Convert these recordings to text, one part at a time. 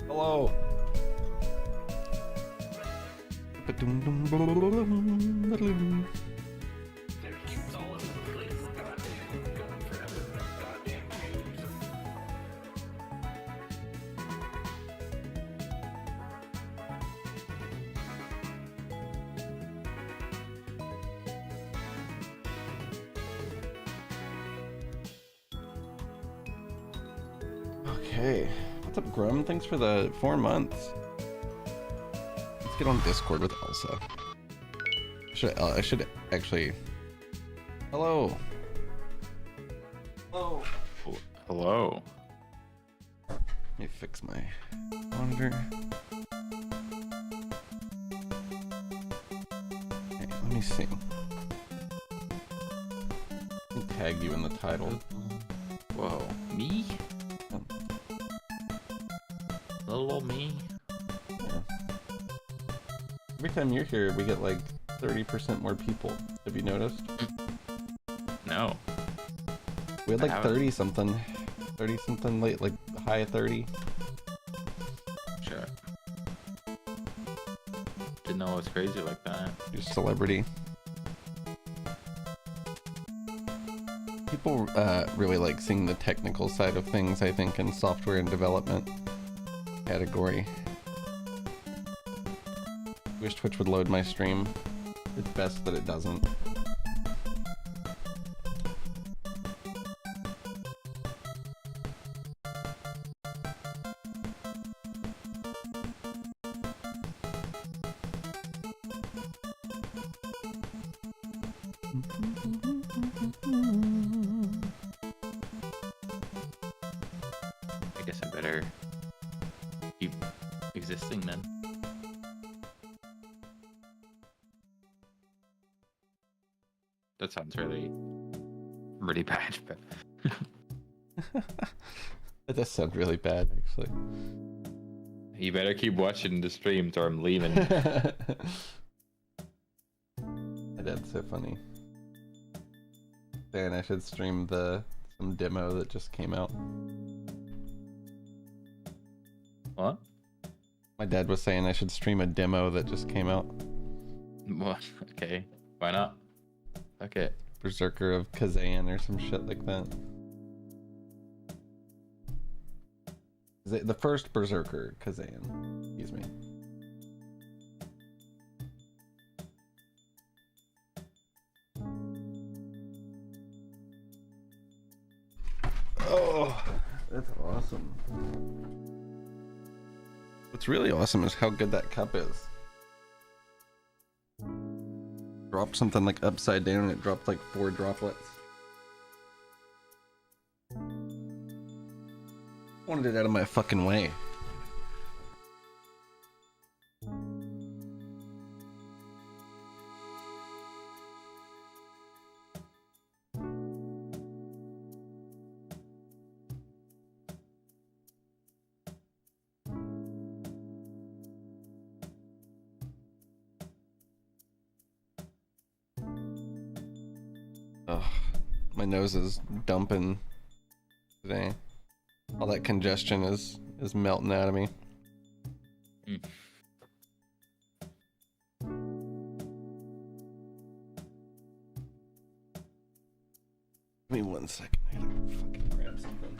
Hello. Okay. What's up, Grum? Thanks for the 4 months. Let's get on Discord with Elsa. I should actually... Hello. Hello. Hello. Let me fix my monitor. Okay, let me see. Let me tag you in the title. Whoa. Me? Um, Little old me? yeah. Every time you're here, we get like 30% more people. Have you noticed? No. We had I like haven't. 30 something. 30 something late, like high 30. Sure. Didn't know it was crazy like that. You're a celebrity. People really like seeing the technical side of things, I think, in software and development category. Wish Twitch would load my stream. It's best that it doesn't. I guess I better keep existing then. That sounds really bad, but That does sound really bad, actually. you better keep watching the streams or I'm leaving. That's so funny. Saying I should stream some demo that just came out. What? My dad was saying I should stream a demo that just came out. What? Okay. Why not? Okay. Berserker of Kazan or some shit like that. The first Berserker Kazan. Excuse me. Oh, that's awesome. What's really awesome is how good that cup is. Dropped something like upside down and it dropped like 4 droplets. Wanted it out of my fucking way. Ugh, my nose is dumping today. All that congestion is melting out of me. Mm. Give me 1 second. I gotta fucking grab something.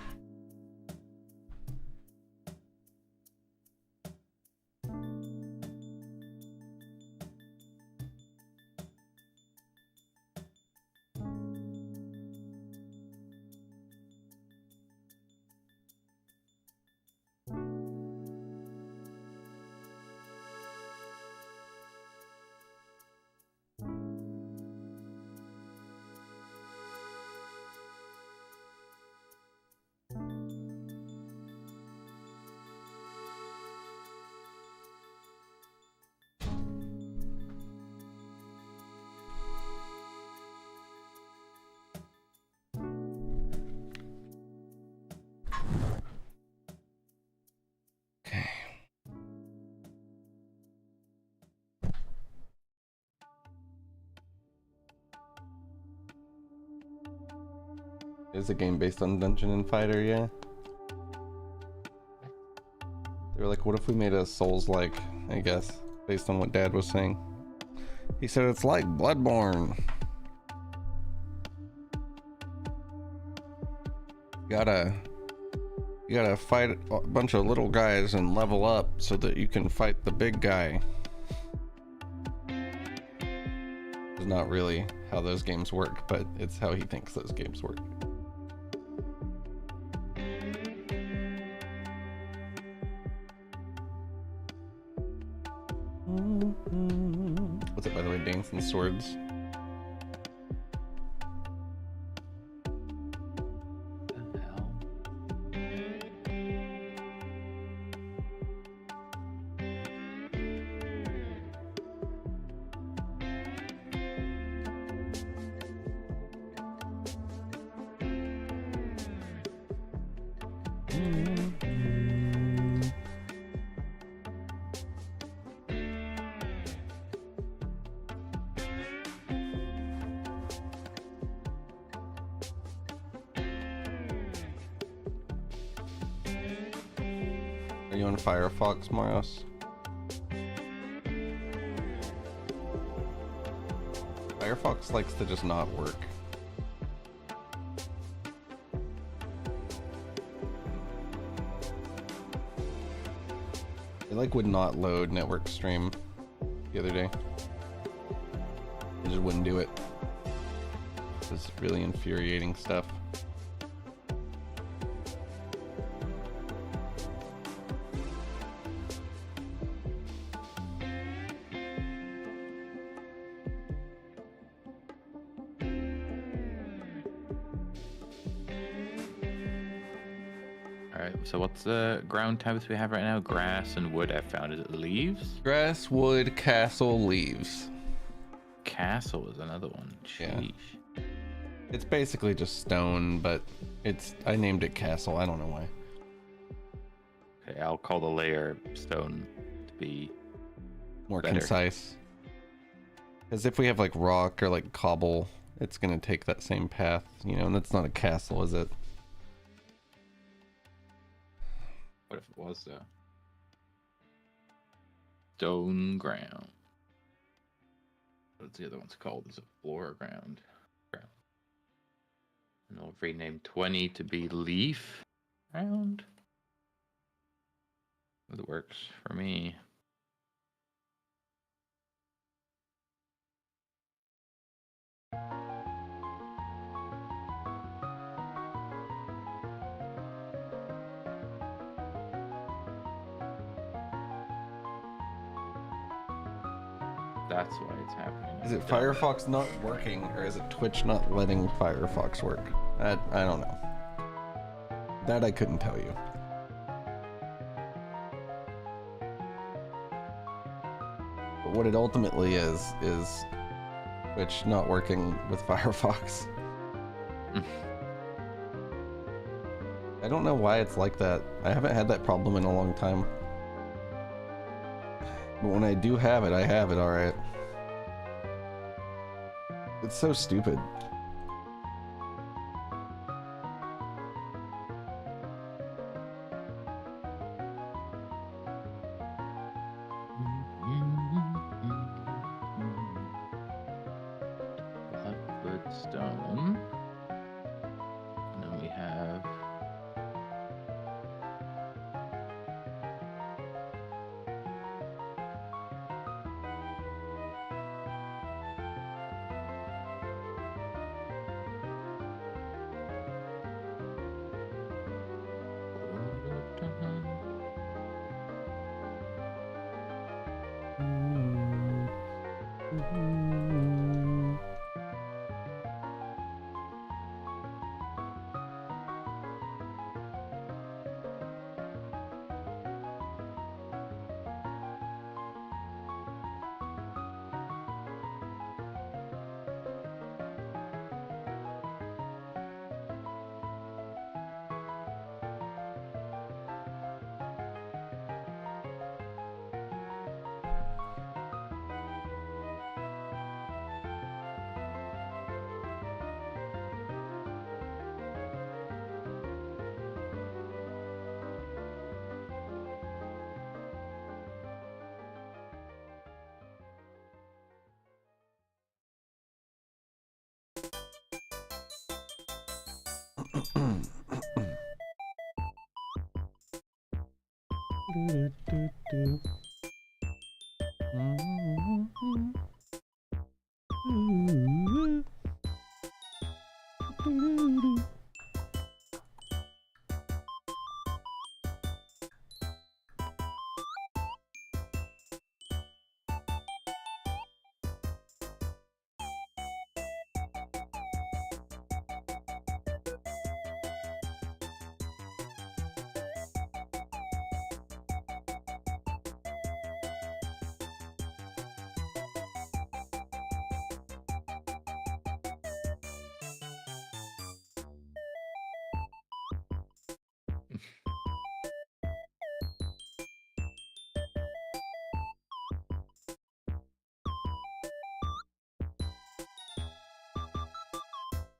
Okay. It's a game based on Dungeon and Fighter, yeah. They're like, what if we made a Souls-like, I guess, based on what Dad was saying. He said it's like Bloodborne. You gotta fight a bunch of little guys and level up so that you can fight the big guy. It's not really how those games work, but it's how he thinks those games work. What's it, by the way? Dancing Swords. Are you on Firefox, Moros? Firefox likes to just not work. It like would not load network stream the other day. It just wouldn't do it. It was really infuriating stuff. So what's the ground types we have right now? Grass and wood. I found. Is it leaves? Grass, wood, castle, leaves. Castle is another one. Sheesh. Yeah. It's basically just stone, but I named it castle. I don't know why. Okay, I'll call the layer stone to be more better. Concise. Because if we have like rock or like cobble, it's gonna take that same path, you know, and that's not a castle, is it? What if it was though? Stone ground. What's the other one's called? Is it floor ground? And I'll rename 20 to be leaf ground. That works for me. That's why it's happening. Is it Firefox not working, or is it Twitch not letting Firefox work? I don't know. That I couldn't tell you. But what it ultimately is Twitch not working with Firefox. I don't know why it's like that. I haven't had that problem in a long time. But when I do have it, I have it, alright. It's so stupid. Bloodwood stone. And then we have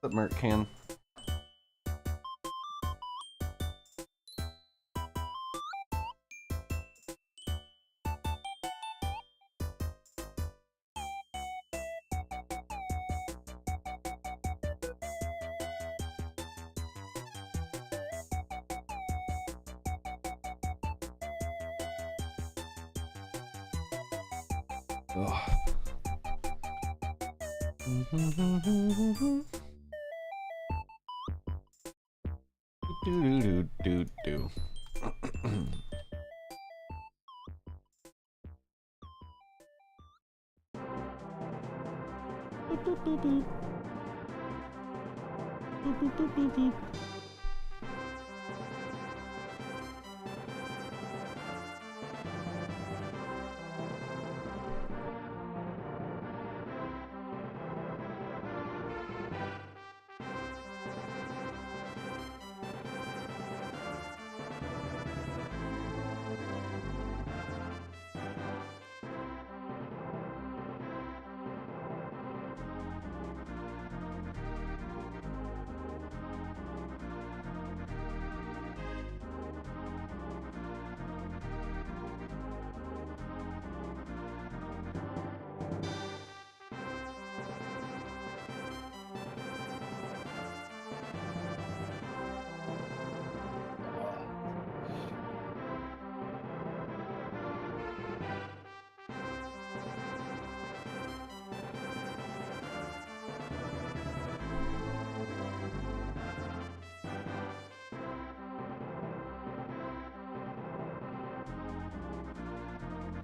That Merc can. Ugh. Do.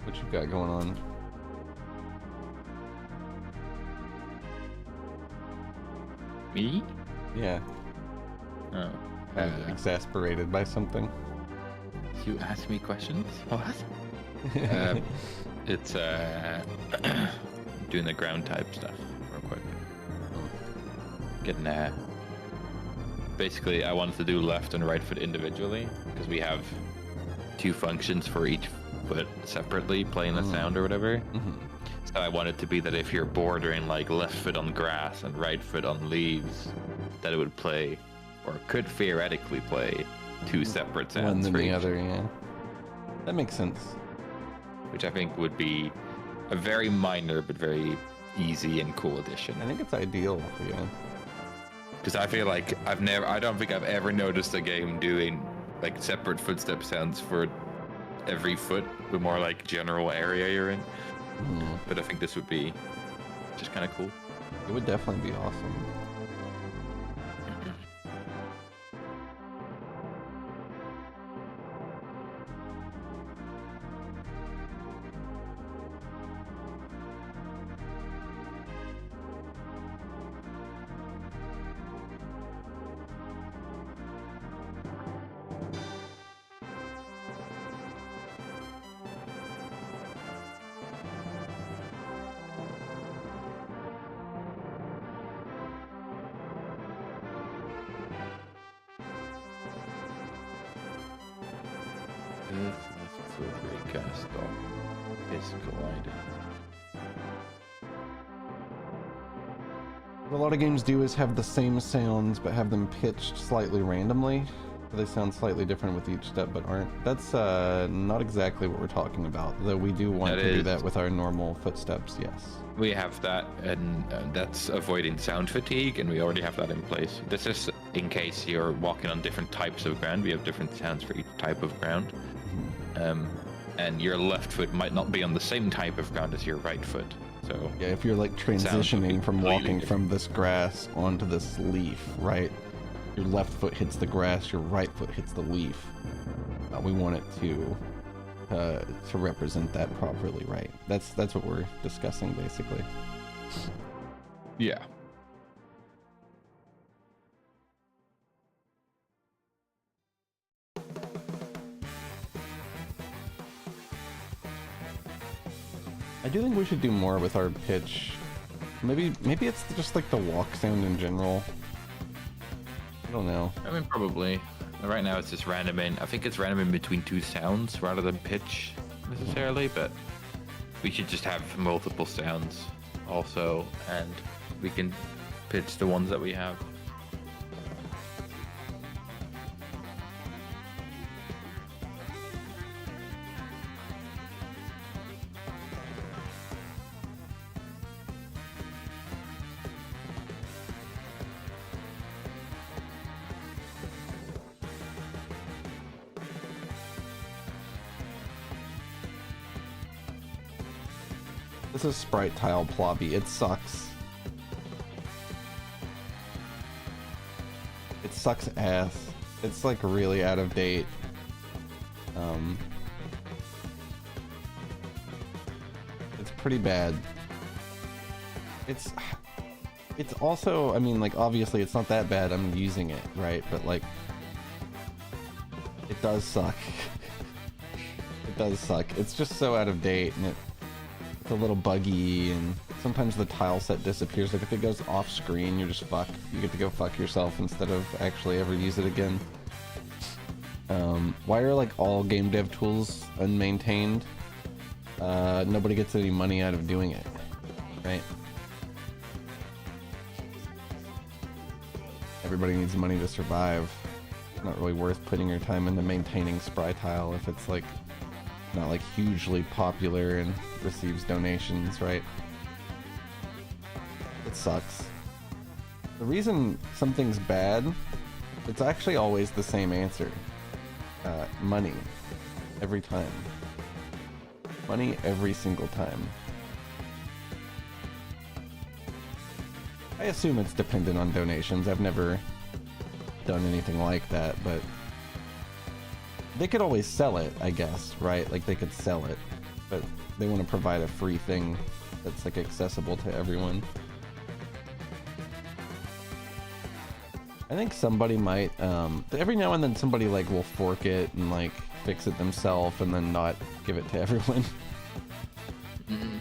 What you got going on? Me? Yeah. Oh. Exasperated by something? You ask me questions? What? It's doing the ground type stuff real quick. Getting basically I wanted to do left and right foot individually because we have two functions for each foot separately playing the sound or whatever. So I want it to be that if you're bordering like left foot on grass and right foot on leaves, that it would play or could theoretically play two separate sounds One than for the each, other, yeah. That makes sense. which I think would be a very minor but very easy and cool addition. I think it's ideal, yeah. Because I feel like I don't think I've ever noticed a game doing like separate footstep sounds for every foot, but more like general area you're in. But I think this would be just kind of cool. It would definitely be awesome. Left foot recast off is colliding. What a lot of games do is have the same sounds, but have them pitched slightly randomly. So they sound slightly different with each step, but aren't. That's not exactly what we're talking about, though we do want to do that with our normal footsteps, yes. We have that, and that's avoiding sound fatigue, and we already have that in place. This is in case you're walking on different types of ground. We have different sounds for each type of ground. And your left foot might not be on the same type of ground as your right foot. So yeah, if you're like transitioning from walking from this grass onto this leaf, right? Your left foot hits the grass, your right foot hits the leaf. We want it to represent that properly, right? That's what we're discussing basically. Yeah. I do think we should do more with our pitch. Maybe it's just like the walk sound in general. I don't know. I mean, probably. Right now it's just random in. I think it's random in between two sounds rather than pitch necessarily, but we should just have multiple sounds also, and we can pitch the ones that we have. This is sprite tile plobby. It sucks. It sucks ass. It's like really out of date. It's pretty bad. It's also, I mean, like, obviously it's not that bad. I'm using it, right? But like, it does suck. It does suck. It's just so out of date, and it's a little buggy, and sometimes the tile set disappears. Like if it goes off screen, you're just fucked. You get to go fuck yourself instead of actually ever use it again. Why are like all game dev tools unmaintained? Nobody gets any money out of doing it, right? Everybody needs money to survive. It's not really worth putting your time into maintaining sprite tile if it's like not like hugely popular and receives donations, right? It sucks. The reason something's bad, it's actually always the same answer. Money. Every time. Money every single time. I assume it's dependent on donations. I've never done anything like that, but they could always sell it, I guess, right? Like they could sell it, but they want to provide a free thing that's like accessible to everyone. I think somebody might, every now and then somebody like will fork it and like fix it themselves and then not give it to everyone. Mm-hmm.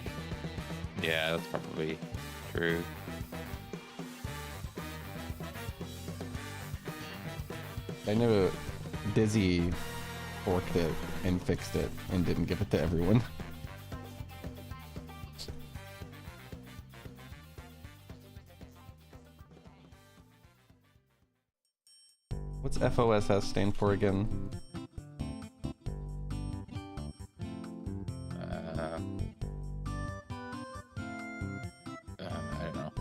Yeah, that's probably true. I know Dizzy forked it and fixed it and didn't give it to everyone. What's FOSS stand for again? I don't know.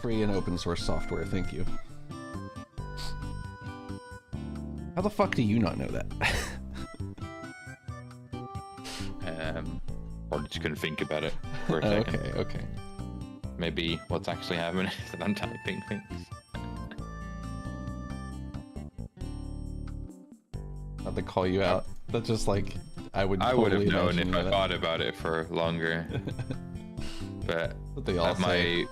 Free and open source software, thank you. How the fuck do you not know that? Probably just couldn't think about it for a second. Okay. Maybe what's actually happening is that I'm typing things. Not to call you out. That's just like, I would have totally known if I that. thought about it for longer. But What they all say.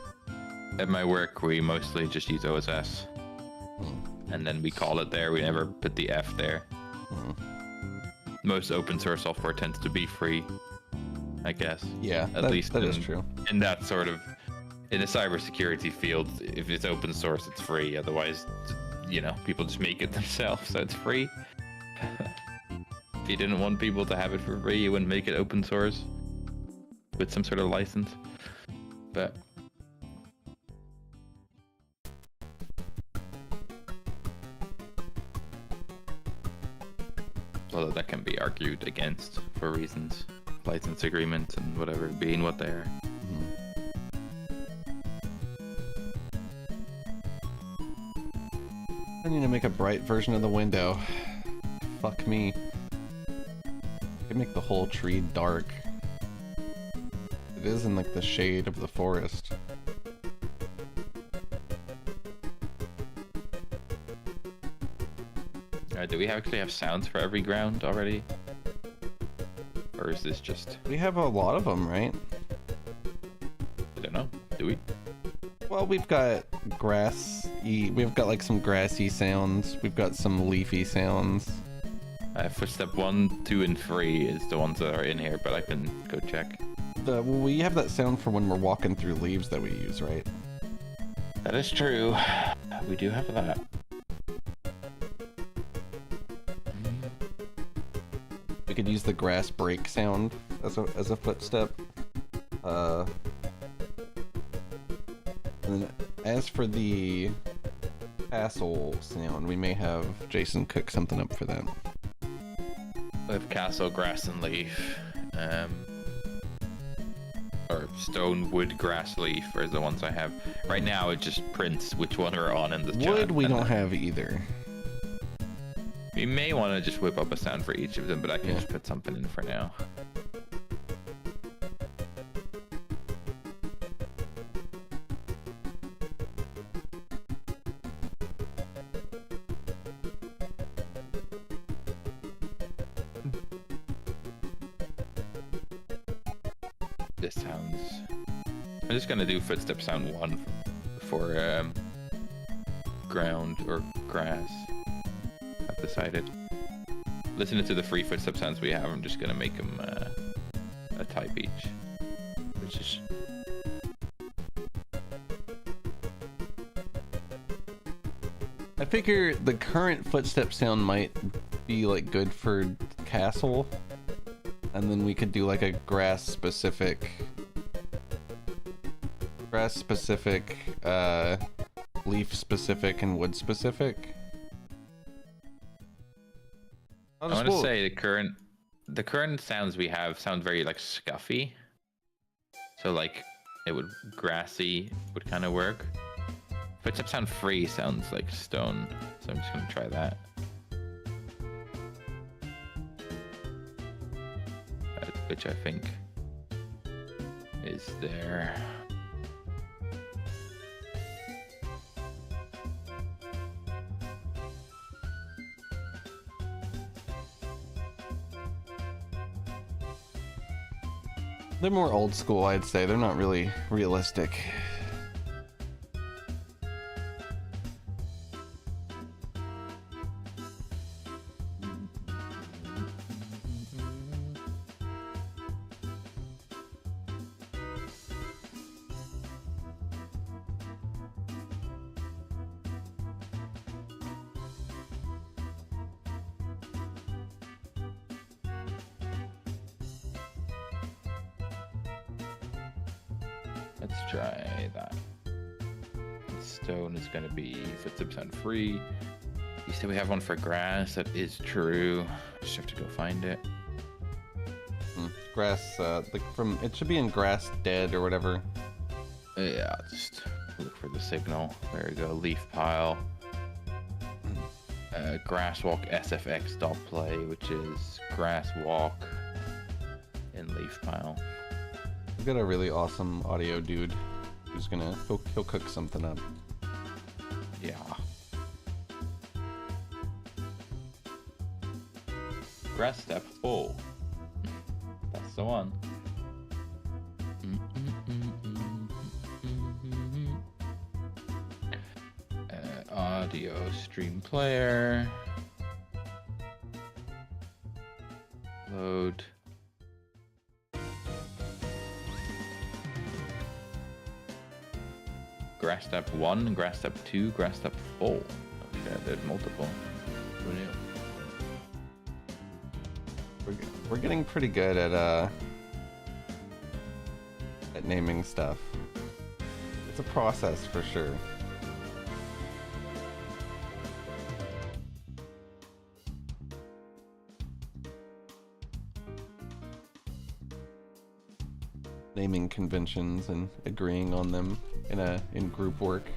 At my work, we mostly just use OSS. And then we call it there. We never put the F there. Most open source software tends to be free, I guess. Yeah, at least that is true. In that sort of, in the cybersecurity field, if it's open source, it's free. Otherwise, you know, people just make it themselves, so it's free. If you didn't want people to have it for free, you wouldn't make it open source with some sort of license. But although that can be argued against for reasons, license agreements and whatever being what they are. I need to make a bright version of the window. Fuck me. I can make the whole tree dark. It is in like the shade of the forest. Do we actually have sounds for every ground already? Or is this just... We have a lot of them, right? I don't know. Do we? Well, we've got grassy... We've got like some grassy sounds. We've got some leafy sounds. Footstep 1, 2, and 3 is the ones that are in here, but I can go check. Well, we have that sound for when we're walking through leaves that we use, right? That is true. We do have that. We could use the grass break sound as a footstep. And then as for the castle sound, we may have Jason cook something up for that. We have castle, grass, and leaf. Or stone, wood, grass, leaf are the ones I have. Right now it just prints which one are on in the chat. Wood we don't have either. We may want to just whip up a sound for each of them, but I can just put something in for now. This sounds... I'm just going to do footstep sound 1 for ground or grass. I've decided. Listening to the 3 footstep sounds we have, I'm just gonna make them a type each, which is... I figure the current footstep sound might be like good for castle, and then we could do like a grass specific, leaf specific, and wood specific. I want to say the current sounds we have sound very like scuffy. So like it would grassy would kind of work. Footstep sound 3 sounds like stone, so I'm just gonna try that. Which I think is there. They're more old school, I'd say. They're not really realistic. Let's try that. Stone is gonna be footstep sound 3. You said we have one for grass. That is true. Just have to go find it. Grass, like from it should be in grass dead or whatever. Yeah, just look for the signal. There we go. Leaf pile. Grass walk SFX dot play, which is grass walk in leaf pile. We've got a really awesome audio dude who's gonna he'll cook something up. Yeah. Grass step full. That's the one. Audio stream player. Load. Grass step 1, grass step 2, grass step 4. Okay, there's multiple. Who knew? We're getting pretty good at naming stuff. It's a process for sure. Naming conventions and agreeing on them in group work.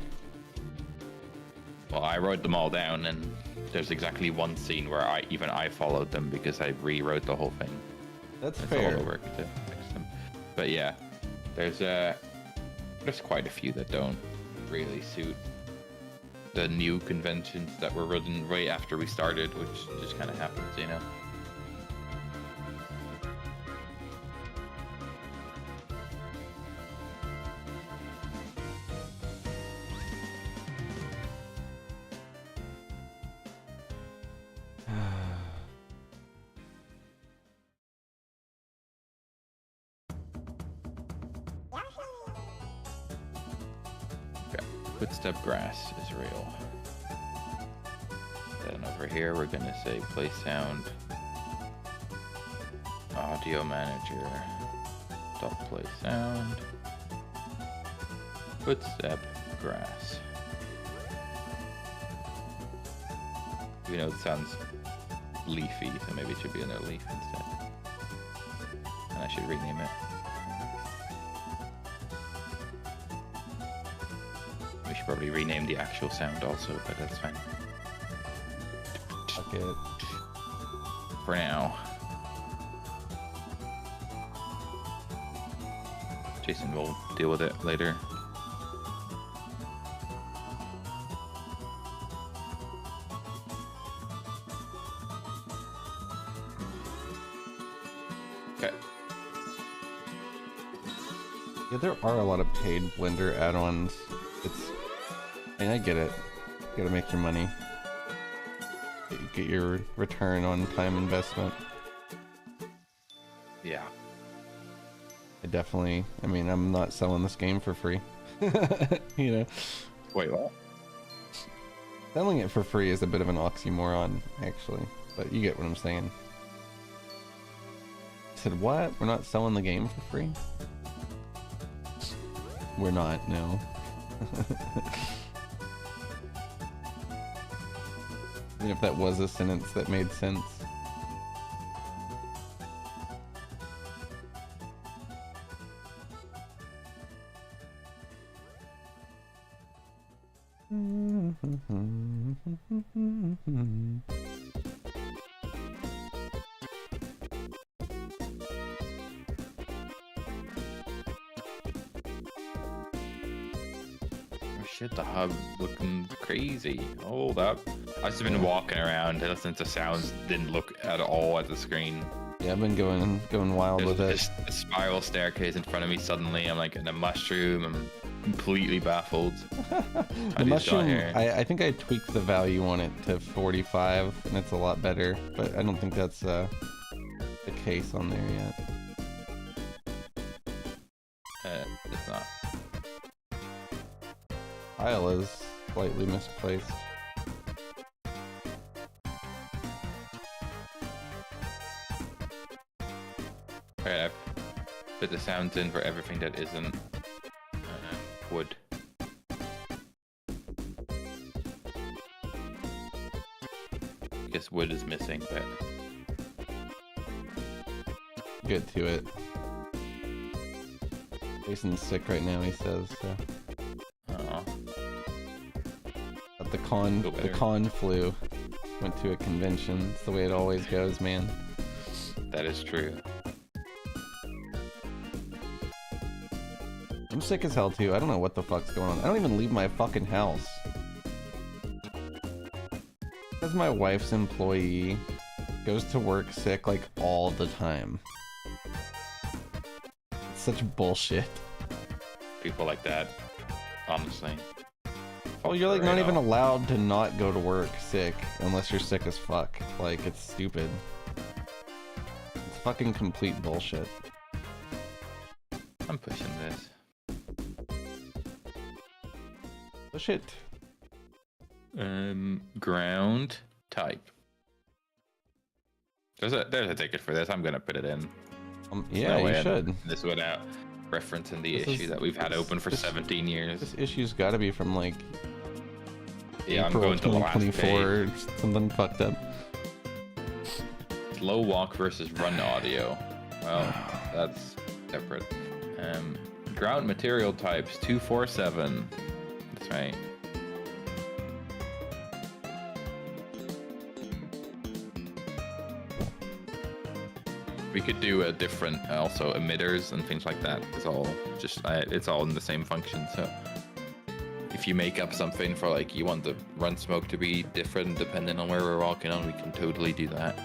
Well, I wrote them all down, and there's exactly one scene where I followed them because I rewrote the whole thing. That's it's fair. a lot of work to fix them. But yeah, there's quite a few that don't really suit the new conventions that were written right after we started, which just kind of happens, you know. Footstep grass is real. Then over here we're gonna say play sound audio manager dot play sound footstep grass. You know, it sounds leafy, so maybe it should be another leaf instead. And I should rename it. We should probably rename the actual sound also, but that's fine. Fuck it. For now. Jason will deal with it later. Okay. Yeah, there are a lot of paid Blender add-ons. I get it. You gotta make your money. Get your return on time investment. Yeah. I mean, I'm not selling this game for free. You know? Wait, what? Selling it for free is a bit of an oxymoron, actually. But you get what I'm saying. I said, what? We're not selling the game for free? We're not, no. Even if that was a sentence that made sense. Shit, the hub looking crazy. Hold up. I've just been walking around and listening to sounds, didn't look at all at the screen. Yeah, I've been going wild with it. There's a spiral staircase in front of me suddenly. I'm like in a mushroom. I'm completely baffled. The mushroom, I think I tweaked the value on it to 45 and it's a lot better, but I don't think that's the case on there yet. It's not. Tile is slightly misplaced. Alright, I've put the sounds in for everything that isn't wood. I guess wood is missing, but Get to it. Jason's sick right now, he says. So. But the con flu. Went to a convention. It's the way it always goes, man. That is true. I'm sick as hell too. I don't know what the fuck's going on. I don't even leave my fucking house. Because my wife's employee goes to work sick like all the time. It's such bullshit. People like that, honestly. Oh, you're like not even allowed to not go to work sick unless you're sick as fuck. Like, it's stupid. It's fucking complete bullshit. I'm pushing this. Push it. Ground type. There's a ticket for this. I'm gonna put it in. Yeah, you should. This without referencing the issue that we've had open for 17 years. This issue's got to be from like yeah, April I'm going to the last 2024 or page. something fucked up. Slow walk versus run audio. Well, that's separate. Ground material types 247. That's right. We could do a different also emitters and things like that. It's all just it's all in the same function. So if you make up something for like you want the run smoke to be different depending on where we're walking on, we can totally do that.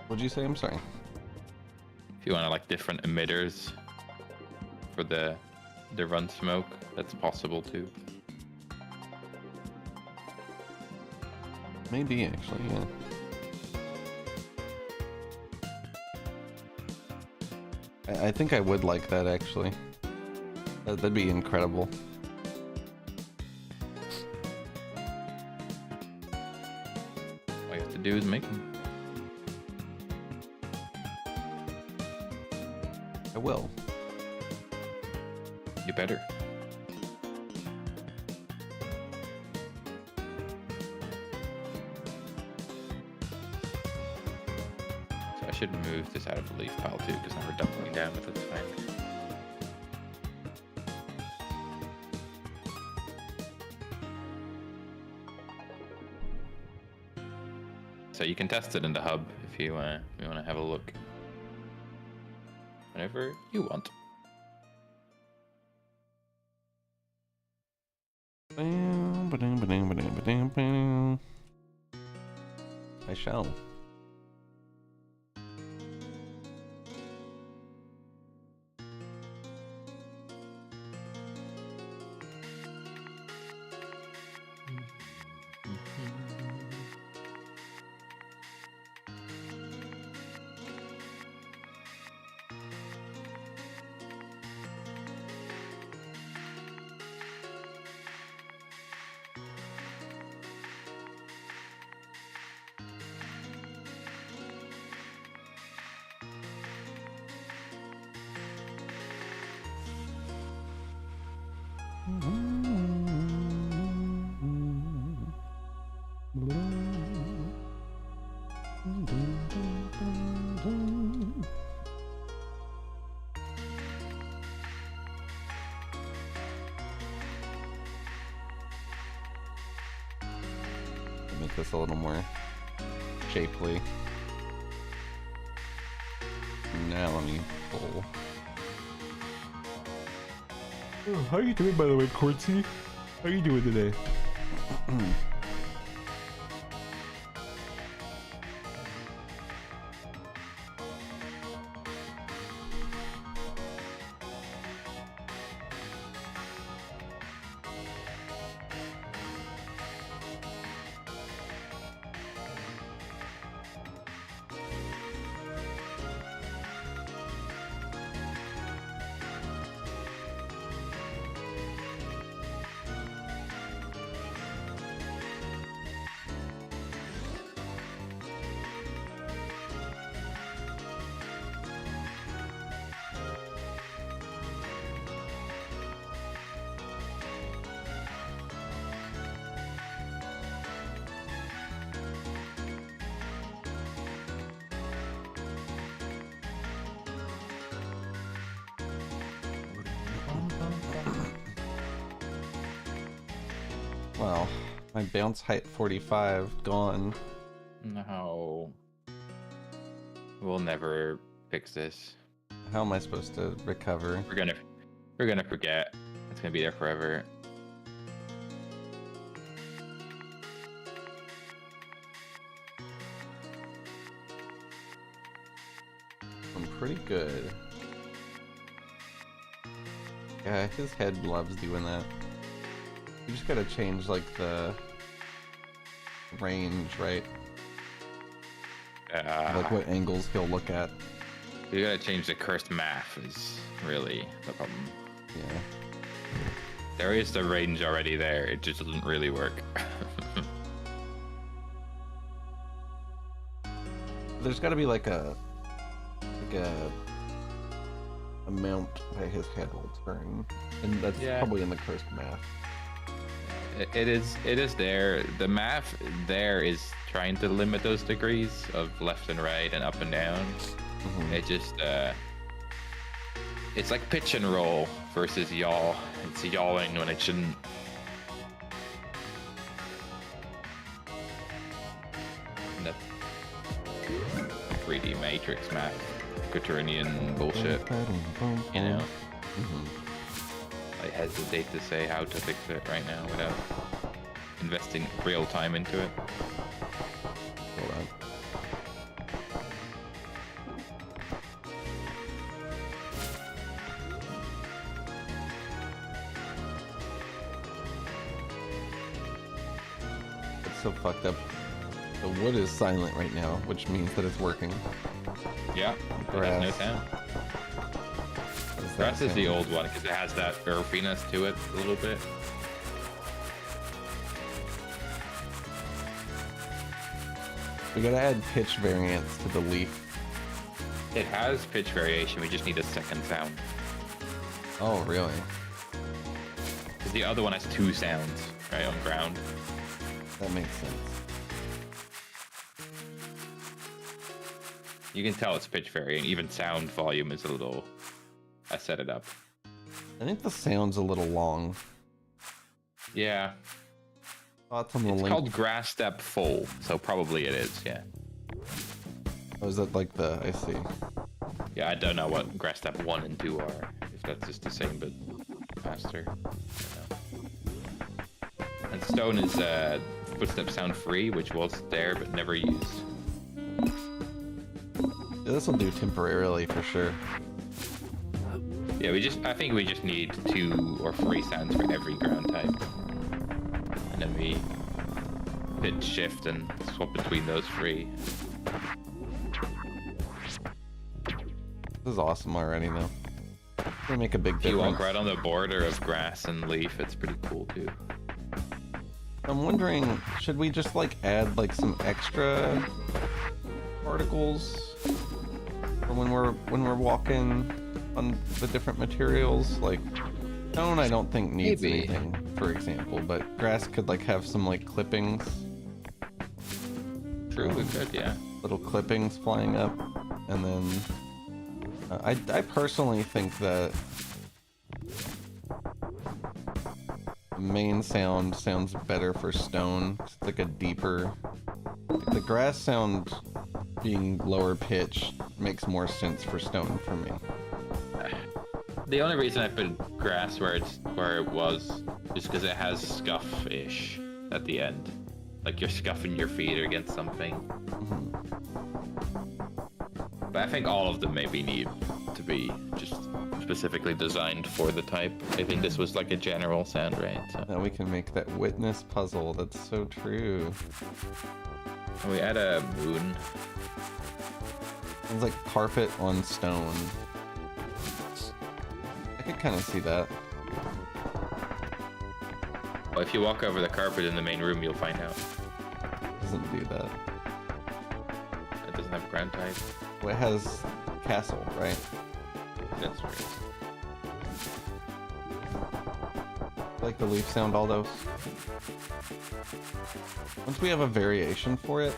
What'd you say? I'm sorry. If you want like different emitters for the run smoke, that's possible too. Maybe actually, yeah. I think I would like that actually. That'd be incredible. All you have to do is make them. I will. You better. So I should move this out of the leaf pile too, because now we're doubling down with it. Fine. So you can test it in the hub if you want to have a look. Whenever you want. I shall. Make this a little more shapely. Now let me pull. Oh, how are you doing, by the way, Cortsy? How are you doing today? Well, my bounce height 45 gone. No. We'll never fix this. How am I supposed to recover? We're gonna forget. It's gonna be there forever. I'm pretty good. Yeah, his head loves doing that. You just gotta change like the range, right? Like what angles he'll look at. You gotta change the cursed math is really the problem. Yeah. There is the range already there, it just doesn't really work. There's gotta be like a amount that his head will turn. And that's probably in the cursed math. It is there. The math there is trying to limit those degrees of left and right and up and down. Mm-hmm. It just it's like pitch and roll versus yaw. It's yawing when it shouldn't. that 3D Matrix math, Quaternion bullshit. You know. I hesitate to say how to fix it right now without investing real time into it. Hold on. It's so fucked up. The wood is silent right now, which means that it's working. Yeah, it has no sound. Grass is the old one because it has that earthiness to it a little bit. We gotta add pitch variance to the leaf. It has pitch variation, we just need a second sound. Oh, really? Because the other one has 2 sounds, right, on ground. That makes sense. You can tell it's pitch varying, even sound volume is a little... I set it up. I think the sound's a little long. Yeah. Thoughts on the It's link? called grass step full, so probably it is, yeah. Oh, is that like the... I see. Yeah, I don't know what grass step 1 and 2 are. If that's just the same, but faster. I don't know. And stone is footstep sound free, which was there but never used. Yeah, this will do temporarily for sure. Yeah, I think we just need 2 or 3 sounds for every ground type. And then we pitch shift and swap between those 3. This is awesome already, though. It's gonna make a big If you difference. walk right on the border of grass and leaf, it's pretty cool too. I'm wondering, should we just like add like some extra particles for when we're walking on the different materials? Like stone, I don't think needs Maybe. anything, for example, but grass could like have some like clippings. True, we could, yeah. Little clippings flying up, and then I personally think that the main sound sounds better for stone. It's like a deeper. Like the grass sound being lower pitch makes more sense for stone for me. The only reason I put grass where it was is because it has scuff-ish at the end. Like you're scuffing your feet against something. But I think all of them maybe need to be just specifically designed for the type. I think this was like a general sound, right? So. Now we can make that witness puzzle. That's so true. And we add a moon. It's like carpet on stone. I could kind of see that. Well, if you walk over the carpet in the main room, you'll find out. It doesn't do that. It doesn't have ground type. Well, it has castle, right? That's weird. Like the leaf sound, Aldos. Once we have a variation for it,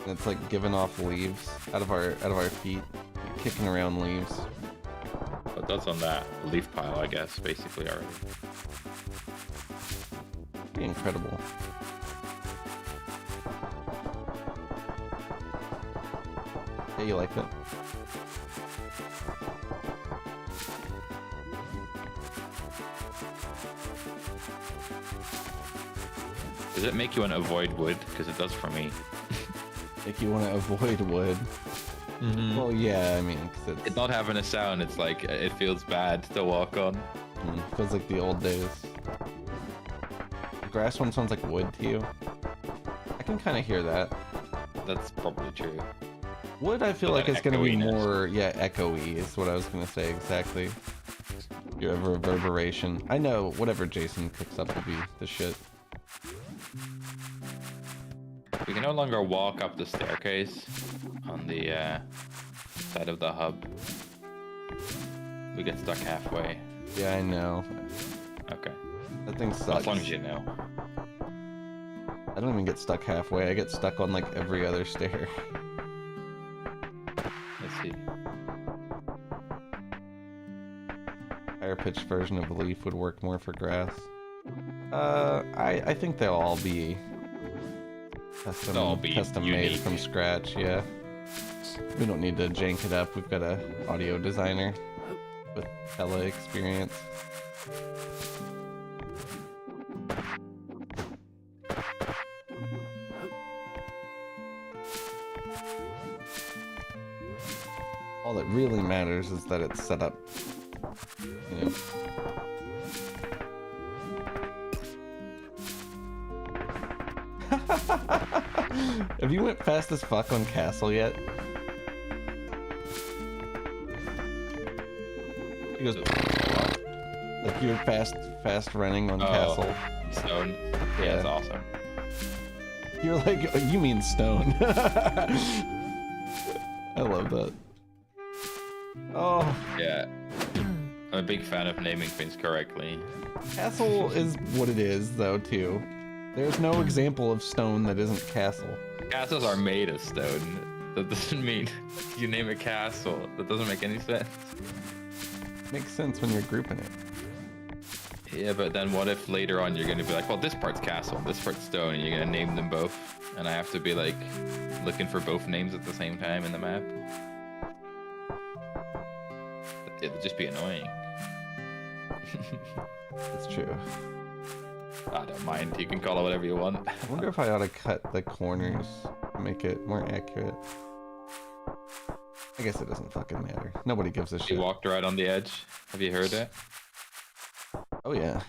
and it's like giving off leaves out of our feet, like kicking around leaves. But that's on that leaf pile, I guess, basically already. Be incredible. Yeah, you like it? Does it make you want to avoid wood? Because it does for me. Like you want to avoid wood. Well, yeah, I mean, 'cause It not having a sound, it's like, it feels bad to walk on. feels like the old days. The grass one sounds like wood to you. I can kind of hear that. That's probably true. Wood, I feel But like that it's gonna be echoiness. more, yeah, echoey is what I was gonna say exactly. You have reverberation. I know whatever Jason cooks up will be the shit. We can no longer walk up the staircase on the side of the hub. We get stuck halfway. Yeah, I know. Okay. That thing sucks. As long as you know. I don't even get stuck halfway. I get stuck on like every other stair. Let's see. Higher pitched version of leaf would work more for grass. I think they'll all be all be custom made unique. from scratch, yeah. We don't need to jank it up. We've got a audio designer with hella experience. All that really matters is that it's set up, you know. Have you went fast as fuck on Castle yet? He goes, like you're fast running on Castle. Stone. Yeah, it's awesome. You're like, oh, you mean Stone. I love that. Oh. Yeah. I'm a big fan of naming things correctly. Castle is what it is, though, too. There's no example of stone that isn't castle. Castles are made of stone. That doesn't mean you name a castle. That doesn't make any sense. Makes sense when you're grouping it. Yeah, but then what if later on you're going to be like, well, this part's castle, this part's stone, and you're going to name them both, and I have to be like looking for both names at the same time in the map? It would just be annoying. It's true. I don't mind. You can call it whatever you want. I wonder if I ought to cut the corners to make it more accurate. I guess it doesn't fucking matter. Nobody gives a shit. You walked right on the edge. Have you heard it? Oh yeah.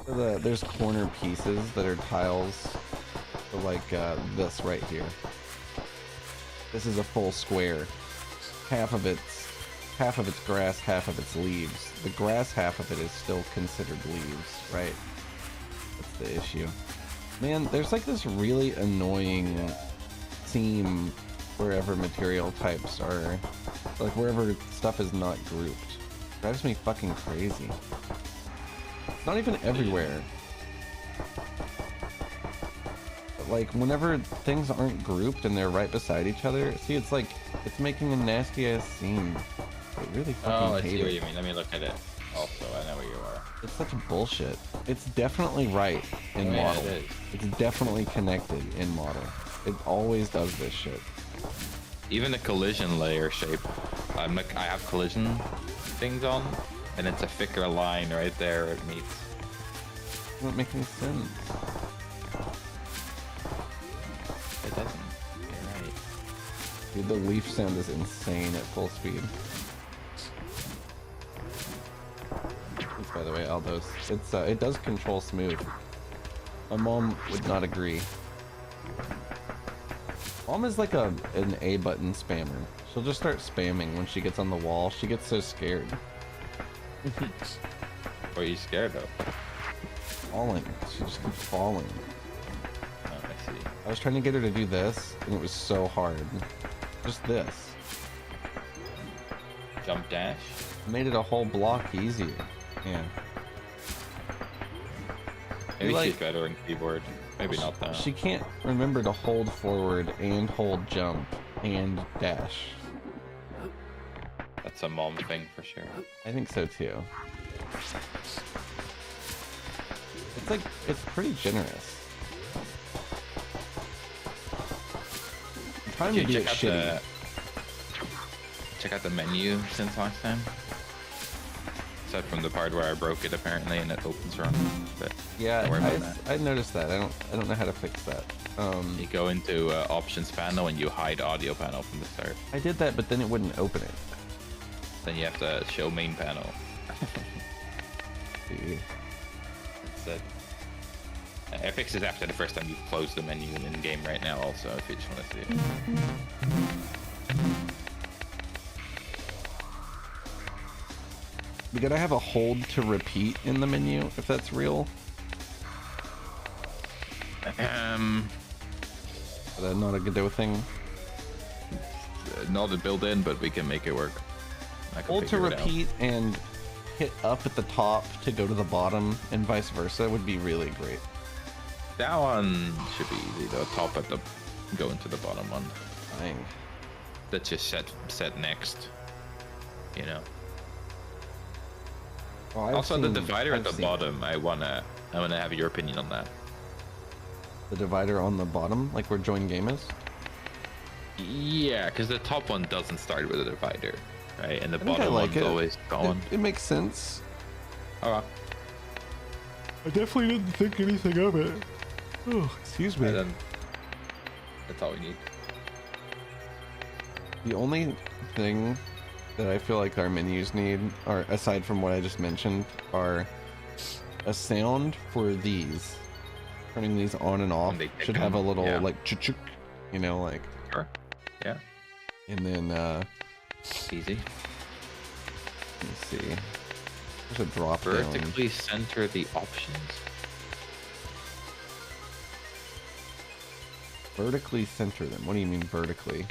So there's corner pieces that are tiles. So like this right here. This is a full square. Half of it's grass, half of it's leaves. The grass half of it is still considered leaves, right? That's the issue. Man, there's like this really annoying theme wherever material types are, like wherever stuff is not grouped. It drives me fucking crazy. It's not even everywhere. But like whenever things aren't grouped and they're right beside each other, see, it's like it's making a nasty ass seam. I really fucking I hate see what it. you mean. Let me look at it. Also, I know where you are. It's such bullshit. It's definitely right in Yeah, model. it is. It's definitely connected in model. It always does this shit. Even the collision layer shape. I have collision things on, and it's a thicker line right there where it meets. It doesn't make any sense. It doesn't. You're right. Dude, the leaf sound is insane at full speed. By the way, Aldo's. It does control smooth. My mom would not agree. Mom is like an A button spammer. She'll just start spamming when she gets on the wall. She gets so scared. What are you scared of? Falling. She just keeps falling. Oh, I see. I was trying to get her to do this, and it was so hard. Just this. Jump dash? Made it a whole block easier. Yeah. Maybe Like- she's better on keyboard. Maybe not though. She can't remember to hold forward and hold jump and dash. That's a mom thing for sure. I think so too. It's like, it's pretty generous. I'm trying to Did be you it check out shitty. check out the menu since last time? Aside from the part where I broke it apparently and it opens wrong. But Yeah, don't worry about that. I noticed that. I don't know how to fix that. You go into options panel and you hide audio panel from the start. I did that, but then it wouldn't open it. Then you have to show main panel. See. That's it. I fixed it after the first time you closed the menu in game right now also, if you just want to see it. We gotta have a hold to repeat in the menu, if that's real. Is that not a Godot thing? Not a built-in, but we can make it work. I can Hold to figure it out. repeat and hit up at the top to go to the bottom, and vice versa would be really great. That one should be easy though. Top at the go into the bottom one. Dang. That's just set next. You know. Oh, I've Also, the seen- divider I've at the seen bottom, I wanna have your opinion on that. the divider on the bottom, like where join game is. Yeah, because the top one doesn't start with a divider, right? And the I think I bottom like one's it. always gone. It makes sense. Oh, I definitely didn't think anything of it. Oh, excuse me. and then that's all we need. The only thing that I feel like our menus need, are aside from what I just mentioned, are a sound for these. Turning these on and off When they should tick have a on, little yeah. like chuk, you know, like, Sure. Yeah. and then Easy. let me see. There's a drop down. Vertically center the options. Vertically center them. What do you mean vertically?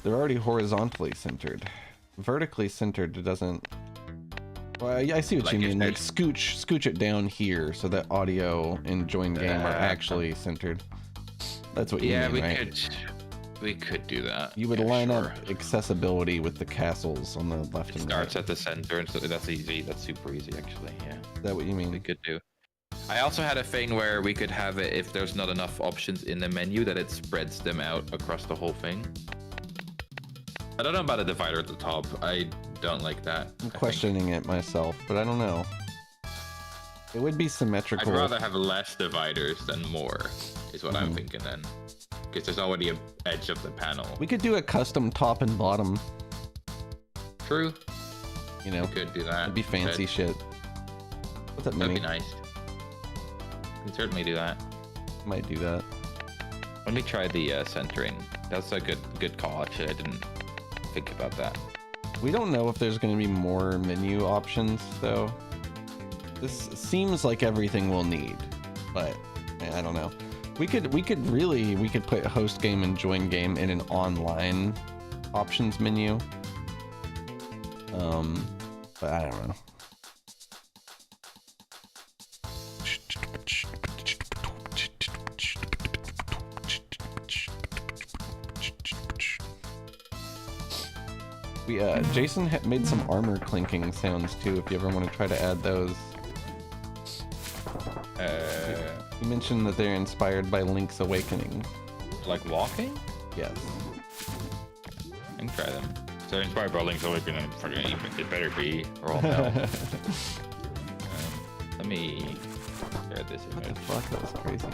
They're already horizontally centered. Vertically centered, it doesn't. Well, I see what Like you if mean. Like there's- scooch it down here so that audio and join game are actually centered. That's what you Yeah, mean, we right? could do that. You would Yeah, line sure. up accessibility with the castles on the left It and starts right. at the center, and so that's easy. That's super easy, actually. Yeah, Is that what you we mean? could do. I also had a thing where we could have it if there's not enough options in the menu that it spreads them out across the whole thing. I don't know about a divider at the top. I don't like that. I'm questioning it myself, but I don't know. It would be I'd symmetrical. rather have less dividers than more, is what I'm Mhm. thinking then. Because there's already an edge of the panel. We could do a custom top and bottom. True. You know, We could do that. it'd be fancy shit. What's up, That'd Mini? be nice. We can certainly do that. Might do that. Let me try the centering. That's a good call. Actually, I didn't think about that. We don't know if there's going to be more menu options, though. This seems like everything we'll need, but I don't know. We could put host game and join game in an online options menu. But I don't know. We Jason made some armor clinking sounds too. If you ever want to try to add those, you mentioned that they're inspired by Link's Awakening. Like walking? Yes. I can try them. So inspired by Link's Awakening. It better be, or I'll know. Let me share this What the image. fuck? That was crazy.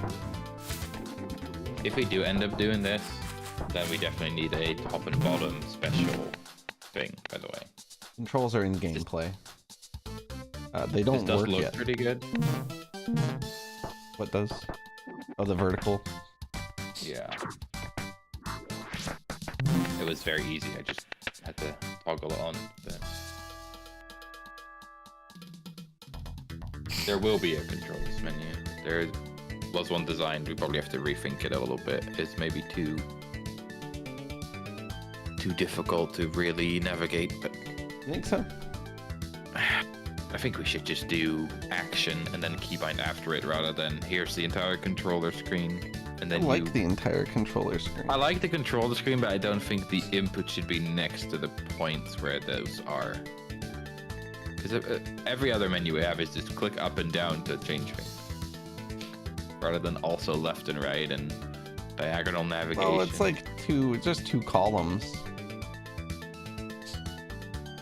If we do end up doing this, then we definitely need a top and bottom special thing, by the way. Controls are in gameplay. They This don't does work look yet. pretty good. What does? Oh, the vertical. Yeah. It was very easy. I just had to toggle it on. But... There will be a controls menu. There was one designed. We probably have to rethink it a little bit. It's maybe too difficult to really navigate, but You think so? I think we should just do action and then keybind after it rather than here's the entire controller screen and I then like the entire controller screen. I like the controller screen, but I don't think the input should be next to the points where those are. Because every other menu we have is just click up and down to change things, rather than also left and right and diagonal navigation. Well, it's like just two columns.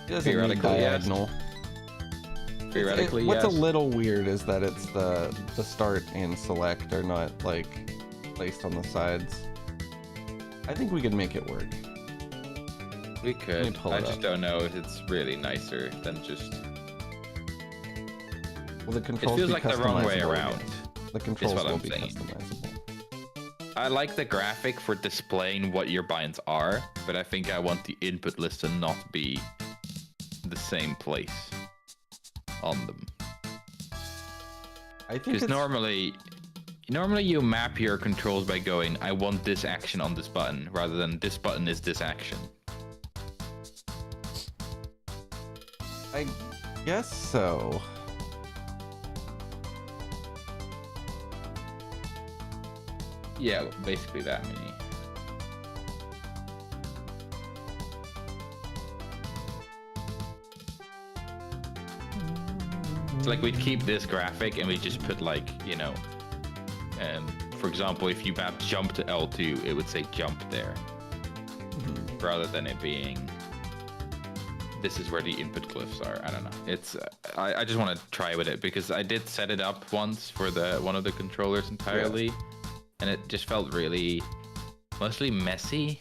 It doesn't need Theoretically, yes. diagonal. Theoretically, What's yes. a little weird is that it's the start and select are not like placed on the sides. I think we could make it work. We Let me could. pull I it just up. don't know if it's really nicer than just. Will the It controls feels be like the wrong way customizable around. again? The controls what will I'm be saying. customizable. I like the graphic for displaying what your binds are, but I think I want the input list to not be the same place on them. I think Because it's normally you map your controls by going, I want this action on this button, rather than this button is this action. I guess so. Yeah, basically that many. So like we'd keep this graphic and we just put like, you know, for example, if you map jump to L2, it would say jump there, rather than it being this is where the input glyphs are. I don't know. It's I just want to try with it because I did set it up once for one of the controllers entirely, and it just felt really mostly messy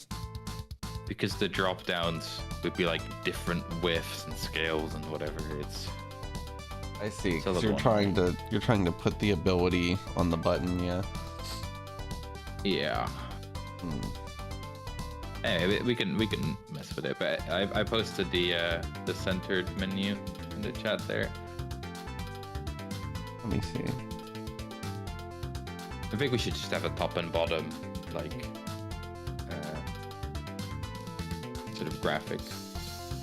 because the drop downs would be like different widths and scales and whatever. It's I see. So So you're trying to put the ability on the button, yeah. yeah. Anyway, we can mess with it, but I posted the centered menu in the chat there. Let me see. I think we should just have a top and bottom like sort of graphic,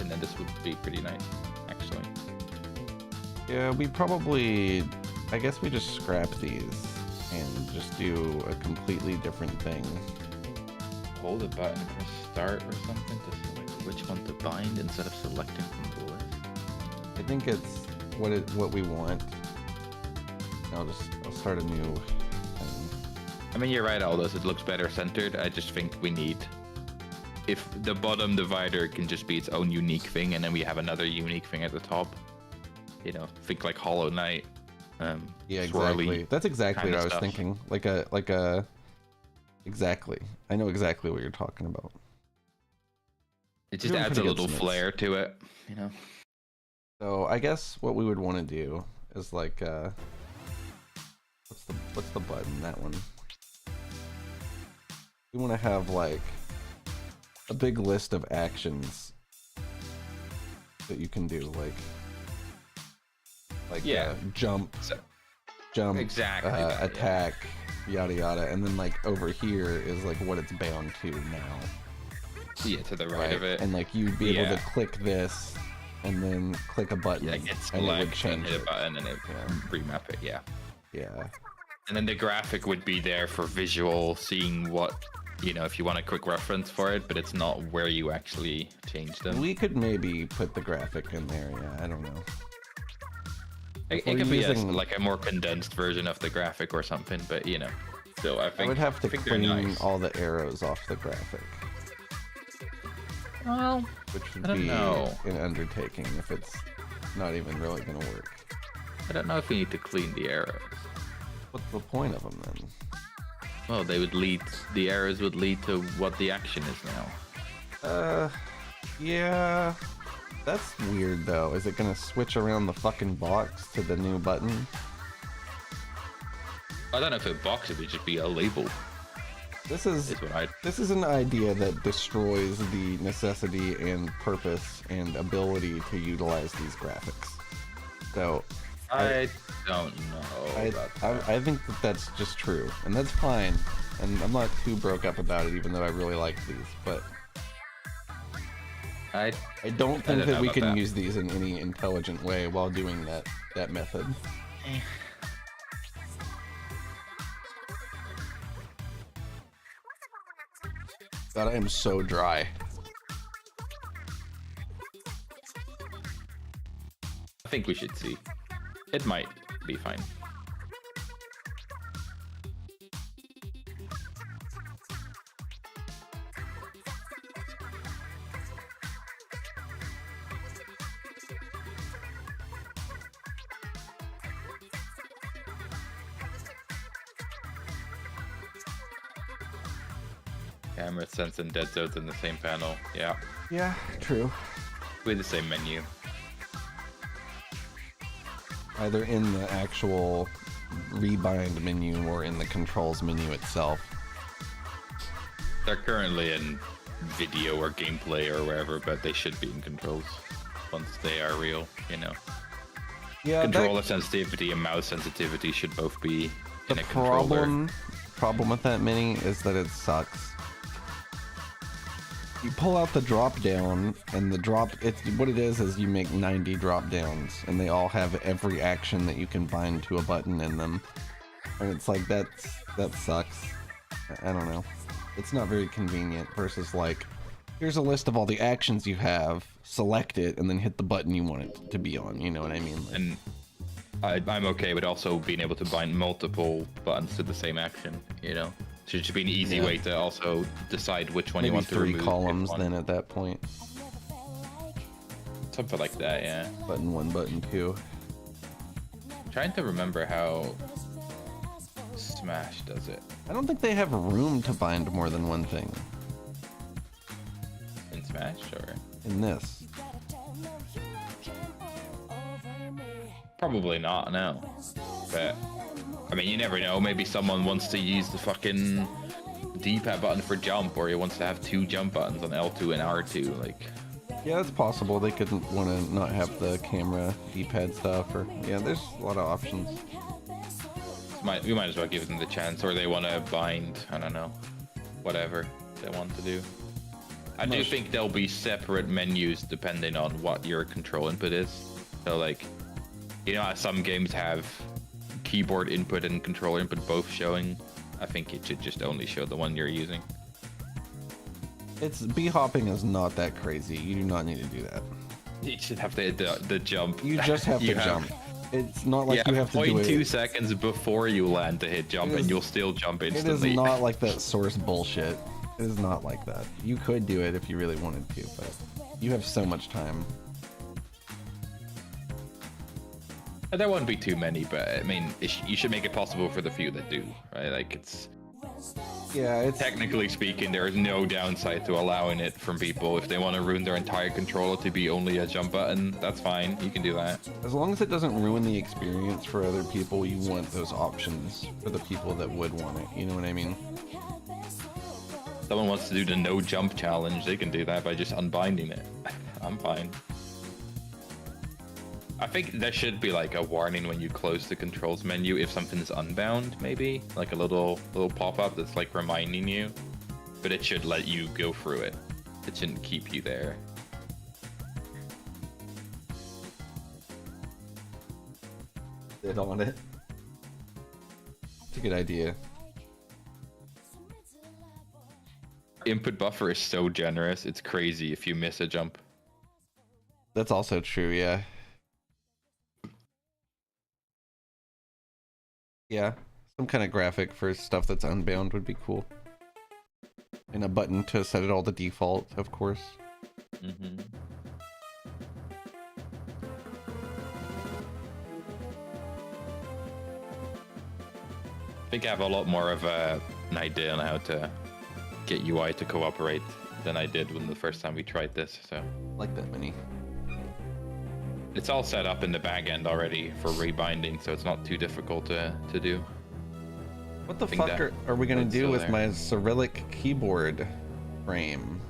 and then this would be pretty nice, actually. Yeah, we probably, I guess we just scrap these and just do a completely different thing. Hold the button, press start or something to select which one to bind instead of selecting from the list. I think it's what we want. I'll start a new thing. I mean, you're right, Aldous. It looks better centered. I just think we need, if the bottom divider can just be its own unique thing, and then we have another unique thing at the top. You know, think like Hollow Knight. Yeah, exactly. That's exactly what I was stuff. thinking. Like a. Exactly. I know exactly what you're talking about. It just Doing adds a pretty good little submits. flair to it, you know. So I guess what we would want to do is like what's the button? That one. We want to have like a big list of actions that you can do, like Yeah. jump, So- jump, Exactly that, yeah. attack, yada yada, and then like over here is like what it's bound to now. Yeah, to the right of it. And like you'd be able Yeah. to click this and then click a button, Yeah, it gets and it would select and change hit a it. button and it Yeah. remap it, yeah. Yeah. And then the graphic would be there for visual, seeing what, you know, if you want a quick reference for it, but it's not where you actually change them. We could maybe put the graphic in there, yeah, I don't know. It we're could be using- like a more condensed version of the graphic or something, but you know, still, I think I would have to I think they're clean nice. all the arrows off the graphic, Well, which would I don't be know. an undertaking if it's not even really going to work. I don't know if we need to clean the arrows. What's the point of them then? Well, the arrows would lead to what the action is now. Yeah. That's weird though. Is it going to switch around the fucking box to the new button? I don't know if a box would just be a label. This is This is an idea that destroys the necessity and purpose and ability to utilize these graphics. So I don't know about that. I think that that's just true, and that's fine. And I'm not too broke up about it, even though I really like these. But I don't think don't that know we about can that. use these in any intelligent way while doing that method. God, I am so dry. I think we should see. It might be fine. Camera sense and dead zones in the same panel. Yeah, Yeah, true. with the same menu. Either in the actual rebind menu or in the controls menu itself. They're currently in video or gameplay or wherever, but they should be in controls once they are real, you know. Yeah, Controller sensitivity and mouse sensitivity should both be in the a controller. problem with that mini is that it sucks. You pull out the drop down, and what it is you make 90 drop downs, and they all have every action that you can bind to a button in them. And it's like, that sucks. I don't know. It's not very convenient versus like, here's a list of all the actions you have, select it, and then hit the button you want it to be on, you know what I mean? Like, And I'm okay with also being able to bind multiple buttons to the same action, you know? So it should be an easy way to also decide which one you want to remove. Maybe 3 columns then at that point. Something like that, yeah. Button 1, button 2. I'm trying to remember how Smash does it. I don't think they have room to bind more than one thing. In Smash, or? In this. Probably not, no. But, I mean, you never know. Maybe someone wants to use the fucking D-pad button for jump, or he wants to have 2 jump buttons on L2 and R2, like... Yeah, it's possible. They could want to not have the camera D-pad stuff, or... Yeah, there's a lot of options. We might as well give them the chance, or they want to bind, I don't know, whatever they want to do. I do think there'll be separate menus depending on what your control input is. So, like... You know how some games have keyboard input and controller input both showing? I think it should just only show the one you're using. B-hopping is not that crazy. You do not need to do that. You should have the jump. You just have to jump. It's not like you have to do it. 0.2 seconds before you land to hit jump, and you'll still jump instantly. It is not like that source bullshit. It is not like that. You could do it if you really wanted to, but you have so much time. There won't be too many, but I mean, you should make it possible for the few that do, right? Like, it's... Yeah, it's... Technically speaking, there is no downside to allowing it from people. If they want to ruin their entire controller to be only a jump button, that's fine. You can do that. As long as it doesn't ruin the experience for other people, you want those options for the people that would want it. You know what I mean? Someone wants to do the no jump challenge, they can do that by just unbinding it. I'm fine. I think there should be like a warning when you close the controls menu if something's unbound, maybe like a little pop-up that's like reminding you, but it should let you go through it. It shouldn't keep you there. Sit on it. It's a good idea. Input buffer is so generous, it's crazy if you miss a jump. That's also true, yeah. Yeah, some kind of graphic for stuff that's unbound would be cool. And a button to set it all to default, of course. Mm-hmm. I think I have a lot more of an idea on how to get UI to cooperate than I did when the first time we tried this, so. Like that many. It's all set up in the back end already for rebinding, so it's not too difficult to do. What the fuck are we gonna do with my Cyrillic keyboard frame?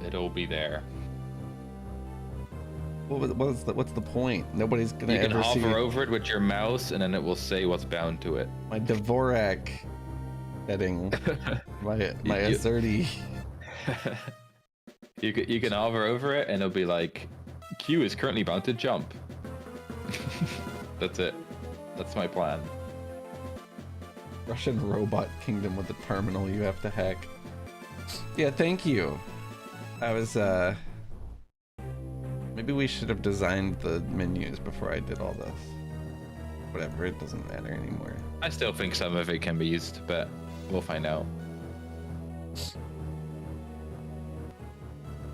It'll be there. What's the point? Nobody's gonna ever see. You can hover over it with your mouse, and then it will say what's bound to it. My Dvorak heading. my Azerty. You can hover over it and it'll be like, Q is currently bound to jump. That's it. That's my plan. Russian robot kingdom with a terminal you have to hack. Yeah, thank you. I was, maybe we should have designed the menus before I did all this. Whatever, it doesn't matter anymore. I still think some of it can be used, but we'll find out.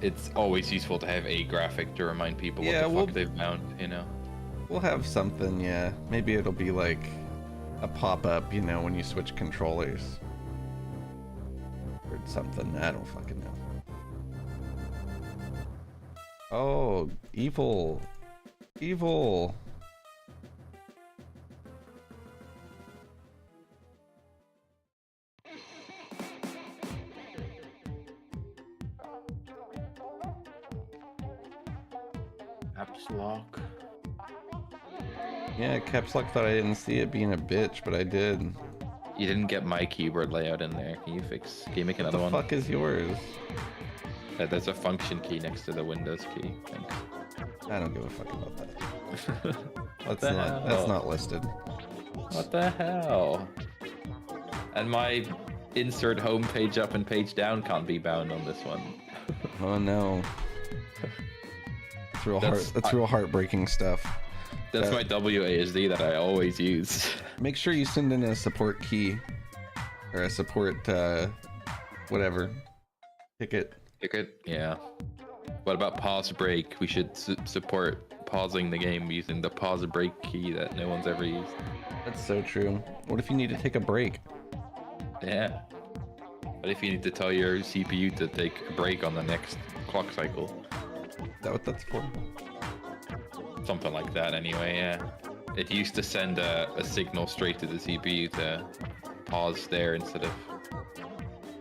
It's always useful to have a graphic to remind people what the fuck they've found, you know? We'll have something, yeah. Maybe it'll be like a pop-up, you know, when you switch controllers. Or something, I don't fucking know. Oh, evil. Evil. Caps lock. Yeah, caps lock thought I didn't see it being a bitch, but I did. You didn't get my keyboard layout in there. Can you make another one? What the fuck is yours? There's a function key next to the Windows key. Thanks. I don't give a fuck about that. That's not listed. What the hell? And my insert home page up and page down can't be bound on this one. Oh no. That's real heartbreaking stuff. That's my WASD that I always use. Make sure you send in a support key or a support whatever ticket. Yeah. What about pause break? We should support pausing the game using the pause break key that no one's ever used. That's so true. What if you need to take a break? Yeah. What if you need to tell your CPU to take a break on the next clock cycle? Is that what that's for? Something like that anyway, yeah. It used to send a signal straight to the CPU to pause there instead of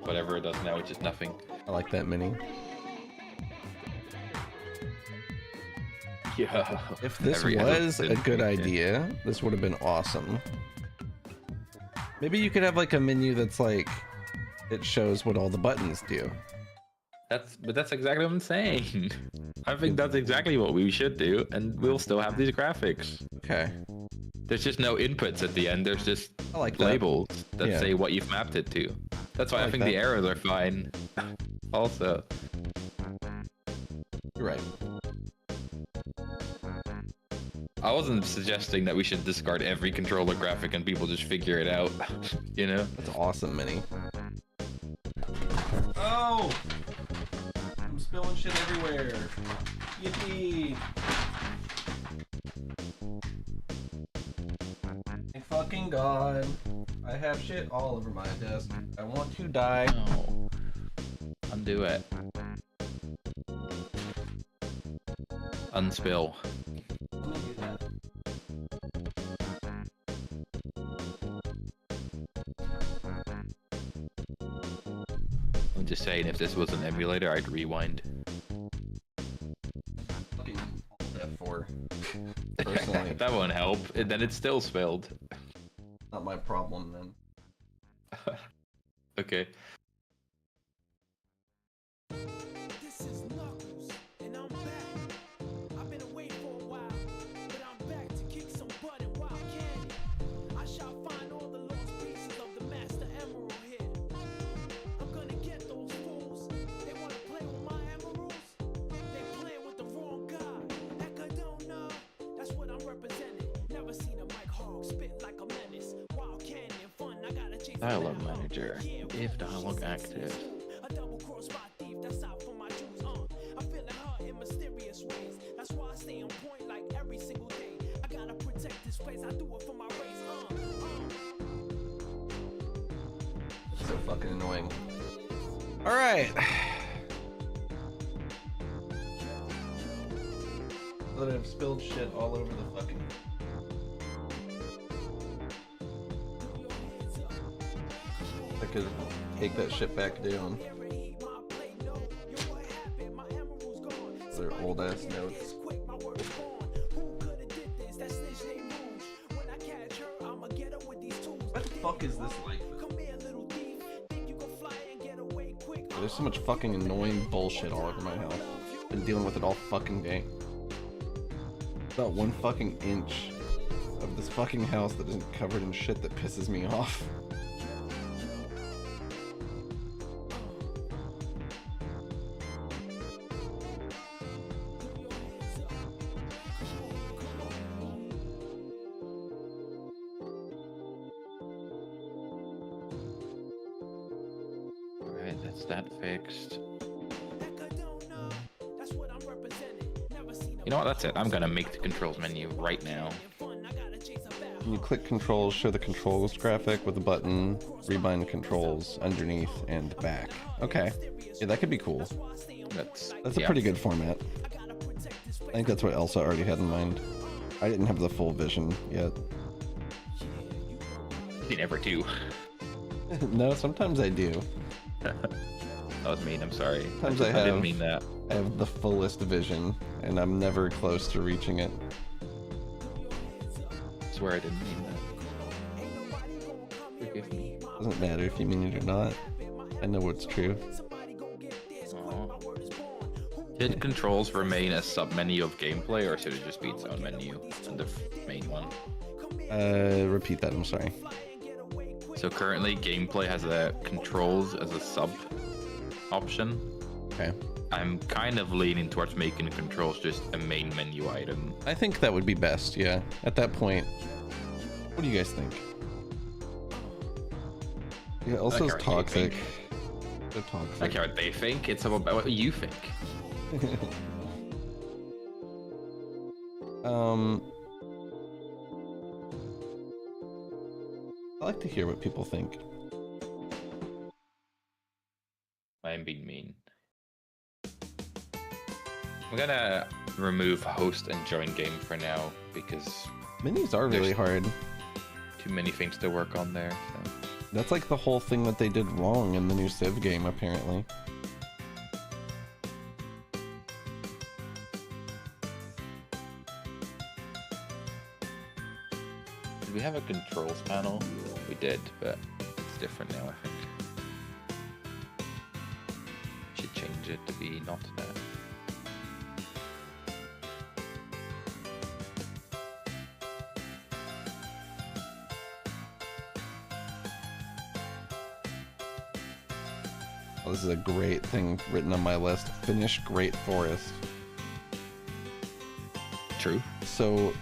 whatever it does now, which is nothing. I like that mini. Yeah. If this was a good idea, this would have been awesome. Maybe you could have like a menu that's like, it shows what all the buttons do. But that's exactly what I'm saying. I think that's exactly what we should do, and we'll still have these graphics. Okay. There's just no inputs at the end. There's just I like labels that Yeah. say what you've mapped it to. That's why I like think that. the errors are fine. Also, You're right. I wasn't suggesting that we should discard every controller graphic and people just figure it out. You know? That's awesome, mini. Oh! I'm spilling shit everywhere. Yippee! My fucking god. I have shit all over my desk. I want to die. No. Undo it. Unspill. Let me do that. I'm just saying, if this was an emulator, I'd rewind. Fucking F4. Personally, That won't help. And then it's still spelled. not my problem then. Okay. This is Knuckles, and I'm back. I've been away for a while, but I'm back to kick some butt and wild candy. I shall find all the lost pieces of the Master Emerald here. I'm gonna get those fools. They wanna play with my emeralds? They playing with the wrong guy. That Godot, that's what I'm representing. Never seen a Mike Hogg spit like a menace. Wild candy and fun, I gotta chase Dialogue manager. If dialogue active. a double cross spot thief that's out for my Jews. I feel like her in mysterious ways. That's why I stay on point like every single day. I gotta protect this place. I do it for my race. It's so fucking annoying. Alright. That I've spilled shit all over the fucking... I could take that shit back down. Their old ass notes. What the fuck is this like? There's so much fucking annoying bullshit all over my house. Been dealing with it all fucking day. About 1 fucking inch of this fucking house that isn't covered in shit that pisses me off. Alright, that's that fixed. You know what, that's it. I'm gonna make the controls menu right now. When you click controls, show the controls graphic with a button, rebind controls underneath and back. Okay. Yeah, that could be cool. That's That's a pretty good format. I think that's what Elsa already had in mind. I didn't have the full vision yet. You never do. No, sometimes I do. That was mean, I'm sorry. Sometimes I didn't have. mean that. I have the fullest vision, and I'm never close to reaching it. I swear I didn't mean that. Forgive me. Doesn't matter if you mean it or not. I know what's true. Aw. Should controls remain a sub-menu of gameplay, or should it just be its own menu and the main one? Repeat that, I'm sorry. So currently, gameplay has a controls as a sub option. Okay. I'm kind of leaning towards making the controls just a main menu item. I think that would be best, yeah. At that point, what do you guys think? Yeah, also I it's care what they toxic. think. They're I toxic. don't care what they think. It's about what you think. I like to hear what people think. I'm being mean. I'm gonna remove host and join game for now because Menus are really hard. too many things to work on there. So. That's like the whole thing that they did wrong in the new Civ game, apparently. Did we have a controls panel? We did, but it's different now, I think. Should change it to be not that. Oh, this is a great thing written on my list. Finish Great Forest. True. So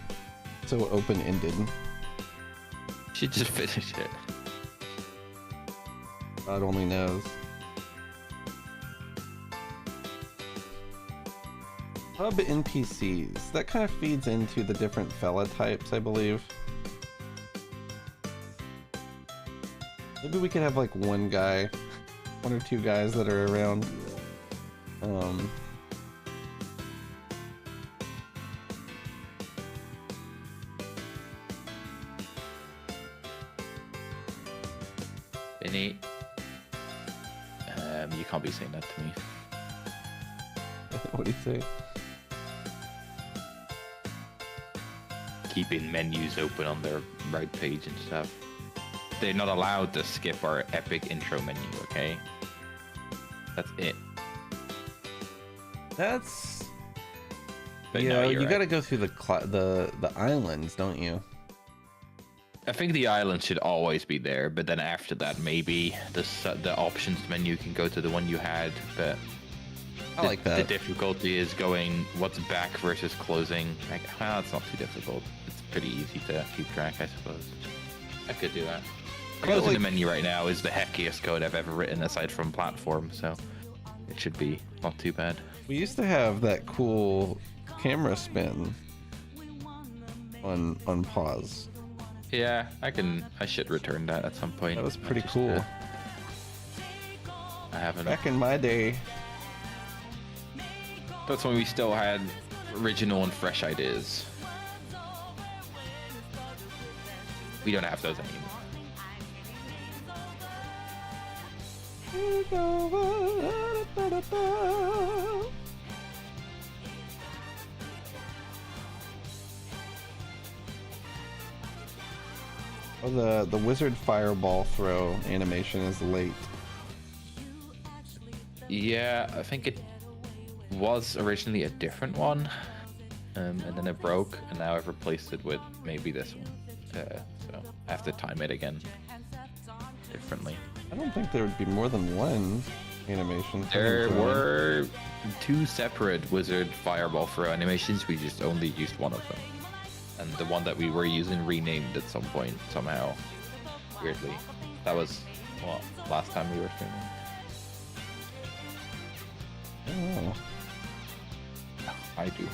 open-ended. Should just finish it. God only knows. Hub NPCs. That kind of feeds into the different fella types, I believe. Maybe we could have like one guy, one or two guys that are around. Benny. You can't be saying that to me. What do you say? Keeping menus open on their right page and stuff. They're not allowed to skip our epic intro menu, okay? That's it. That's But yeah. no, You you're right. gotta go through the islands, don't you? I think the island should always be there, but then after that, maybe the options menu can go to the one you had. But I like that. The difficulty is going what's back versus closing. Like, well, it's not too difficult. It's pretty easy to keep track, I suppose. I could do that. Closing the menu right now is the heckiest code I've ever written aside from platform, so it should be not too bad. We used to have that cool camera spin on pause. Yeah, I should return that at some point. That was pretty Just, cool. I haven't. Back in my day. That's when we still had original and fresh ideas. We don't have those anymore. Oh, the wizard fireball throw animation is late. Yeah, I think it was originally a different one, and then it broke, and now I've replaced it with maybe this one. So I have to time it again differently. I don't think there would be more than one animation. There were two separate wizard fireball throw animations. We just only used one of them, and the one that we were using renamed at some point somehow, weirdly. That was last time we were streaming. Oh. I do.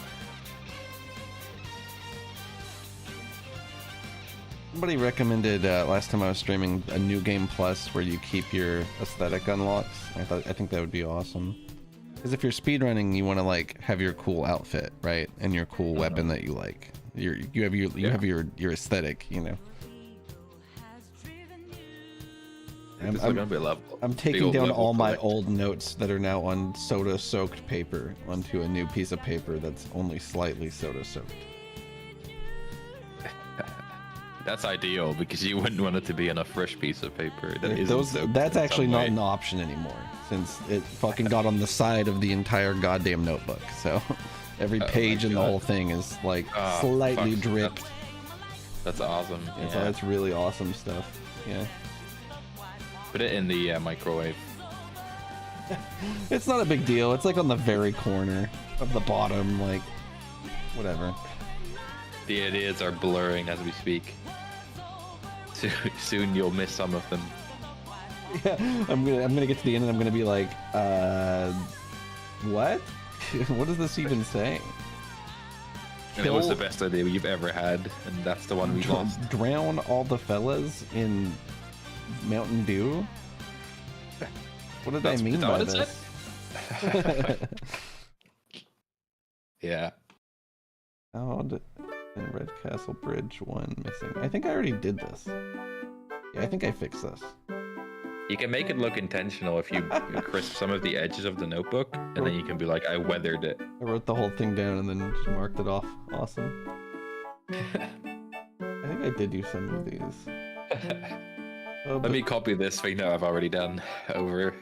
Somebody recommended last time I was streaming a new game plus where you keep your aesthetic unlocks. I think that would be awesome. Because if you're speedrunning, you want to like have your cool outfit, right, and your cool weapon that you like. You have your aesthetic, you know. I'm taking down all my old notes that are now on soda-soaked paper onto a new piece of paper that's only slightly soda-soaked. That's ideal because you wouldn't want it to be on a fresh piece of paper. That's actually not an option anymore since it fucking got on the side of the entire goddamn notebook. So every page in the whole thing is like slightly dripped. That's awesome. Yeah. So that's really awesome stuff. Yeah. Put it in the microwave. It's not a big deal. It's like on the very corner of the bottom, like whatever. The ideas are blurring as we speak. Soon you'll miss some of them. Yeah, I'm gonna get to the end and I'm gonna be like, what? What is this even saying? And it was the best idea you've ever had, and that's the one we lost. Drown all the fellas in Mountain Dew? What did I mean by this? Yeah. Odd and Red Castle Bridge 1 missing. I think I already did this. Yeah, I think I fixed this. You can make it look intentional if you crisp some of the edges of the notebook, and then you can be like, I weathered it. I wrote the whole thing down and then just marked it off. Awesome. I think I did do some of these. Let me copy this thing that I've already done over,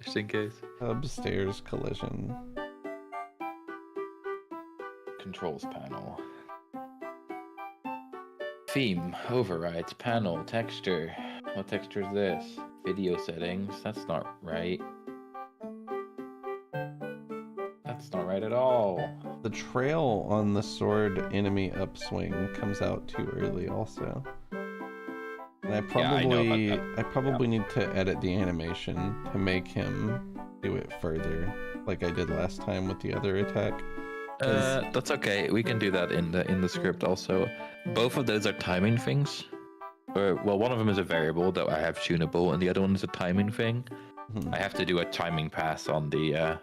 just in case. Upstairs collision. Controls panel. Theme, overrides, panel, texture. What texture is this? Video settings. That's not right. That's not right at all. The trail on the sword enemy upswing comes out too early also. And I probably need to edit the animation to make him do it further, like I did last time with the other attack. That's okay. We can do that in the script also. Both of those are timing things. Well, one of them is a variable that I have tunable, and the other one is a timing thing. I have to do a timing pass on the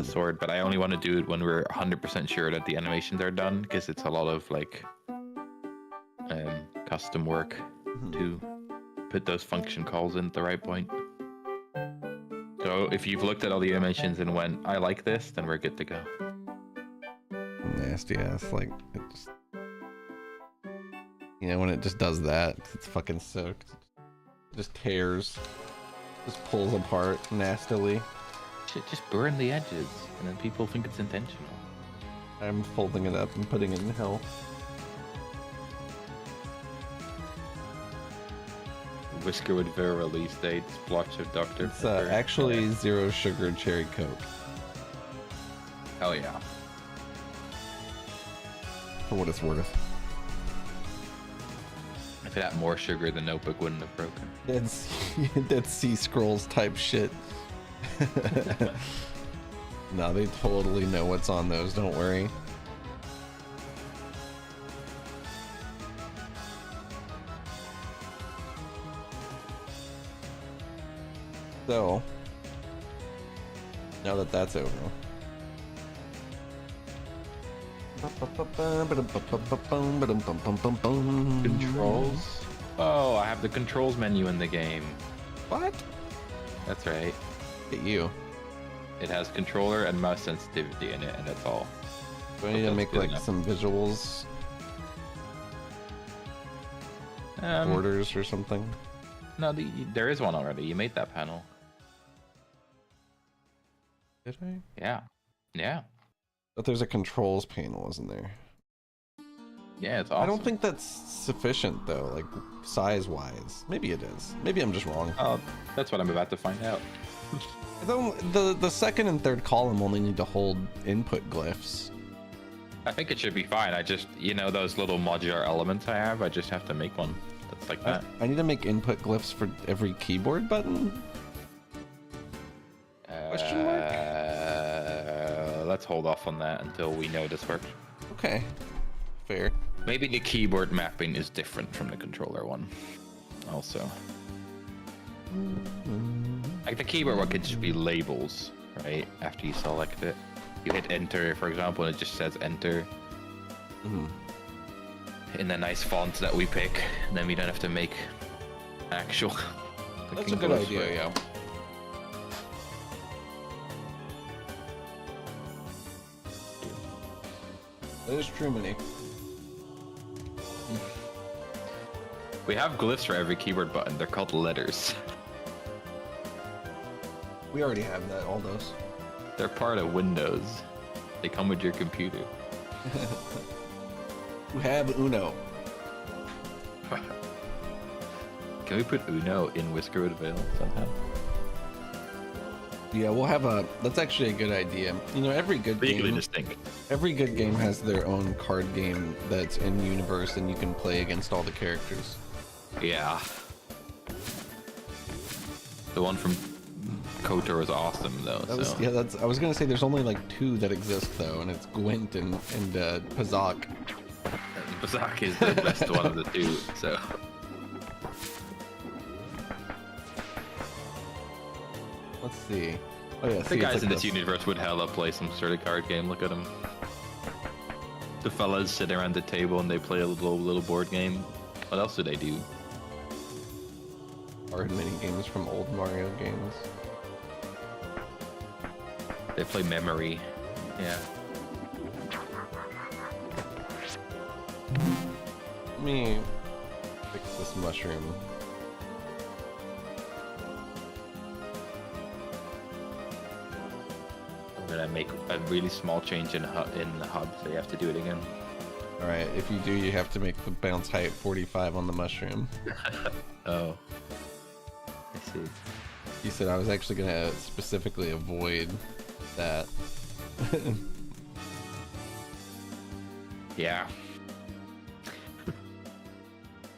sword, but I only want to do it when we're 100% sure that the animations are done, because it's a lot of like custom work to put those function calls in at the right point. So if you've looked at all the animations and went, I like this, then we're good to go. Nasty ass, like it just, you know, when it just does that, it's fucking soaked. It just tears, just pulls apart nastily. Shit, just burn the edges, and then people think it's intentional. I'm folding it up and putting it in hell. Whiskerwood Vale release date, splotch of Dr. It's actually zero sugar cherry Coke. Hell yeah. For what it's worth. If it had more sugar, the notebook wouldn't have broken. Dead Sea Scrolls type shit. No, they totally know what's on those, don't worry. So, now that that's over. Controls? Oh, I have the controls menu in the game. What? That's right. Look at you. It has controller and mouse sensitivity in it, and that's all. Do I need to make like some visuals? Borders or something? No, there is one already. You made that panel. Did I? Yeah. Yeah. But there's a controls panel, isn't there? Yeah, it's awesome. I don't think that's sufficient though, like size-wise. Maybe it is. Maybe I'm just wrong. Oh, that's what I'm about to find out. The second and third column only need to hold input glyphs. I think it should be fine. I just, you know, those little modular elements I have, I just have to make one that's like that. I need to make input glyphs for every keyboard button? Question mark? Let's hold off on that until we know this works. Okay, fair. Maybe the keyboard mapping is different from the controller one also. Like the keyboard one could just be labels, right? After you select it. You hit enter, for example, and it just says enter. In the nice fonts that we pick, and then we don't have to make actual. That's a good idea, yeah. That is true, Minnie. We have glyphs for every keyboard button. They're called letters. We already have that, all those. They're part of Windows. They come with your computer. We have Uno. Can we put Uno in Whiskerwood Vale somehow? Yeah, we'll have a. That's actually a good idea. You know, every good Legally game, distinct. every good game has their own card game that's in universe, and you can play against all the characters. Yeah. The one from KOTOR was awesome though. That was, so. yeah, that's. I was gonna say there's only like 2 that exist though, and it's Gwent and Pazak. Bazak is the best one of the 2. So. Let's see. Oh yeah, The see, guys it's in like this universe would hella play some sort of card game. Look at them. The fellas sit around the table and they play a little board game. What else do they do? Card mini games from old Mario games. They play Memory. Yeah. Let me fix this mushroom. I'm gonna make a really small change in the hub, so you have to do it again. All right, if you do, you have to make the bounce height 45 on the mushroom. Oh. I see. You said I was actually gonna specifically avoid that. Yeah.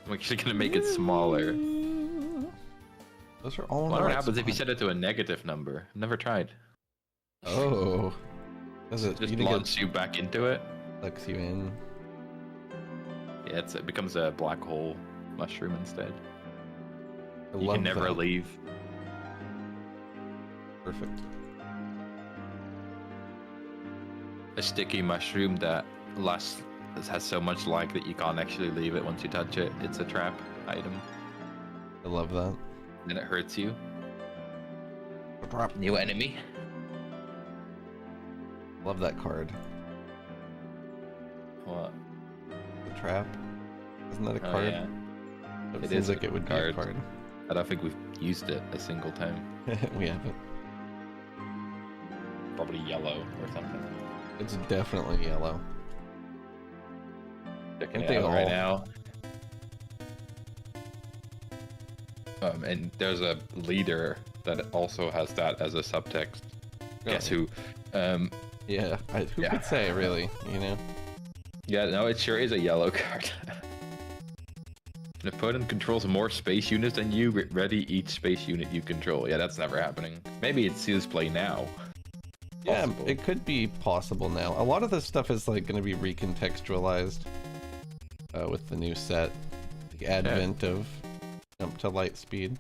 I'm actually gonna make it smaller. Those are all. What happens if you set it to a negative number? Never tried. Oh. Does it Just you think launch you back into it? sucks you in? Yeah, it becomes a black hole mushroom instead. I You love can never that. leave. Perfect. A sticky mushroom that has so much lag that you can't actually leave it once you touch it. It's a trap item. I love that. And it hurts you. Trap. New enemy. Love that card. What? The trap. Isn't that a Oh, card? yeah. It It seems is like a it would card. be a card. I don't think we've used it a single time. We haven't. Probably yellow or something. It's definitely yellow. Checking Aren't it they out right all? now. And there's a leader that also has that as a subtext. Guess who? Yeah, who Yeah. could say, really, you know? Yeah, no, it sure is a yellow card. An opponent controls more space units than you. Ready each space unit you control. Yeah, that's never happening. Maybe it's Seals play now. Yeah, Possible. it could be possible now. A lot of this stuff is like going to be recontextualized with the new set. The advent of jump to light speed.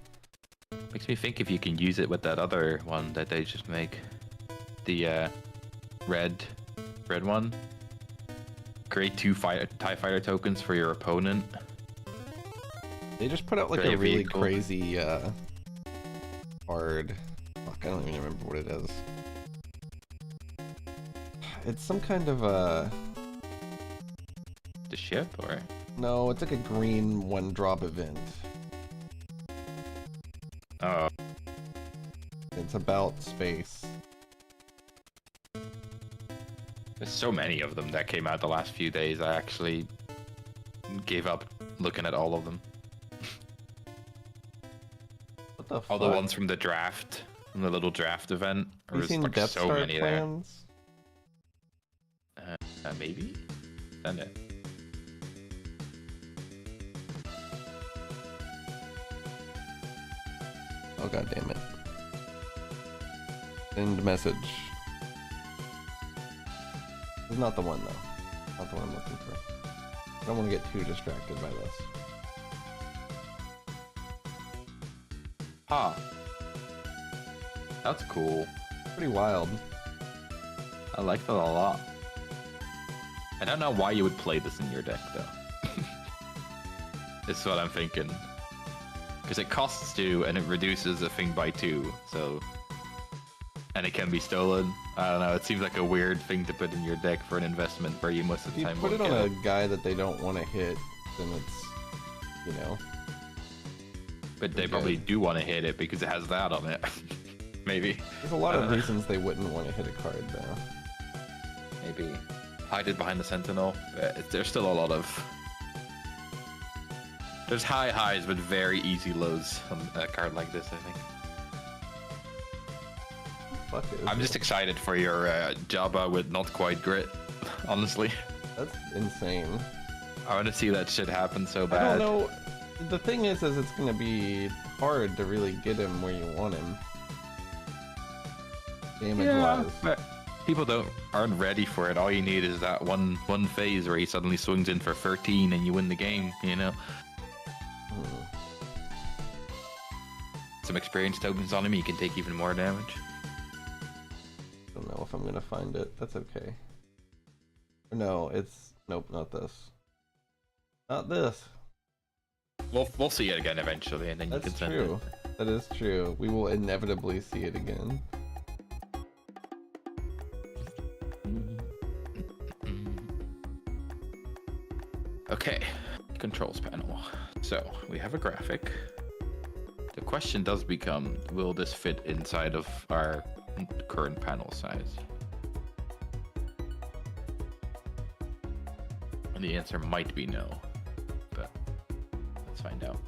Makes me think if you can use it with that other one that they just make. The red one. Create 2 TIE Fighter tokens for your opponent. They just put out like Very a really vehicle. crazy card. Fuck, I don't even remember what it is. It's some kind of The ship, or? no, it's like a green 1-drop event. Oh, It's about space. there's so many of them that came out the last few days. I actually gave up looking at all of them. What the All fuck? the ones from the draft, from the little draft event. Have you There's seen like Death so Star many plans? there. Maybe? Send it. Oh god damn it. Send message. This is not the one though. Not the one I'm looking for. I don't want to get too distracted by this. Ah. That's cool. Pretty wild. I like that a lot. I don't know why you would play this in your deck though. This is what I'm thinking. Because it costs 2 and it reduces a thing by 2, so... And it can be stolen. I don't know, it seems like a weird thing to put in your deck for an investment where you most of If the you time put it won't on get a guy that they don't want to hit, then it's, you know. But they okay. probably do want to hit it because it has that on it. Maybe. There's a lot of reasons they wouldn't want to hit a card though. Maybe. Hide it behind the Sentinel. But there's still a lot of... There's high highs, but very easy lows on a card like this, I think. fuck is I'm just it? excited for your Java with not quite grit, honestly. That's insane. I want to see that shit happen so I bad. don't know. The thing is it's gonna be hard to really get him where you want him. Damage-wise. But people aren't ready for it. All you need is that one phase where he suddenly swings in for 13 and you win the game, you know? Some experience tokens on him, he can take even more damage. Don't know if I'm gonna find it. That's okay. No, it's... Nope, not this. Not this. We'll see it again eventually, and then you can That's send true. That is true. We will inevitably see it again. Okay, controls panel. So we have a graphic. The question does become, will this fit inside of our current panel size? And the answer might be no, but let's find out.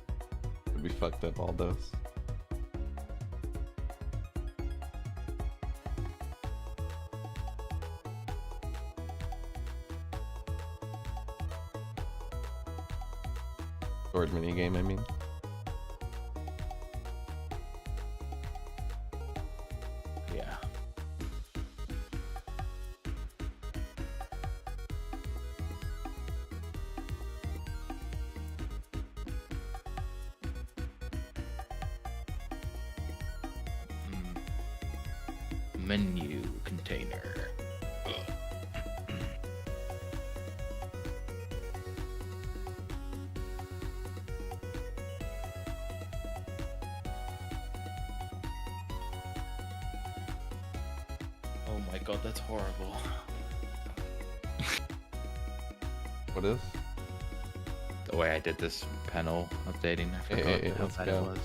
We fucked up all those. Sword minigame, I mean. Yeah. Menu container. Oh my god, that's horrible. What is? The way I did this panel updating, I forgot Hey, how let's bad go. it was.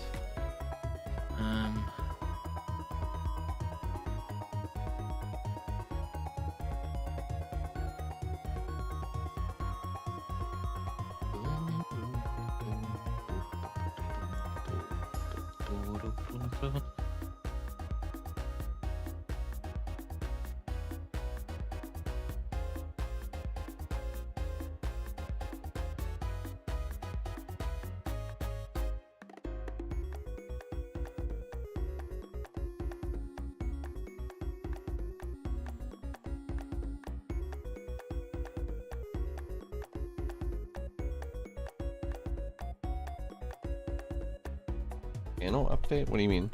Panel update? What do you mean?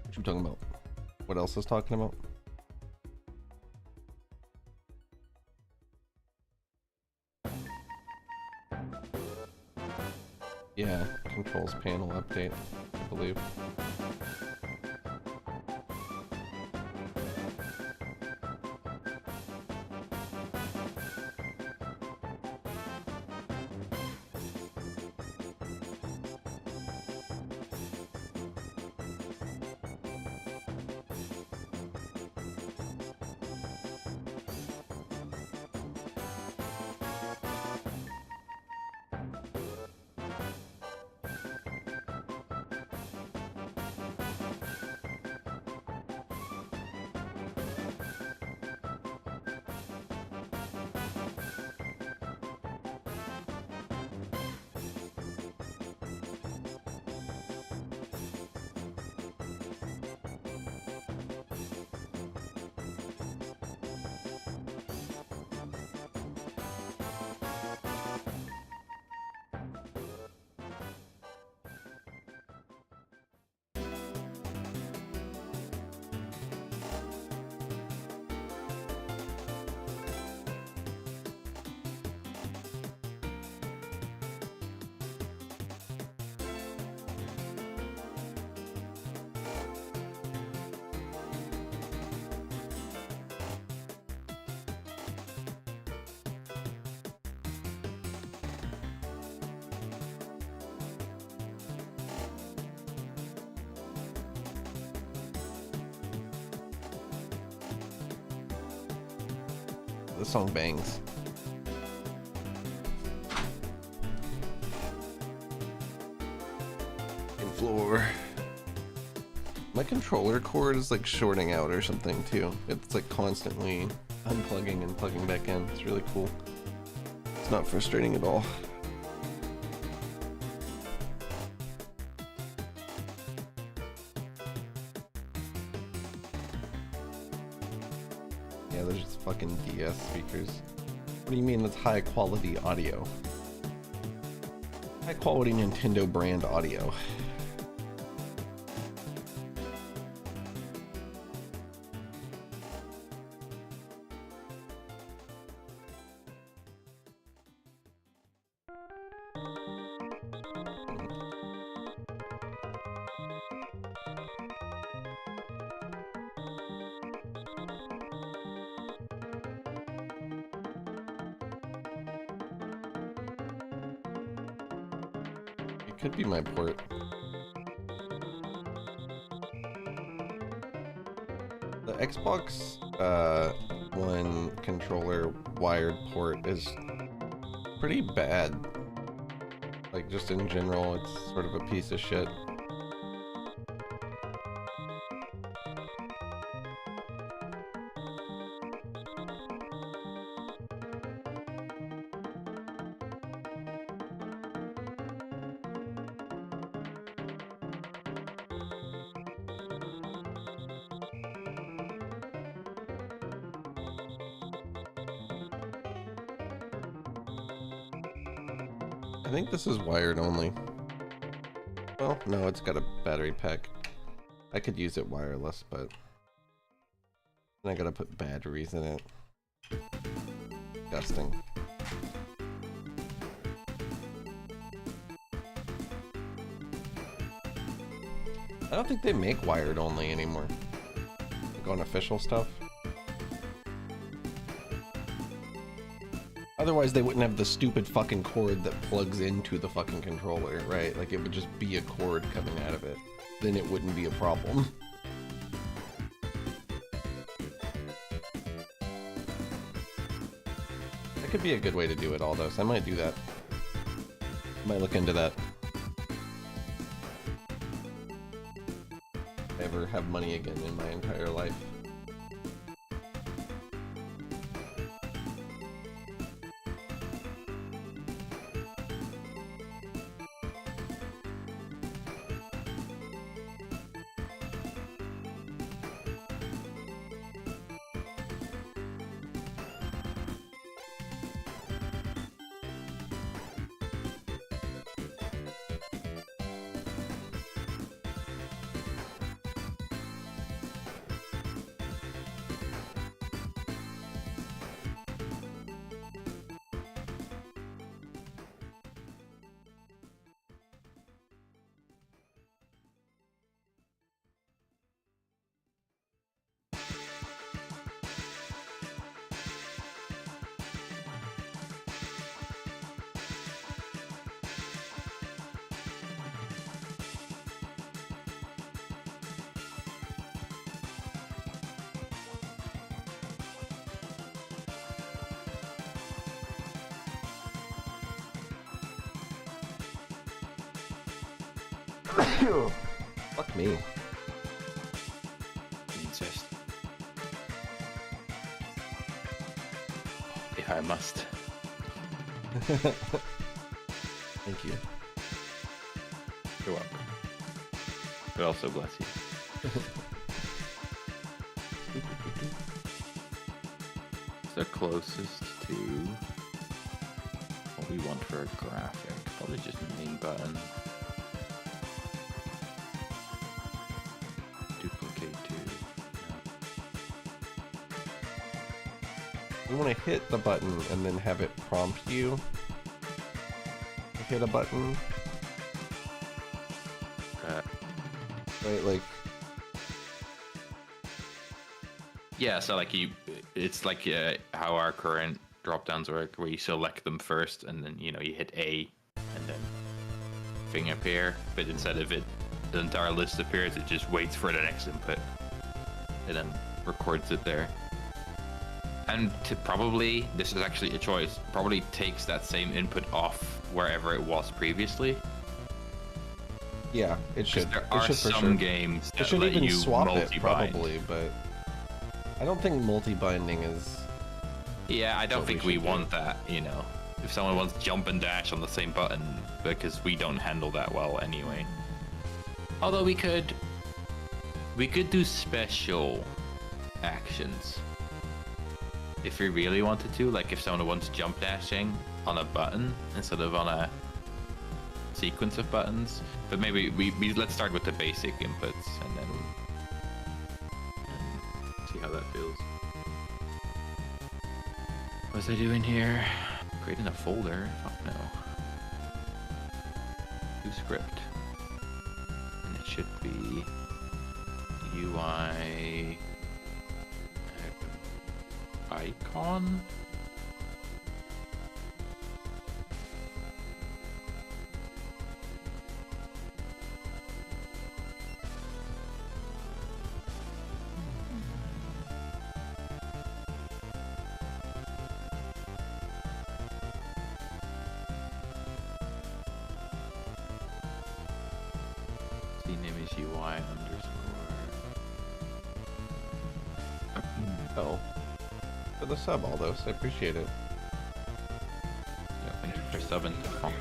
What you talking about? What else is talking about? Yeah, controls panel update, I believe. The song bangs. Floor. My controller cord is like shorting out or something too. It's like constantly unplugging and plugging back in. It's really cool. It's not frustrating at all. Yeah, there's just fucking DS speakers. What do you mean that's high quality audio? High quality Nintendo brand audio. It could be my port. The Xbox One controller wired port is pretty bad. Like, just in general, it's sort of a piece of shit. I think this is wired only. Well, no, it's got a battery pack. I could use it wireless, but I gotta put batteries in it. Disgusting. I don't think they make wired only anymore. Like on official stuff. Otherwise, they wouldn't have the stupid fucking cord that plugs into the fucking controller, right? Like, it would just be a cord coming out of it. Then it wouldn't be a problem. That could be a good way to do it all, though, so I might do that. Might look into that. If I ever have money again in my entire life. Fuck me. Insist. If I must. Thank you. You're welcome. But also bless you. It's the closest to what we want for a graphic. Probably just main button. Duplicate to. You want to hit the button and then have it prompt you to hit a button. Right, like. Yeah, so like it's like how our current drop downs work, where you select them first and then you hit A and then thing appear. But instead of it, the entire list appears, it just waits for the next input and then records it there. And probably, this is actually a choice, probably takes that same input off wherever it was previously. Yeah, it should. There It are should for some sure. games It that should let even you swap it multi-bind. probably, but I don't think multi-binding is. Yeah, I don't what we think we should do. want that, you know. If someone wants jump and dash on the same button, because we don't handle that well anyway. Although we could do special actions. If we really wanted to, like if someone wants jump dashing on a button instead of on a sequence of buttons. But maybe we let's start with the basic inputs and then see how that feels. What was I doing here? Creating a folder? Fuck no. Do script. And it should be UI icon? Name is UI _. Oh. For the sub, Aldos. I appreciate it. Yeah, thank you for subbing to Fox.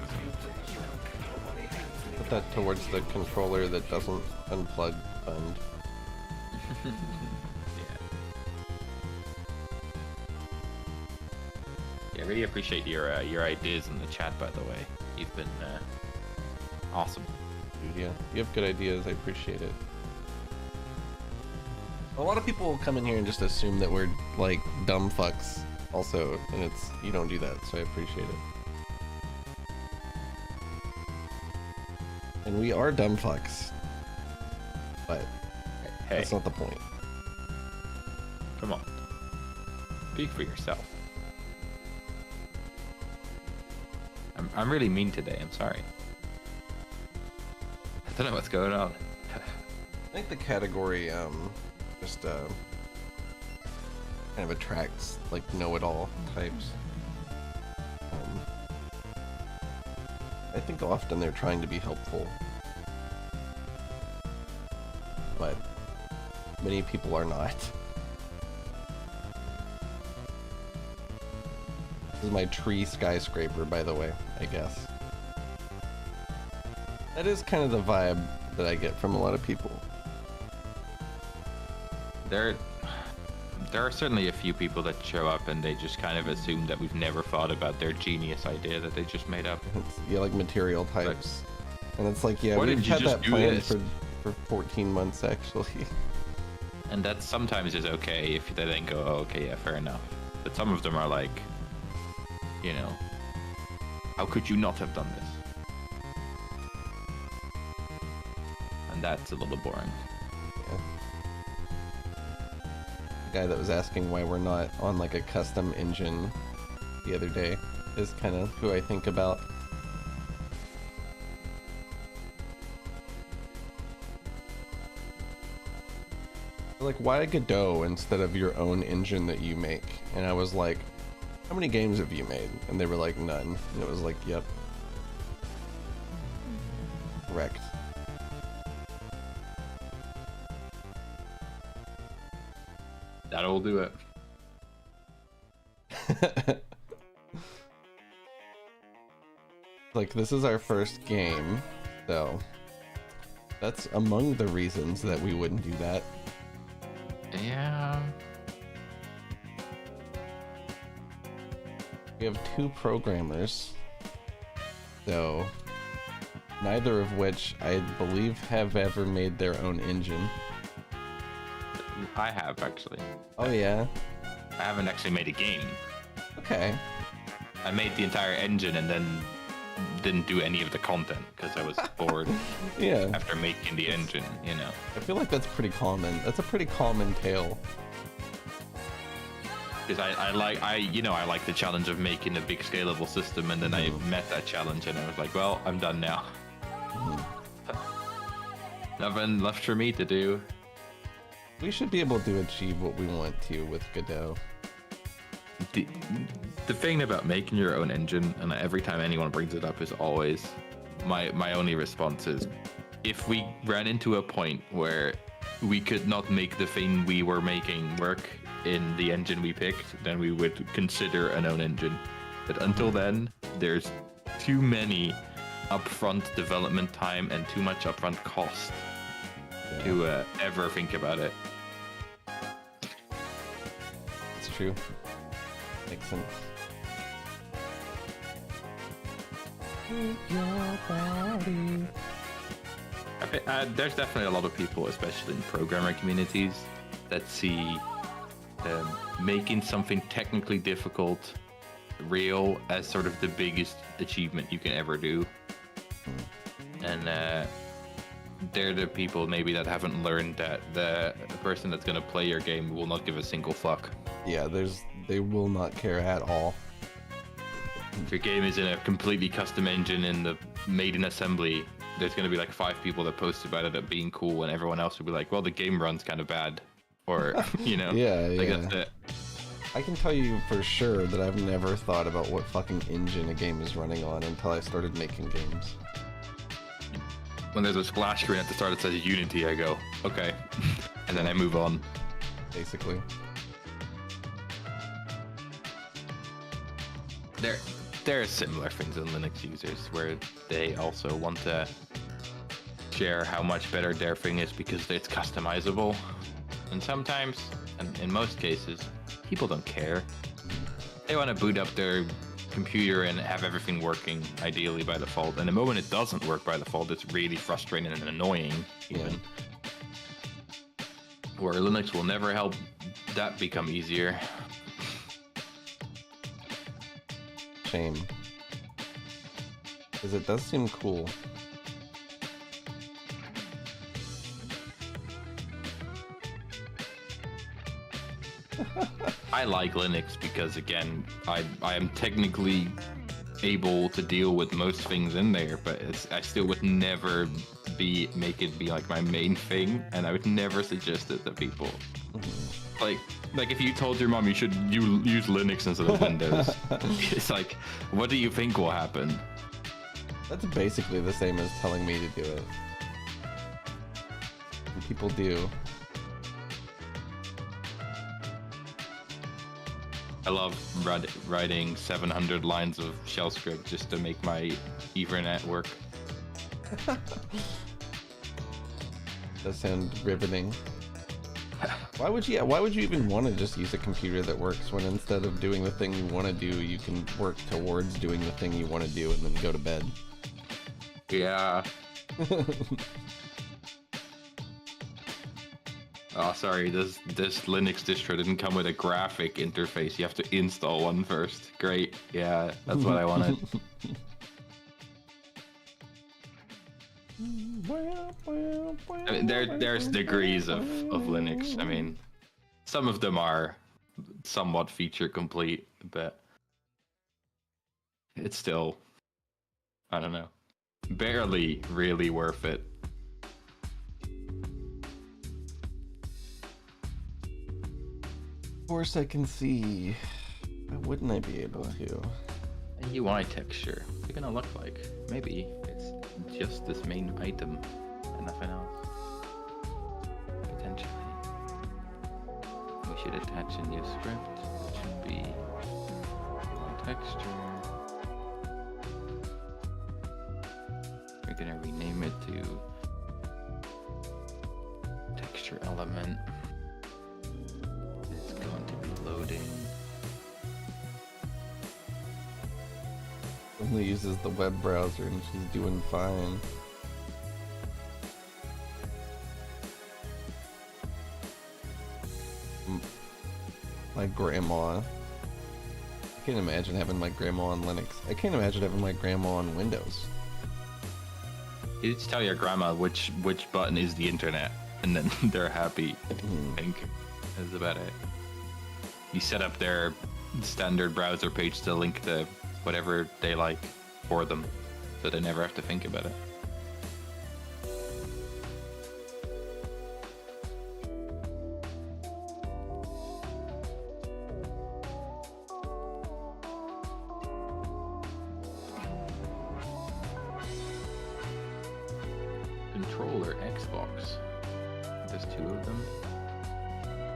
Put that towards the controller that doesn't unplug fund. Yeah. Yeah, I really appreciate your ideas in the chat, by the way. You've been awesome. Dude, yeah. You have good ideas. I appreciate it. A lot of people come in here and just assume that we're like dumb fucks also, and it's you don't do that, so I appreciate it. And we are dumb fucks. But Hey, that's not the point. come on. Speak for yourself. I'm really mean today, I'm sorry. I don't know what's going on. I think the category just kind of attracts like know-it-all types. I think often they're trying to be helpful, but many people are not. This is my tree skyscraper, by the way, I guess. That is kind of the vibe that I get from a lot of people. There are certainly a few people that show up and they just kind of assume that we've never thought about their genius idea that they just made up. It's, yeah, like material types. And it's like, yeah, Why we've didn't you had just that do planned this? for 14 months, actually. And that sometimes is okay if they then go, oh, okay, yeah, fair enough. But some of them are like, you know, how could you not have done this? And that's a little boring. Yeah. The guy that was asking why we're not on like a custom engine the other day is kind of who I think about. Like, why Godot instead of your own engine that you make? And I was like, how many games have you made? And they were like, none. And it was like, yep. Correct. That'll do it. Like, this is our first game, so that's among the reasons that we wouldn't do that. Yeah. We have 2 programmers, so neither of which I believe have ever made their own engine. I have, actually. Oh yeah? I haven't actually made a game. Okay. I made the entire engine and then didn't do any of the content because I was bored Yeah. after making the engine, you know. I feel like that's pretty common. That's a pretty common tale. Because I like the challenge of making a big scalable system, and then I met that challenge and I was like, well, I'm done now. Nothing left for me to do. We should be able to achieve what we want to with Godot. The thing about making your own engine, and every time anyone brings it up, is always my only response is, if we ran into a point where we could not make the thing we were making work in the engine we picked, then we would consider an own engine. But until then, there's too many upfront development time and too much upfront cost to ever think about it. It's true. Makes sense. There's definitely a lot of people, especially in programmer communities, that see making something technically difficult real as sort of the biggest achievement you can ever do. And they're the people maybe that haven't learned that the person that's going to play your game will not give a single fuck. Yeah, they will not care at all. If your game is in a completely custom engine in the made in assembly, there's going to be like 5 people that post about it being cool, and everyone else will be like, well, the game runs kind of bad, or you know. Like that's it. I can tell you for sure that I've never thought about what fucking engine a game is running on until I started making games. When there's a splash screen at the start that says Unity, I go, okay, and then I move on. Basically. There are similar things in Linux users where they also want to share how much better their thing is because it's customizable. And sometimes, and in most cases, people don't care. They want to boot up their computer and have everything working ideally by default. And the moment it doesn't work by default, it's really frustrating and annoying even. Where Linux will never help that become easier. Shame. Because it does seem cool. I like Linux because, again, I am technically able to deal with most things in there, but I still would never make it be like my main thing, and I would never suggest it to people. Like if you told your mom you should use Linux instead of Windows, it's like, what do you think will happen? That's basically the same as telling me to do it. And people do. I love writing 700 lines of shell script just to make my Ethernet work. Does sound riveting. Why would you even want to just use a computer that works when instead of doing the thing you want to do, you can work towards doing the thing you want to do and then go to bed? Yeah. Oh, sorry, this Linux distro didn't come with a graphic interface. You have to install one first. Great. Yeah, that's what I wanted. I mean, there's degrees of Linux. I mean, some of them are somewhat feature complete, but it's still, I don't know, barely really worth it. Of course I can see. Why wouldn't I be able to? A UI texture. What's it gonna look like? Maybe it's just this main item and nothing else. Potentially. We should attach a new script. It should be UI texture. We're gonna rename it to texture element. It's going to be loading. Only uses the web browser and she's doing fine. My grandma. I can't imagine having my grandma on Linux. I can't imagine having my grandma on Windows. You just tell your grandma which button is the internet, and then they're happy. I think that's about it. You set up their standard browser page to link to whatever they like for them, so they never have to think about it. controller Xbox. There's two of them.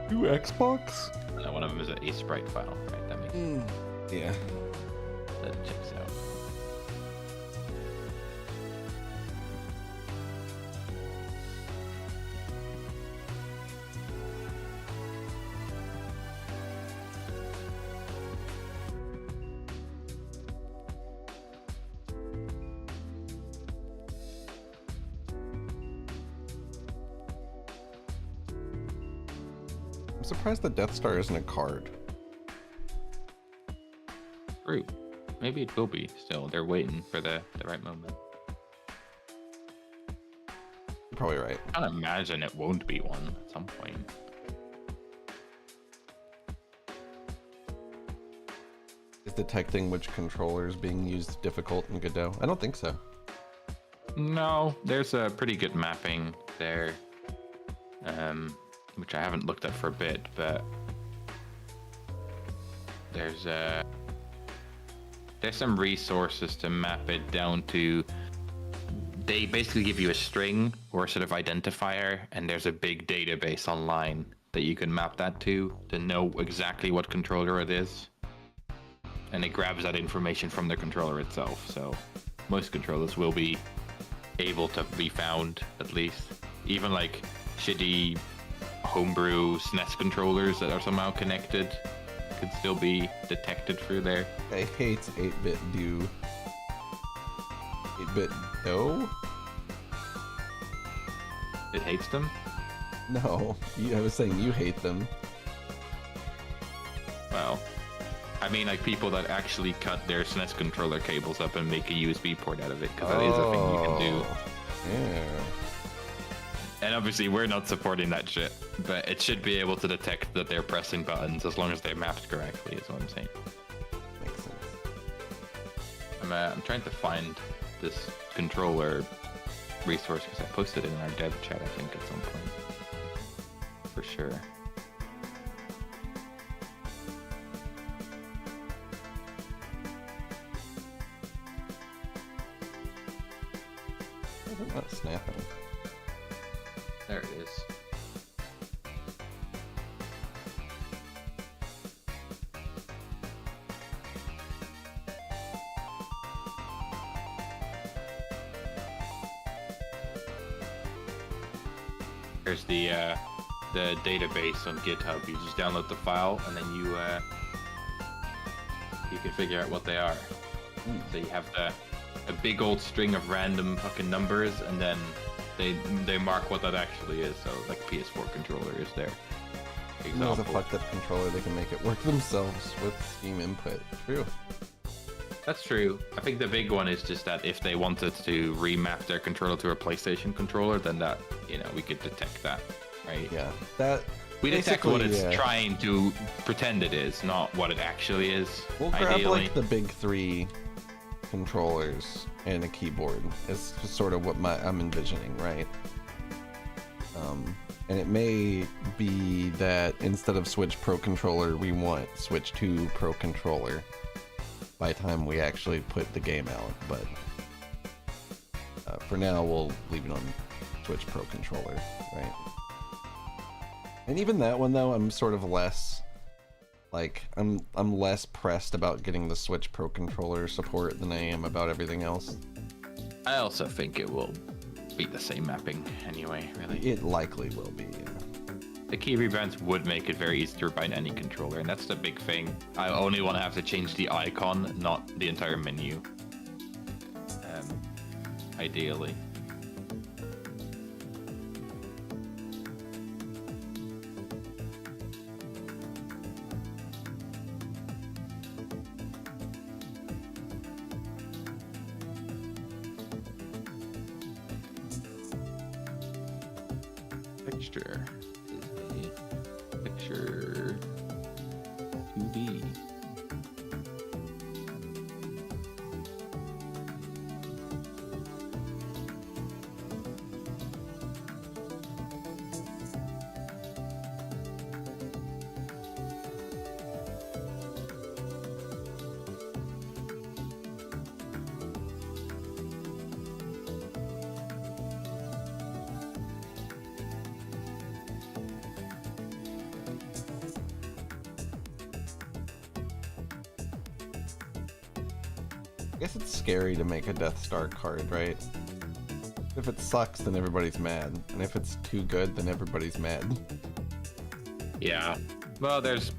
Two Xbox? And one of them is a sprite file, right? That makes sense. Yeah. That checks out. I'm surprised the Death Star isn't a card. True. Maybe it will be still. They're waiting for the right moment. You're probably right. I can't imagine it won't be one at some point. Is detecting which controller is being used difficult in Godot? I don't think so. No, there's a pretty good mapping there, which I haven't looked at for a bit, but there's some resources to map it down to. They basically give you a string or a sort of identifier, and there's a big database online that you can map that to know exactly what controller it is. And it grabs that information from the controller itself, so most controllers will be able to be found, at least. Even like shitty homebrew SNES controllers that are somehow connected could still be detected through there. I hate 8-bit do. 8-bit do? It hates them? No, I was saying you hate them. Well, I mean like people that actually cut their SNES controller cables up and make a USB port out of it, because that is a thing you can do. Yeah. And obviously we're not supporting that shit, but it should be able to detect that they're pressing buttons as long as they're mapped correctly, is what I'm saying. Makes sense. I'm trying to find this controller resource because I posted it in our dev chat, I think, at some point. For sure. Why is it not snapping? There it is. There's the database on GitHub. You just download the file and then you can figure out what they are. So you have a big old string of random fucking numbers, and then they mark what that actually is. So like PS4 controller is there. Even though it's a fucked up controller, they can make it work themselves with Steam input. True. That's true. I think the big one is just that if they wanted to remap their controller to a PlayStation controller, then that, we could detect that, right? Yeah. That we detect what it's yeah. trying to pretend it is, not what it actually is. We'll grab ideally. like the big three controllers and a keyboard is sort of what I'm envisioning, right? And it may be that instead of Switch Pro Controller, we want Switch 2 Pro Controller by the time we actually put the game out, but for now we'll leave it on Switch Pro Controller, right? And even that one though, I'm sort of less like I'm less pressed about getting the Switch Pro Controller support than I am about everything else. I also think it will be the same mapping anyway, really. It likely will be, yeah. The key rebrands would make it very easy to rebind any controller, and that's the big thing. I only want to have to change the icon, not the entire menu. Ideally. Picture is a picture 2D. guess it's scary to make a Death Star card, right? If it sucks, then everybody's mad. And if it's too good, then everybody's mad. Yeah. Well, there's,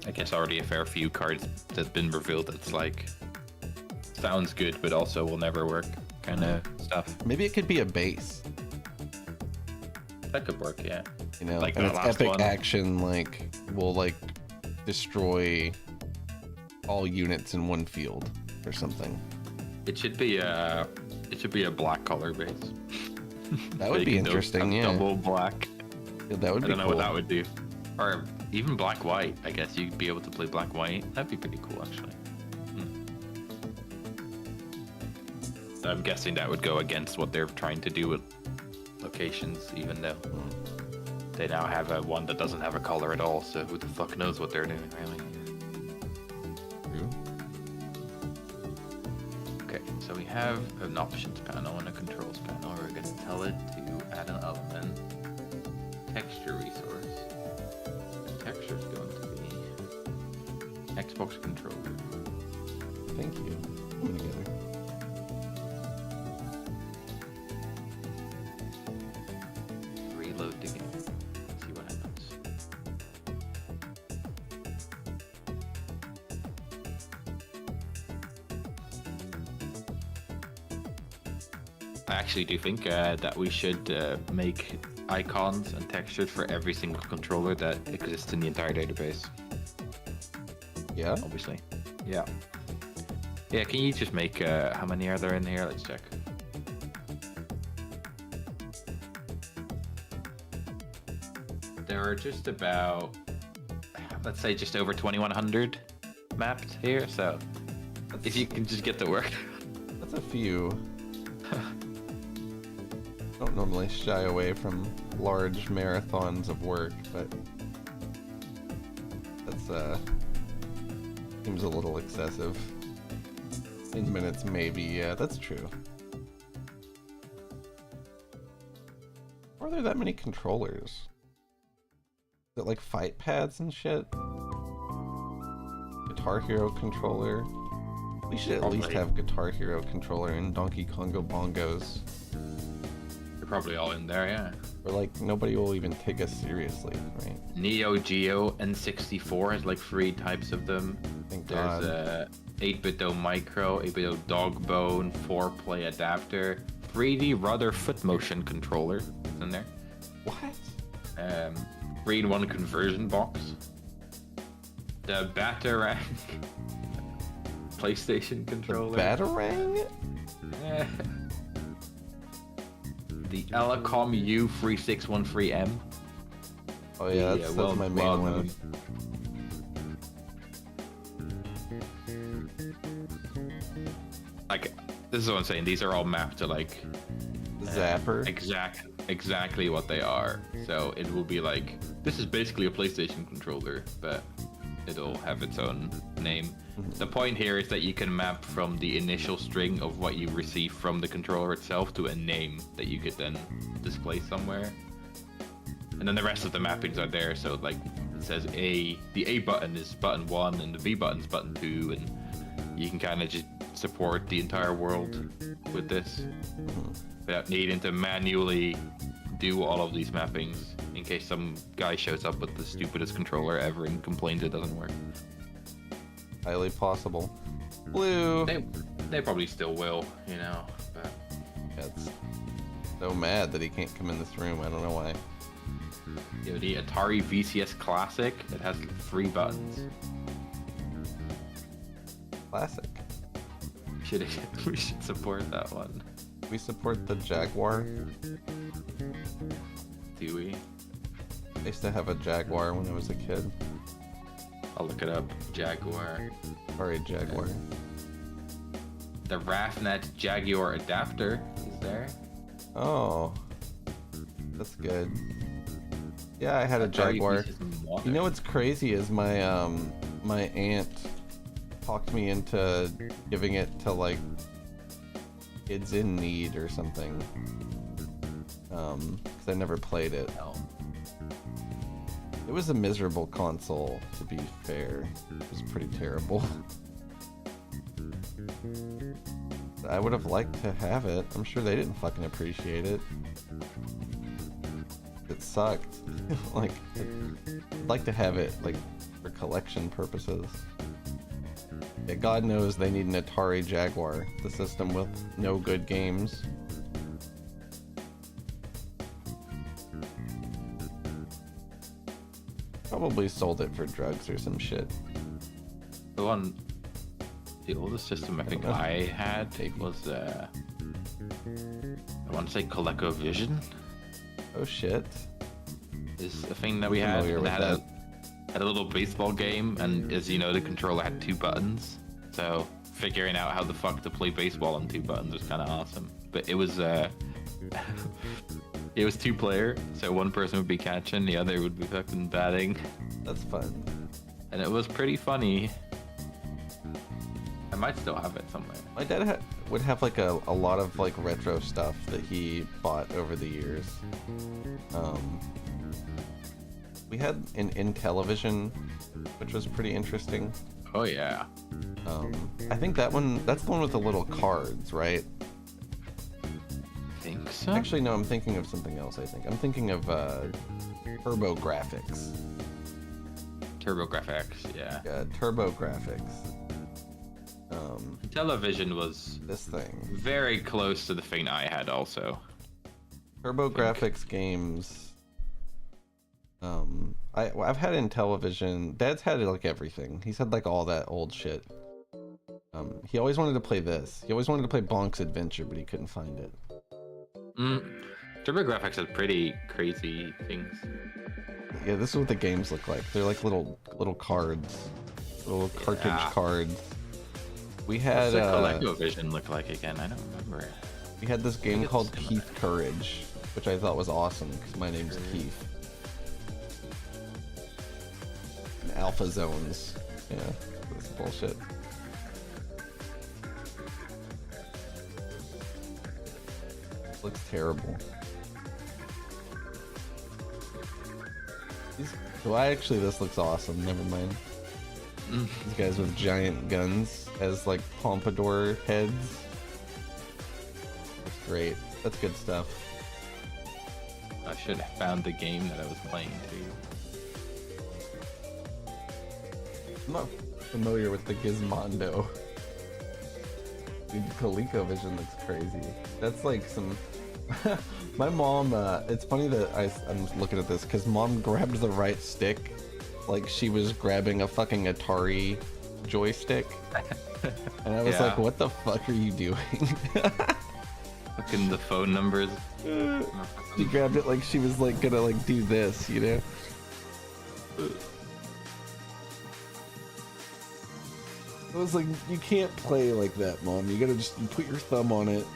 I guess, already a fair few cards that's been revealed that's like, sounds good, but also will never work kind of stuff. Maybe it could be a base. That could work, yeah. You know, Like and the its last epic one. action, like, will, like, destroy all units in one field or something. It should be a black color base. That would So be you can interesting, yeah. Double black. Yeah, that would I be don't know cool. what that would do. Or even black white. I guess you'd be able to play black white. That'd be pretty cool, actually. I'm guessing that would go against what they're trying to do with locations, even though they now have a one that doesn't have a color at all. So who the fuck knows what they're doing, really? True. Okay, so we have an options panel and a controls panel. We're going to tell it to add an element, texture resource. The texture is going to be Xbox controller. Thank you. Coming together. Reload the game. See what happens. I actually do think that we should make icons and textures for every single controller that exists in the entire database. Yeah? Obviously. Yeah. Yeah, can you just make, how many are there in here? Let's check. There are just about, let's say just over 2,100 mapped here, so if you can just get to work. That's a few. Don't normally shy away from large marathons of work, but that's seems a little excessive. In minutes, maybe. Yeah, that's true. Are there that many controllers? Is it like fight pads and shit? Guitar Hero controller. We should at least Probably. have Guitar Hero controller and Donkey Kongo bongos. They're probably all in there, yeah. Or like nobody will even take us seriously, right? Neo Geo N64 has like 3 types of them. Thank There's God. a 8-bit-o micro, 8-bit-o dog bone, 4-play adapter, 3D rudder foot motion controller is in there. What? 3-in-1 conversion box. The Batarang PlayStation controller. Batarang? Eh. The Elecom U3613M. Oh yeah, that's my main one. Like, this is what I'm saying. These are all mapped to like Zapper. exactly what they are. So it will be like, this is basically a PlayStation controller, but it'll have its own name. The point here is that you can map from the initial string of what you receive from the controller itself to a name that you could then display somewhere. And then the rest of the mappings are there. So like it says A, the A button is button 1 and the B button's button 2, and you can kind of just support the entire world with this without needing to manually do all of these mappings in case some guy shows up with the stupidest controller ever and complains it doesn't work. Highly possible. Blue. They probably still will, you know, but That's so mad that he can't come in this room. I don't know why. you know, the Atari VCS Classic, it has 3 buttons. Classic. We should support that one. We support the Jaguar. Do we? I used to have a Jaguar when I was a kid. I'll look it up. Jaguar. Sorry, Jaguar. The RAFnet Jaguar adapter is there. Oh, that's good. Yeah, I had a Atari Jaguar. VCS Modern. You know what's crazy is my my aunt talked me into giving it to like kids in need or something. Because I never played it. Oh. It was a miserable console, to be fair. It was pretty terrible. I would have liked to have it. I'm sure they didn't fucking appreciate it. It sucked. Like, I'd like to have it, like, for collection purposes. Yeah, God knows they need an Atari Jaguar, the system with no good games. Probably sold it for drugs or some shit. The oldest system I think I had was I want to say ColecoVision. Oh shit. Is a thing that we had. Familiar It with had that. a little baseball game, and as you know, the controller had 2 buttons. So figuring out how the fuck to play baseball on 2 buttons was kind of awesome. But it was it was 2-player, so one person would be catching, the other would be fucking batting, That's fun. and it was pretty funny. I might still have it somewhere. My dad would have like a lot of like retro stuff that he bought over the years. We had an Intellivision, which was pretty interesting. Oh yeah. I think that's the one with the little cards, right? I think so. Actually, no, I'm thinking of something else, I think. I'm thinking of Turbo Graphics. TurboGrafx, yeah. Yeah, Turbo Graphics. Television was This thing. very close to the thing I had also. Turbo Graphics games. I've had Intellivision. Dad's had like everything. He's had like all that old shit. He always wanted to play this. He always wanted to play Bonk's Adventure, but he couldn't find it. TurboGrafx has pretty crazy things. Yeah, this is what the games look like. They're like little cards, little cartridge cards. We had What's the ColecoVision look like again? I don't remember. we had this game it's called similar. Keith Courage, which I thought was awesome because my name's Keith. And Alpha Zones. Yeah, this is bullshit. Looks terrible. Actually, this looks awesome. Never mind. These guys with giant guns as like pompadour heads. That's great. That's good stuff. I should have found the game that I was playing too. I'm not familiar with the Gizmondo. Dude, ColecoVision looks crazy. That's like some... My mom, it's funny that I'm looking at this because mom grabbed the right stick like she was grabbing a fucking Atari joystick. And I was Yeah. like, what the fuck are you doing? Fucking the phone numbers. She grabbed it like she was like gonna like do this, you know? I was like, you can't play like that, Mom. You gotta just put your thumb on it.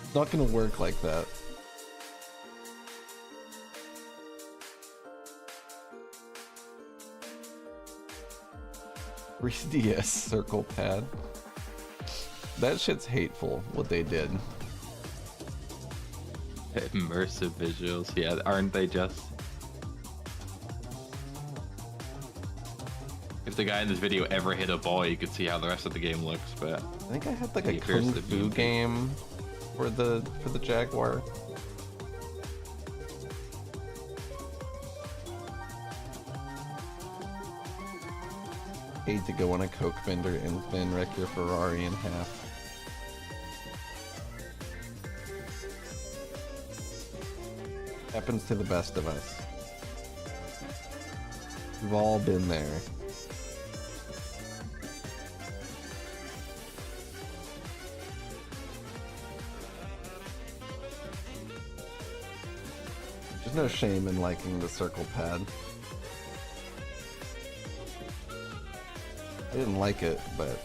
It's not gonna work like that. 3DS circle pad. That shit's hateful, what they did. Immersive visuals, yeah, aren't they just? If the guy in this video ever hit a ball, you could see how the rest of the game looks, but I think I had like a He appears Kung to Fu be- game for the Jaguar. Hate to go on a coke bender and then wreck your Ferrari in half. Happens to the best of us. We've all been there. There's no shame in liking the circle pad. I didn't like it, but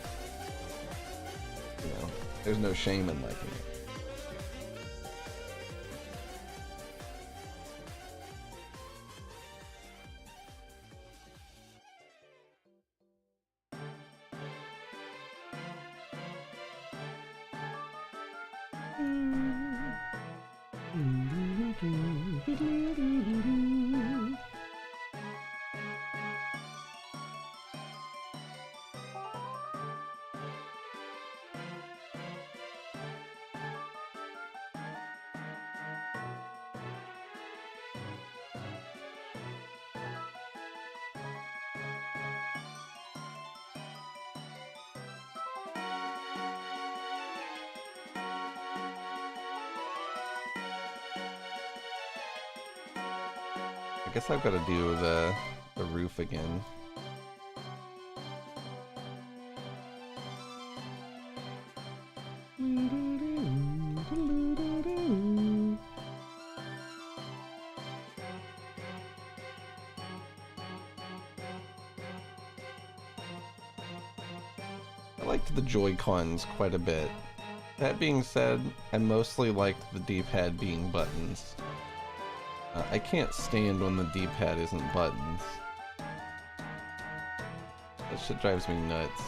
you know, there's no shame in liking it. I guess I've got to do the roof again. I liked the Joy-Cons quite a bit. That being said, I mostly liked the D-pad being buttons. I can't stand when the D-pad isn't buttons. That shit drives me nuts.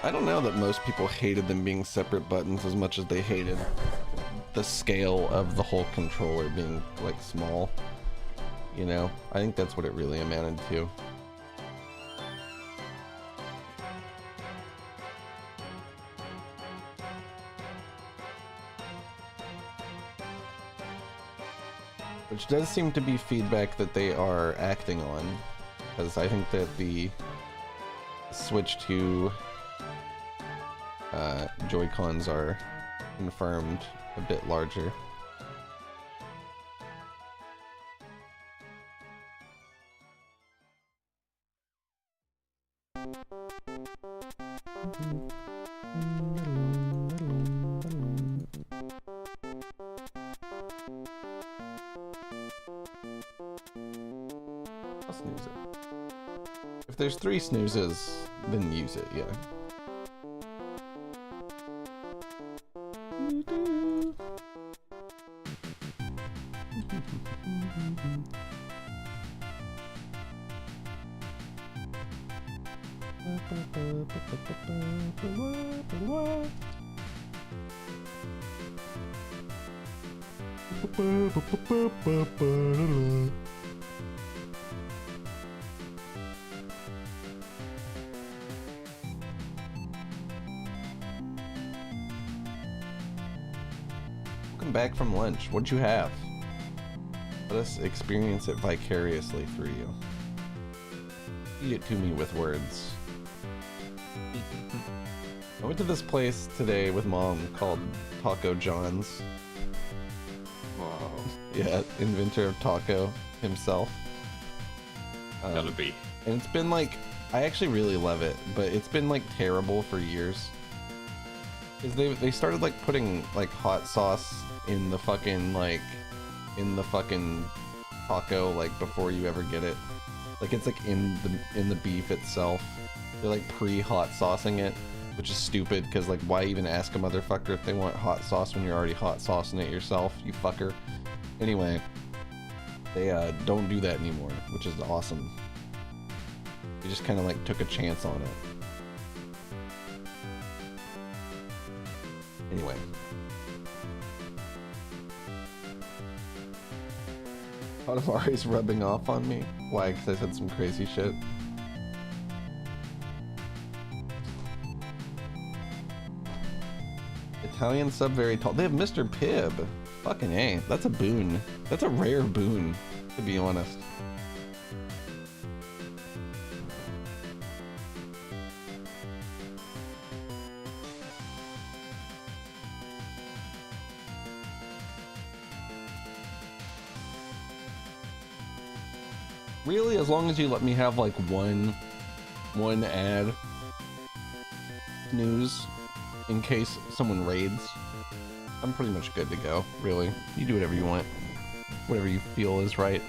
I don't know that most people hated them being separate buttons as much as they hated the scale of the whole controller being like small. You know, I think that's what it really amounted to. Which does seem to be feedback that they are acting on, because I think that the switch to Joy-Cons are confirmed a bit larger. I'll snooze it. If there's 3 snoozes, then use it, yeah. Welcome back from lunch. What'd you have? Let us experience it vicariously through you. Feed it to me with words. I went to this place today with Mom called Taco John's. Wow. Yeah, inventor of taco himself. Gotta be. And it's been like, I actually really love it, but it's been like terrible for years. Because they started like putting like hot sauce in the fucking taco like before you ever get it. Like it's like in the beef itself. They're like pre-hot saucing it, which is stupid because like why even ask a motherfucker if they want hot sauce when you're already hot saucing it yourself, you fucker. Anyway, they don't do that anymore, which is awesome. They just kind of like took a chance on it. Anyway. Potavari's rubbing off on me. Why? Because I said some crazy shit. Italian sub very tall. They have Mr. Pibb. Fucking A. That's a boon. That's a rare boon, to be honest. Really, as long as you let me have like one ad news in case someone raids, I'm pretty much good to go, really. You do whatever you want. Whatever you feel is right.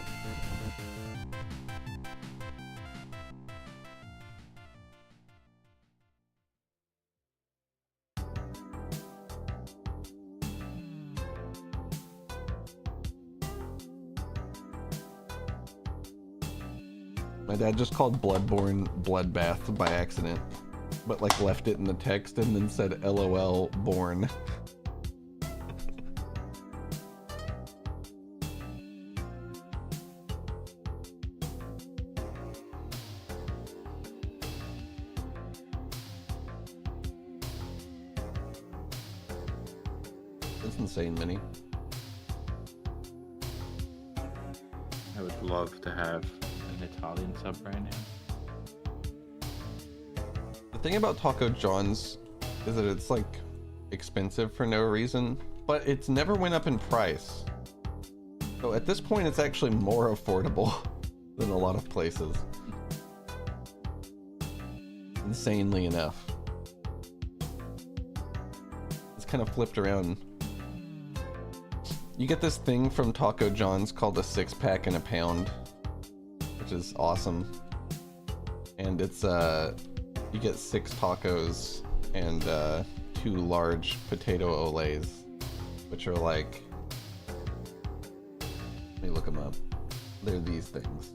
My dad just called Bloodborne Bloodbath by accident, but like left it in the text and then said LOL born. It's insane, Mini. I would love to have an Italian sub right now. The thing about Taco John's is that it's like expensive for no reason, but it's never went up in price. So at this point, it's actually more affordable than a lot of places. Insanely enough. It's kind of flipped around. You get this thing from Taco John's called a 6-pack in a pound, which is awesome. And it's you get 6 tacos and 2 large potato olays, which are like, let me look them up. They're these things.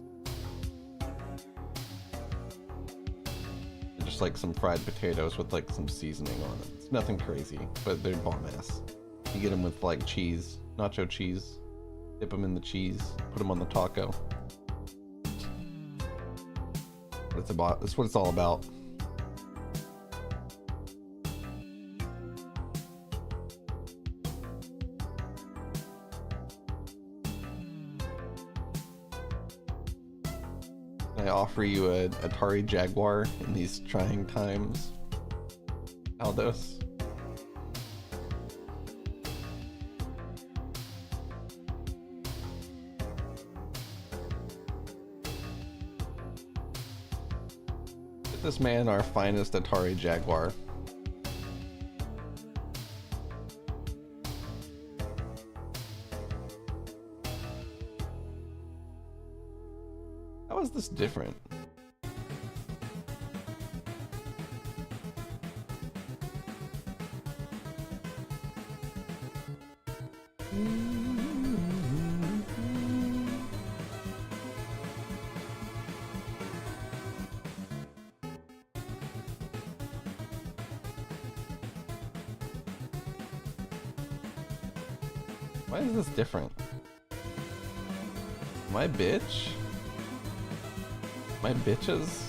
They're just like some fried potatoes with like some seasoning on them. It's nothing crazy, but they're bomb ass. You get them with like cheese, nacho cheese, dip them in the cheese, put them on the taco. That's what it's all about. I offer you an Atari Jaguar in these trying times, Aldos. Get this man our finest Atari Jaguar. How is this different? Why is this different? My bitch? My bitches?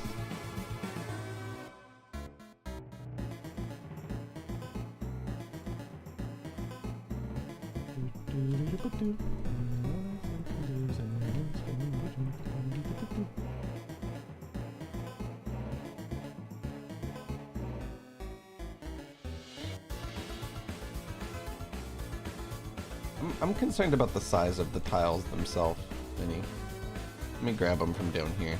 I'm concerned about the size of the tiles themselves, Vinny. Let me grab them from down here.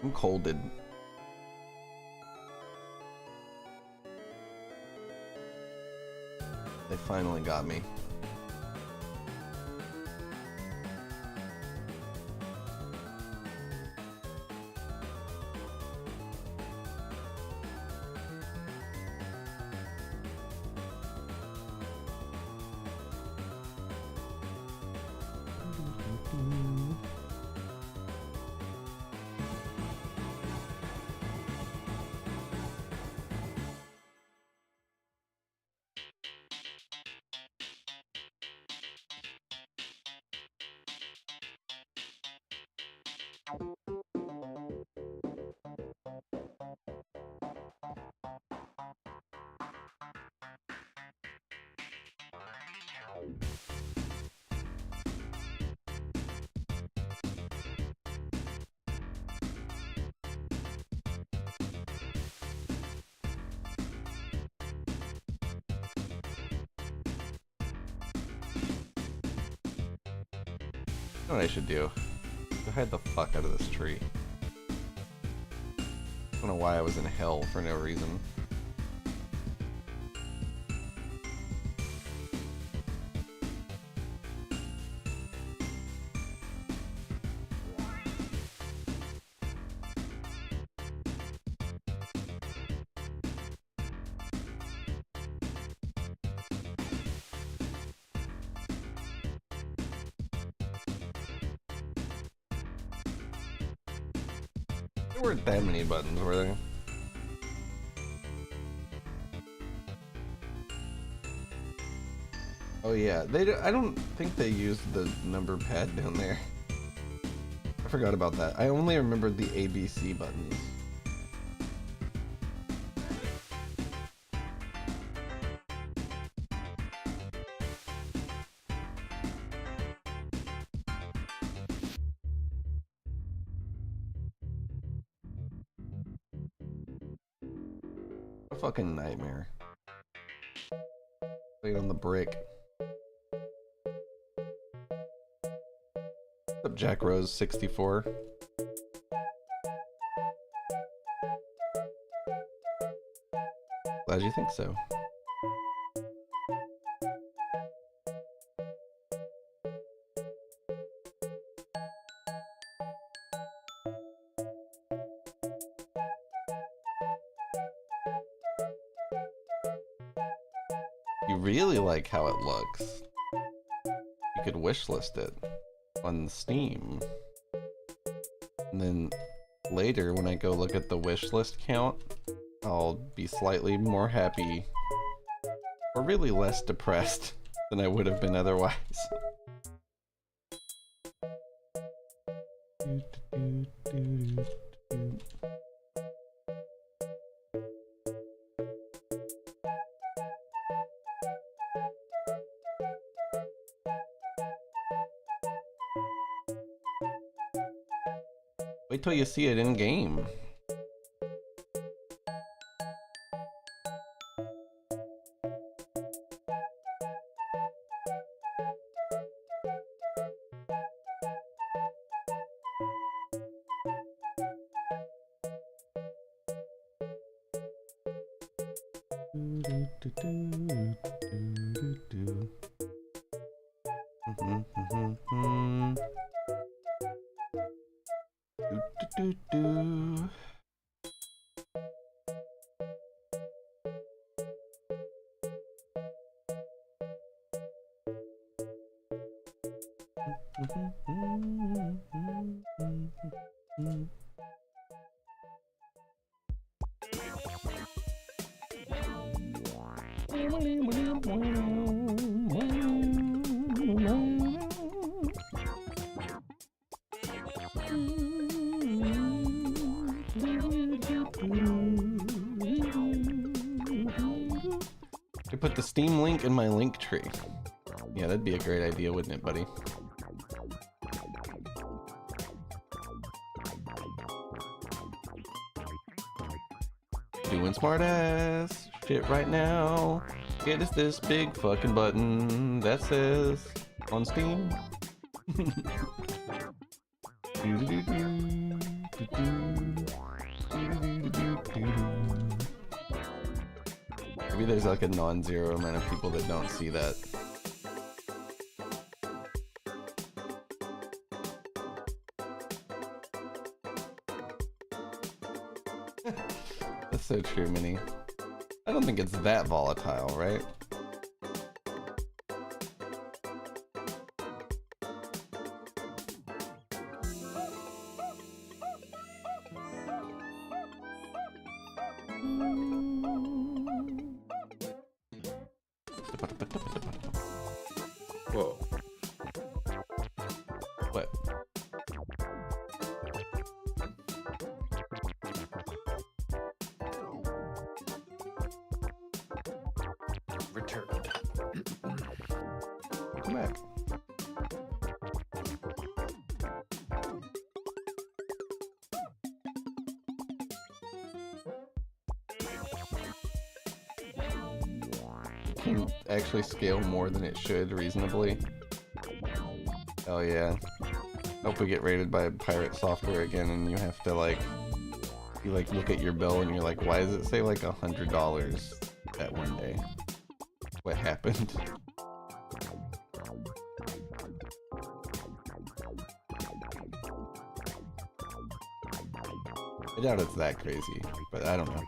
I'm colded. They finally got me. know what I should do? Hide the fuck out of this tree. I don't know why I was in hell for no reason. There weren't that many buttons, were there? Oh yeah, I don't think they used the number pad down there. I forgot about that. I only remembered the ABC buttons. A fucking nightmare. Played on the brick. What's up, Jack Rose 64? Glad you think so. You really like how it looks. You could wishlist it on Steam. And then later, when I go look at the wishlist count, I'll be slightly more happy, or really less depressed than I would have been otherwise. Wait till you see it in game. I put the Steam link in my link tree. Yeah, that'd be a great idea, wouldn't it, buddy? Doing smart ass shit right now. It is this big fucking button that says on Steam. Maybe there's like a non-zero amount of people that don't see that. That's so true, Minnie. I don't think it's that volatile, right? Whoa. What? Returned. Come back. Can actually scale more than it should reasonably. Oh yeah. Hope we get raided by pirate software again, and you have to like, you like look at your bill and you're like, why does it say like $100 that one day? What happened? I doubt it's that crazy, but I don't know.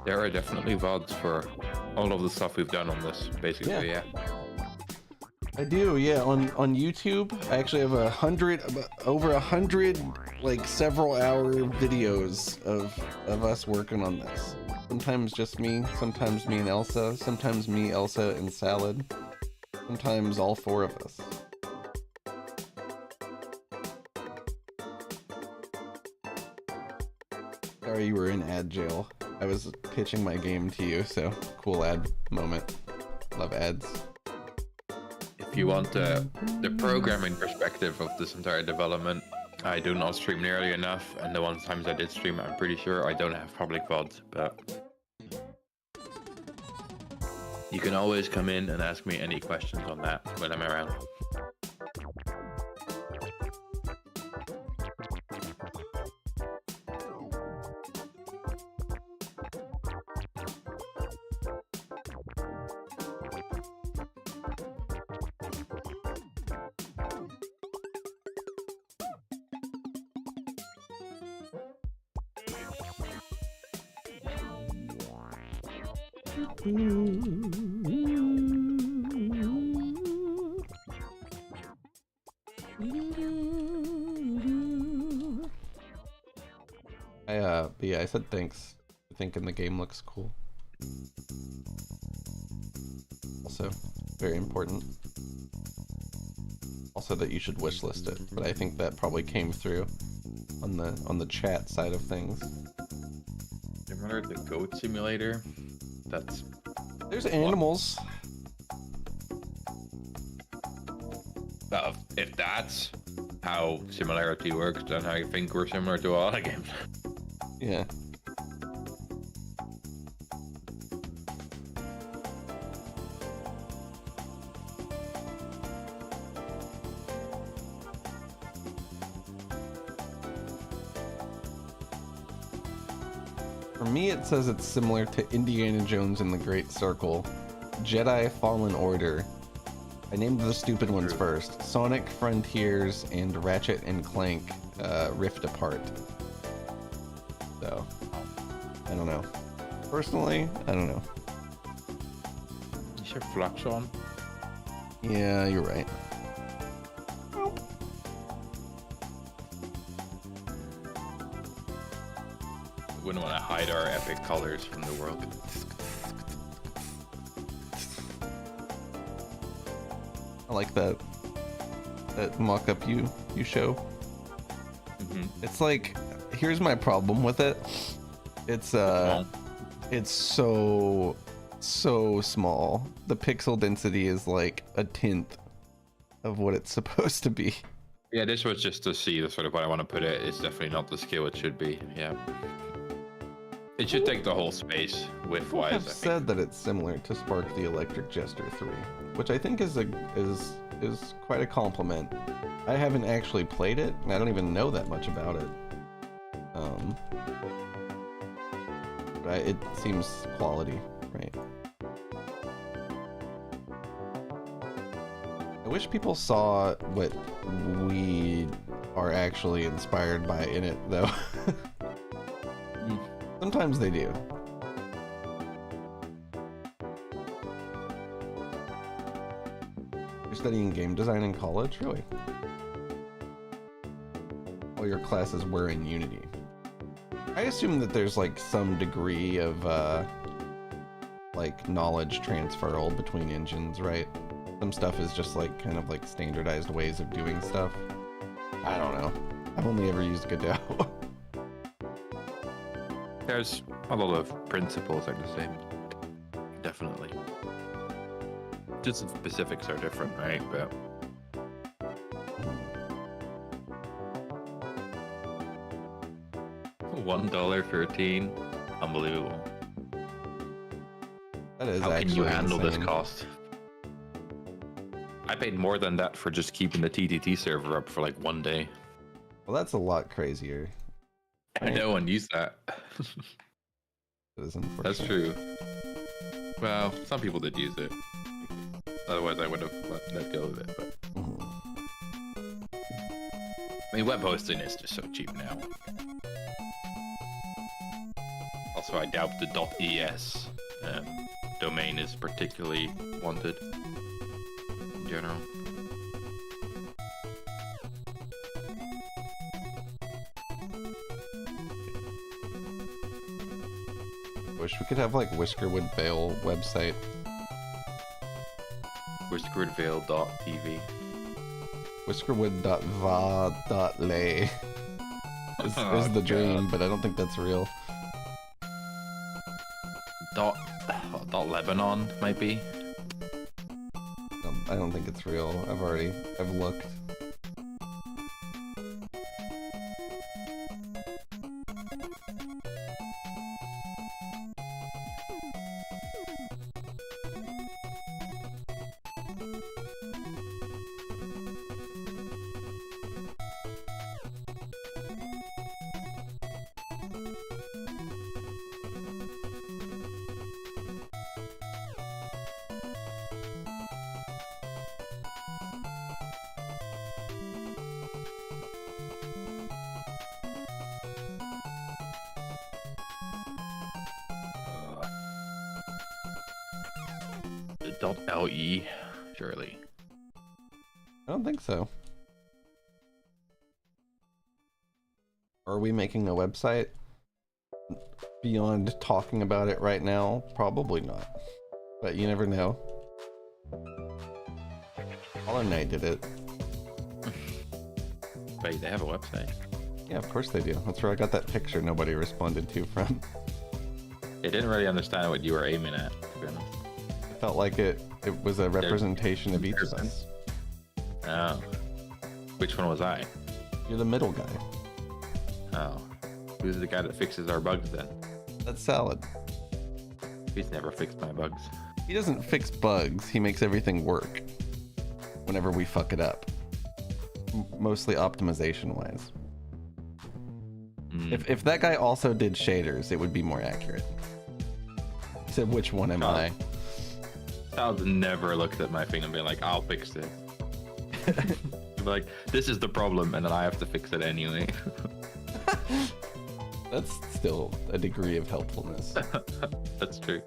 There are definitely VODs for all of the stuff we've done on this, basically, yeah. I do, yeah. On YouTube, I actually have over 100, like several hour videos of us working on this. Sometimes just me, sometimes me and Elsa, sometimes me, Elsa, and Salad, sometimes all four of us. Sorry you were in ad jail. I was pitching my game to you, so cool ad moment. Love ads. If you want the programming perspective of this entire development, I do not stream nearly enough, and the one times I did stream, I'm pretty sure I don't have public VODs, but you can always come in and ask me any questions on that when I'm around. But yeah, I said thanks. Thinking the game looks cool. Also, very important. Also that you should wishlist it, but I think that probably came through on the chat side of things. Remember the goat simulator? There's animals. If that's how similarity works, then I think we're similar to all the games. Yeah. For me, it says it's similar to Indiana Jones and the Great Circle, Jedi Fallen Order. I named the stupid ones first. Sonic Frontiers and Ratchet and Clank Rift Apart. So, I don't know. Personally, I don't know. Is your flux on? Yeah, you're right. Wouldn't want to hide our epic colors from the world. I like that mock-up you show. Mm-hmm. It's like, here's my problem with it. It's so small. The pixel density is like a tenth of what it's supposed to be. Yeah, this was just to see the sort of what I want to put it. It's definitely not the scale it should be. Yeah. It should take the whole space width-wise. I've said that it's similar to Spark the Electric Jester 3, which I think is quite a compliment. I haven't actually played it, and I don't even know that much about it. But it seems quality, right? I wish people saw what we are actually inspired by in it, though. Sometimes they do. You're studying game design in college? Really? All your classes were in Unity. I assume that there's like some degree of like knowledge transferal between engines, right? Some stuff is just like kind of like standardized ways of doing stuff. I don't know. I've only ever used Godot. There's a lot of principles are the same. Definitely. Just the specifics are different, right? But $1.13, unbelievable. That is How actually can you handle insane. this cost? I paid more than that for just keeping the TTT server up for like 1 day. Well, that's a lot crazier. No one used that. It is unfortunate. That's true. Well, some people did use it. Otherwise, I would have let go of it. But I mean, web hosting is just so cheap now. Also, I doubt the .es domain is particularly wanted in general. Wish we could have like Whiskerwood Vale website. Whiskerwoodvale.tv. Whiskerwood.va.lay is the dream, but I don't think that's real. Dot Lebanon might be. No, I don't think it's real. I've looked. .le, surely. I don't think so. Are we making a website beyond talking about it right now? Probably not. But you never know. Hollow Knight did it. Wait, they have a website? Yeah, of course they do. That's where I got that picture nobody responded to from. I didn't really understand what you were aiming at, to be honest. Felt like it was a representation of each of person. us. Oh. Which one was I? You're the middle guy. Oh. Who's the guy that fixes our bugs then? That's Salad. He's never fixed my bugs. He doesn't fix bugs, he makes everything work. Whenever we fuck it up. Mostly optimization wise. If that guy also did shaders, it would be more accurate. So which one am I? Sal's never looked at my thing and been like, I'll fix this. Be like, this is the problem, and then I have to fix it anyway. That's still a degree of helpfulness. That's true.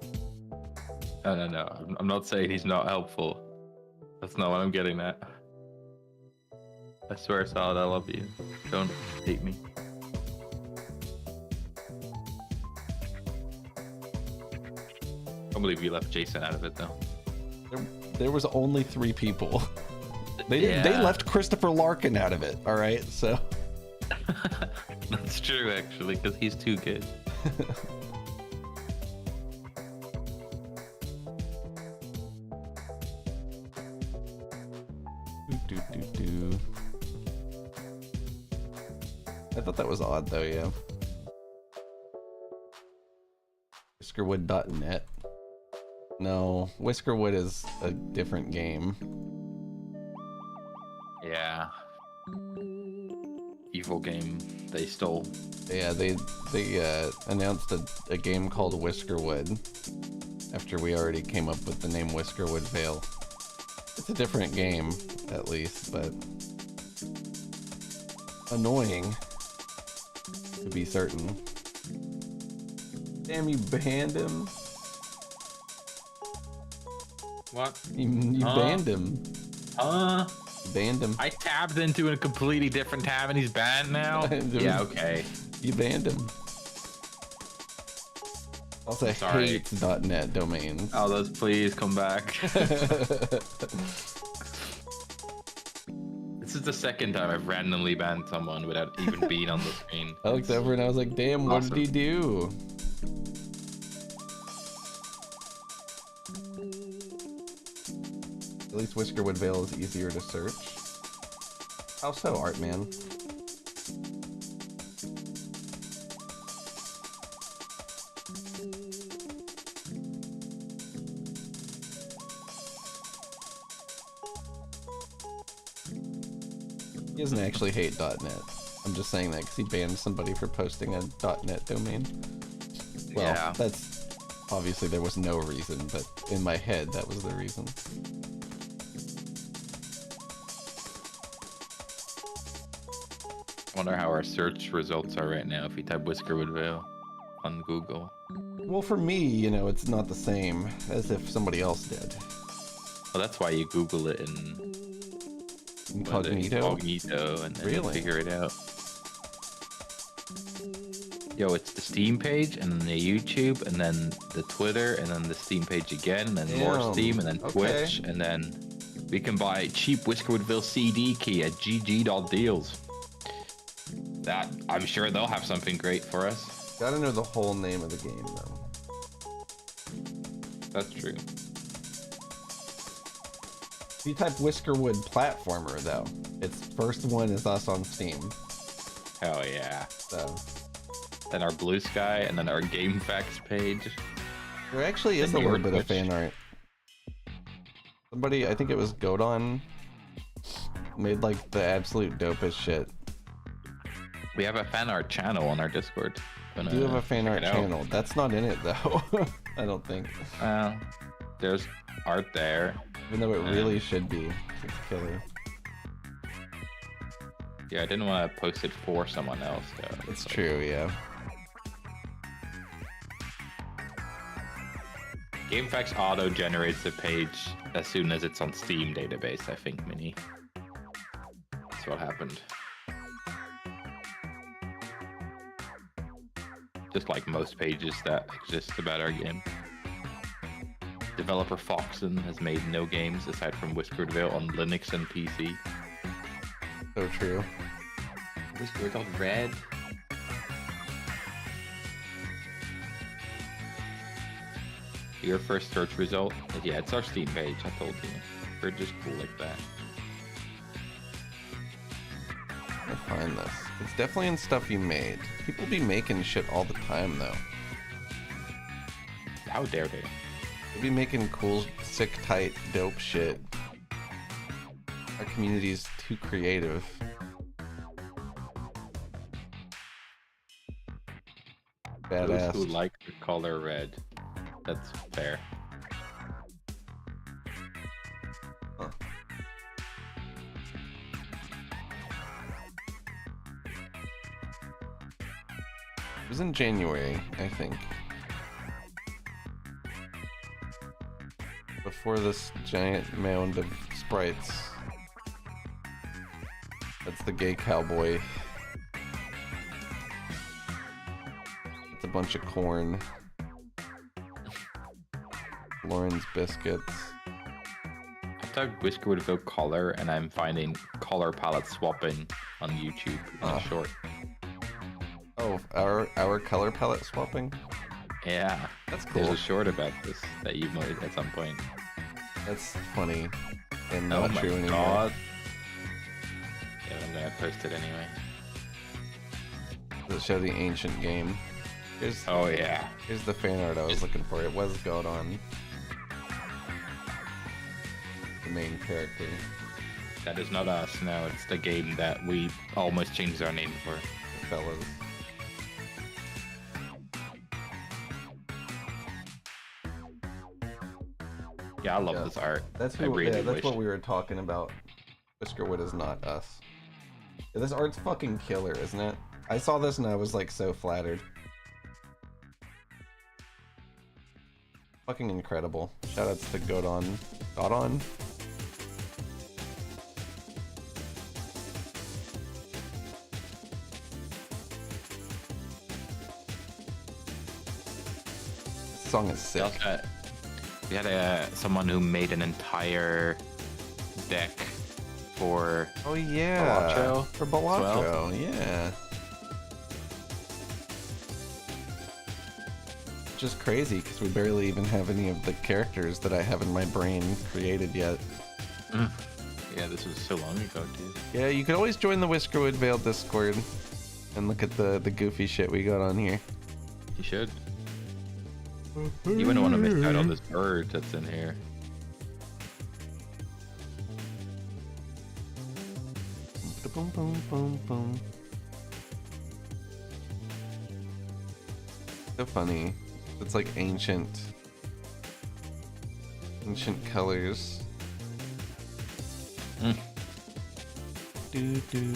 No. I'm not saying he's not helpful. That's not what I'm getting at. I swear, Salad, I love you. Don't hate me. I can't believe you left Jason out of it, though. There was only 3 people. They left Christopher Larkin out of it, alright? So That's true, actually, because he's too good. I thought that was odd though, yeah. Whiskerwood.net. No, Whiskerwood is a different game. Yeah. Evil game they stole. Yeah, they announced a game called Whiskerwood after we already came up with the name Whiskerwood Vale. It's a different game, at least, but annoying, to be certain. Damn, you banned him. What? You banned him. You banned him. I tabbed into a completely different tab and he's banned now? Yeah, okay. You banned him. Also, Sorry. hates.net domains. Oh, those please come back. This is the second time I've randomly banned someone without even being on the screen. I looked over and I was like, damn, what Awesome. did he do? At least Whiskerwood Vale is easier to search. How so, Artman? He doesn't actually hate .NET. I'm just saying that because he banned somebody for posting a .NET domain. Well, Yeah. that's obviously there was no reason, but in my head that was the reason. I wonder how our search results are right now if we type Whiskerwood Vale on Google. Well, for me, you know, it's not the same as if somebody else did. Well, that's why you Google it in Incognito? Incognito and then Really? figure it out. Yo, it's the Steam page, and then the YouTube, and then the Twitter, and then the Steam page again, and then more Damn, Steam, and then okay. Twitch, and then we can buy cheap Whiskerwood Vale CD key at gg.deals. That, I'm sure they'll have something great for us. Gotta know the whole name of the game, though. That's true. If you type Whiskerwood platformer, though, its first one is us on Steam. Hell yeah. So Then our Blue Sky, and then our Game Facts page. there actually is a Then little your bit of Twitch. fan art. Somebody, I think it was Godot, made like the absolute dopest shit. We have a fan art channel on our Discord. We do have a fan art check it out. channel. That's not in it though. I don't think. Well, there's art there. Even though it really should be. It's killer. Yeah, I didn't want to post it for someone else, though. It's true, yeah. GameFAQs auto generates the page as soon as it's on Steam database, I think, Mini. That's what happened. Just like most pages that exist about our game. Developer Foxen has made no games aside from Whiskerwood Vale on Linux and PC. So true. Whiskerwood on Red. Your first search result? Yeah, it's our Steam page, I told you. We're just cool like that. I'll find this. It's definitely in stuff you made. People be making shit all the time, though. How dare they? They be making cool, sick, tight, dope shit. Our community's too creative. Those who Badass. like the color red. That's fair. Huh. It was in January, I think. Before this giant mound of sprites. That's the gay cowboy. It's a bunch of corn. Lauren's biscuits. I typed Whiskerwood Vale color and I'm finding color palette swapping on YouTube in a short. Oh, our color palette swapping? Yeah. That's There's cool. a short about this that you've noted at some point. That's funny. And Oh not my true anymore. god. Yeah, I'm gonna post it anyway. Does it show the ancient game? Here's Oh yeah. here's the fan art I was looking for. It was Godot. The main character. That is not us, no, it's the game that we almost changed our name for. The fellas. Yeah, I love Yeah. this art. That's I who, really yeah, that's wish. what we were talking about. Whiskerwood is not us. Yeah, this art's fucking killer, isn't it? I saw this and I was like so flattered. Fucking incredible. Shoutouts to Godot. Godot? This song is sick. We had someone who made an entire deck for Oh yeah, Balatro for as Balatro, yeah. Just crazy because we barely even have any of the characters that I have in my brain created yet. Yeah, this was so long ago, dude. Yeah, you could always join the Whiskerwood Vale Discord and look at the goofy shit we got on here. You should. You wouldn't want to miss out on this bird that's in here. Boom, boom, boom, boom. So funny. It's like ancient colors. Do do.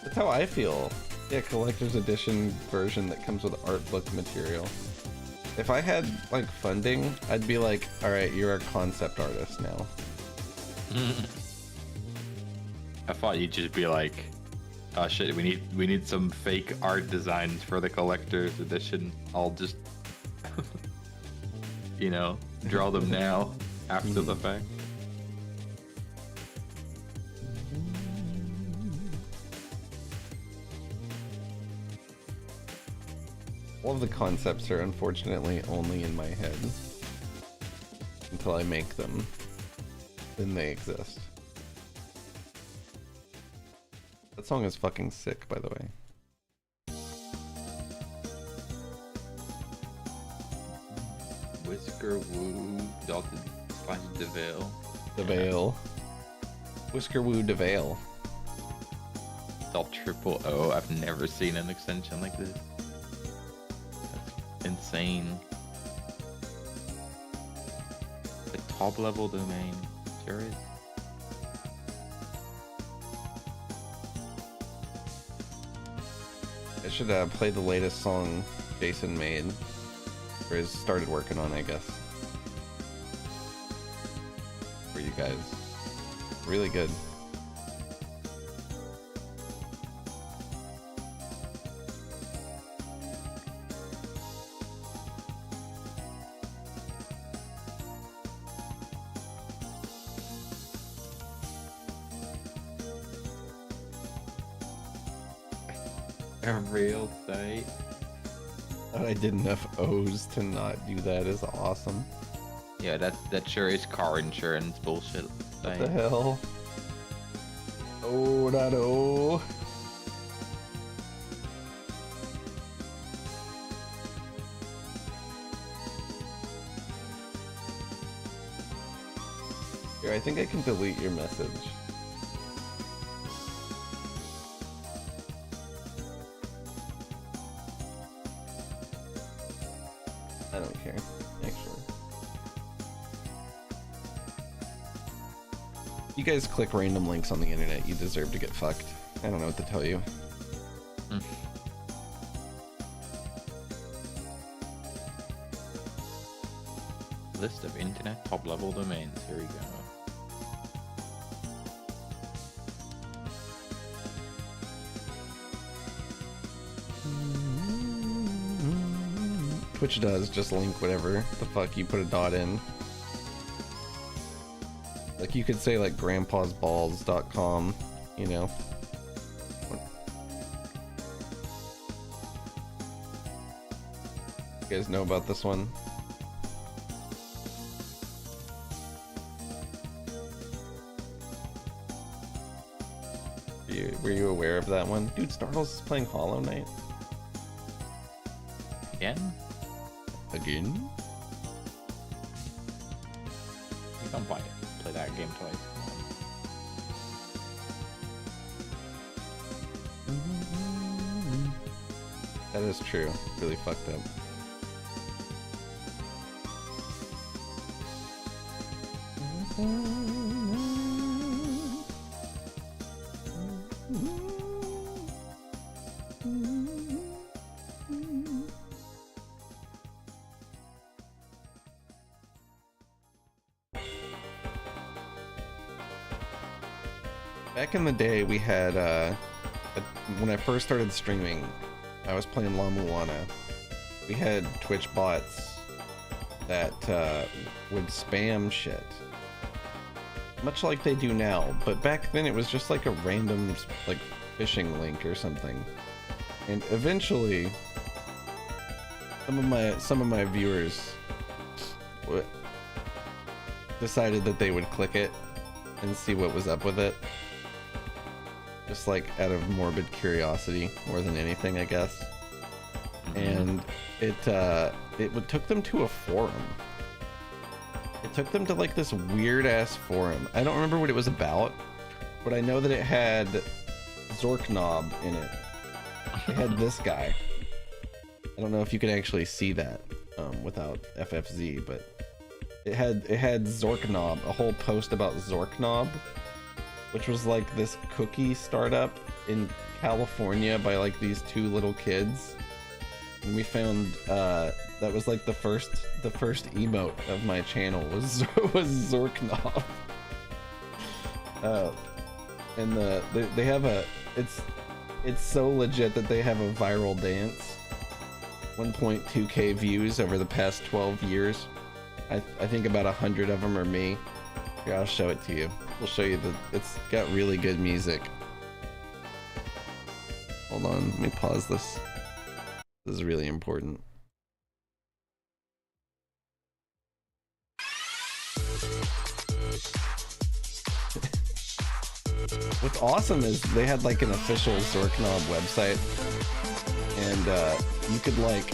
That's how I feel. Yeah, collector's edition version that comes with art book material. If I had like funding, I'd be like, all right, you're a concept artist now. I thought you'd just be like, oh shit, we need some fake art designs for the collector's edition. I'll just you know, draw them now after the fact. All of the concepts are unfortunately only in my head until I make them. Then they exist. That song is fucking sick, by the way. Whiskerwood Vale. The Vale. Whiskerwood Vale. All triple O. I've never seen an extension like this. That's insane. A top level domain. Sure is. I should play the latest song Jason made. Or has started working on, I guess. For you guys. Really good. A real site. I did enough O's to not do that is awesome. Yeah, that sure is car insurance bullshit. What the hell? Oh, not O. Here, I think I can delete your message. I don't care, actually. You guys click random links on the internet, you deserve to get fucked. I don't know what to tell you. List of internet top level domains. Here we go. Twitch does just link whatever the fuck you put a dot in. Like you could say like grandpasballs.com, you know. You guys know about this one? Were you aware of that one? Dude, Startles is playing Hollow Knight. Again? Again? You can't play that game twice. That is true. Really fucked up. Back in the day, we had, when I first started streaming, I was playing La Moana. We had Twitch bots that would spam shit. Much like they do now, but back then it was just like a random, like, phishing link or something. And eventually, some of my viewers decided that they would click it and see what was up with it. Just like out of morbid curiosity more than anything, I guess. And it took them to a forum. It took them to like this weird ass forum. I don't remember what it was about, but I know that it had Zorknob in it. It had this guy. I don't know if you can actually see that without FFZ, but it had Zorknob, a whole post about Zorknob, which was like this cookie startup in California by like these two little kids. And we found that was like the first emote of my channel was Zorknob. And they have a it's so legit that they have a viral dance. 1.2k views over the past 12 years. I think about 100 of them are me. Here, I'll show it to you. We'll show you it's got really good music. Hold on, let me pause this. This is really important. What's awesome is they had like an official Zorknob website, and you could like,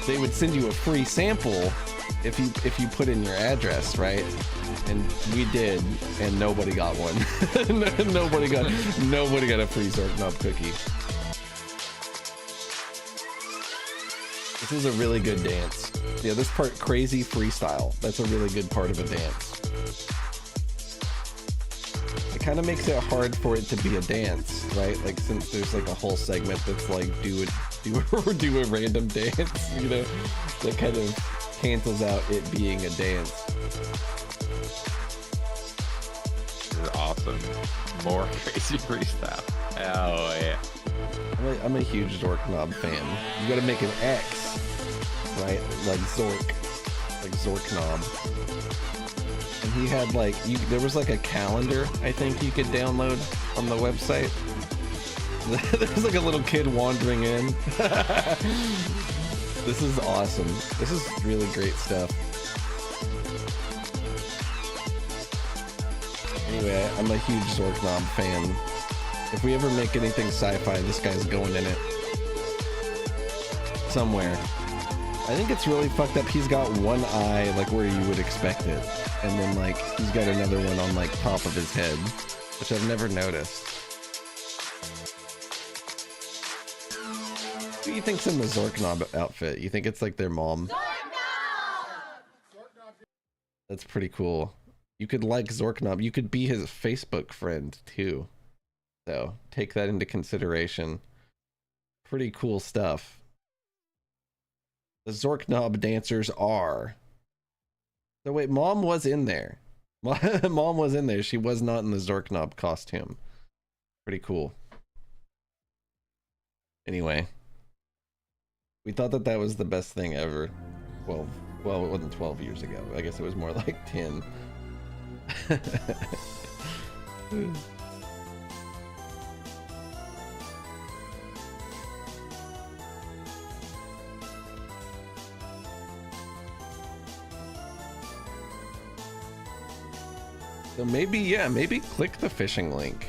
they would send you a free sample if you put in your address, right? And we did, and nobody got one. nobody got a free Zorknob cookie. This is a really good dance. Yeah, this part, crazy freestyle. That's a really good part of a dance. It kind of makes it hard for it to be a dance, right? Like, since there's like a whole segment that's like do a random dance, you know, that kind of cancels out it being a dance. This is awesome. More crazy freestyle. Oh yeah. I'm a huge Zorknob fan. You gotta make an X, right? Like Zork, like Zorknob. And he had like, there was like a calendar, I think you could download on the website. There was like a little kid wandering in. This is awesome. This is really great stuff. Anyway, I'm a huge Zorknob fan. If we ever make anything sci-fi, this guy's going in it. Somewhere. I think it's really fucked up. He's got one eye like where you would expect it. And then like he's got another one on like top of his head, which I've never noticed. Who do you think's in the Zorknob outfit? You think it's like their mom? That's pretty cool. You could like Zorknob. You could be his Facebook friend too. So take that into consideration. Pretty cool stuff. The Zorknob dancers are. So wait, Mom was in there. Mom was in there. She was not in the Zorknob costume. Pretty cool. Anyway. We thought that that was the best thing ever. Well, it wasn't 12 years ago. I guess it was more like 10. So maybe, yeah, maybe click the phishing link.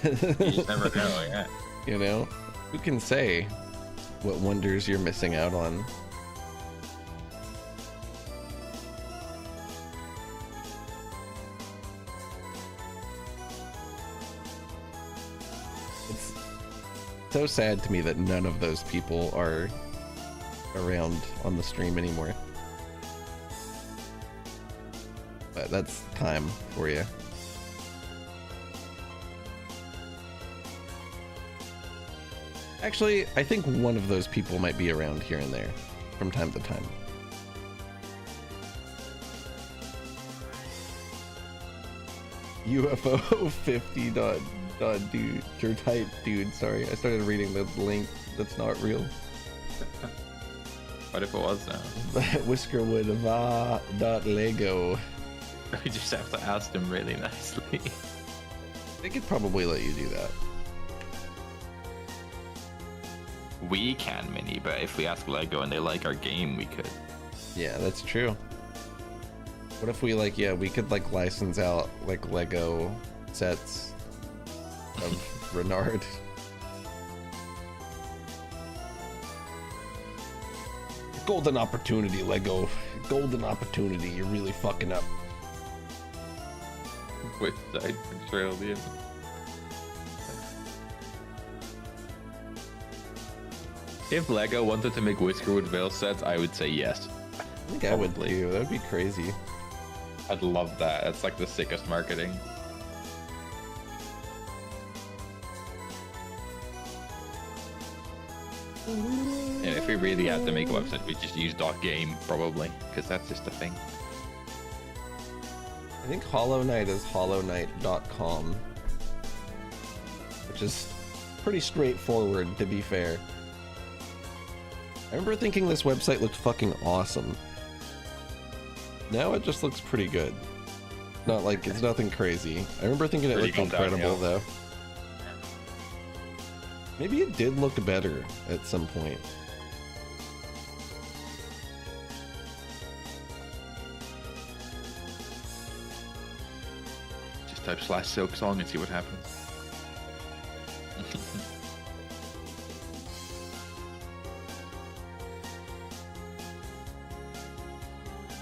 You never know, yeah. You know, who can say what wonders you're missing out on? It's so sad to me that none of those people are around on the stream anymore. But that's time for you. Actually, I think one of those people might be around here and there from time to time. UFO 50 dot dude, your type dude. Sorry, I started reading the link. That's not real. What if it was now? Whiskerwood Vale dot Lego. We just have to ask them really nicely. They could probably let you do that. We can, Mini, but if we ask Lego and they like our game, we could. Yeah, that's true. What if we like, yeah, we could like license out like Lego sets of Renard. Golden opportunity, Lego. Golden opportunity. You're really fucking up. Which side betrayal, yeah. If Lego wanted to make Whiskerwood Vale sets, I would say yes. I think I would too. That would be crazy. I'd love that. That's like the sickest marketing. And if we really had to make a website, we'd just use .game probably, because that's just a thing. I think Hollow Knight is hollowknight.com, which is pretty straightforward, to be fair. I remember thinking this website looked fucking awesome. Now it just looks pretty good. Not like, it's nothing crazy. I remember thinking it looked incredible though. Maybe it did look better at some point. Just type /Silksong and see what happens.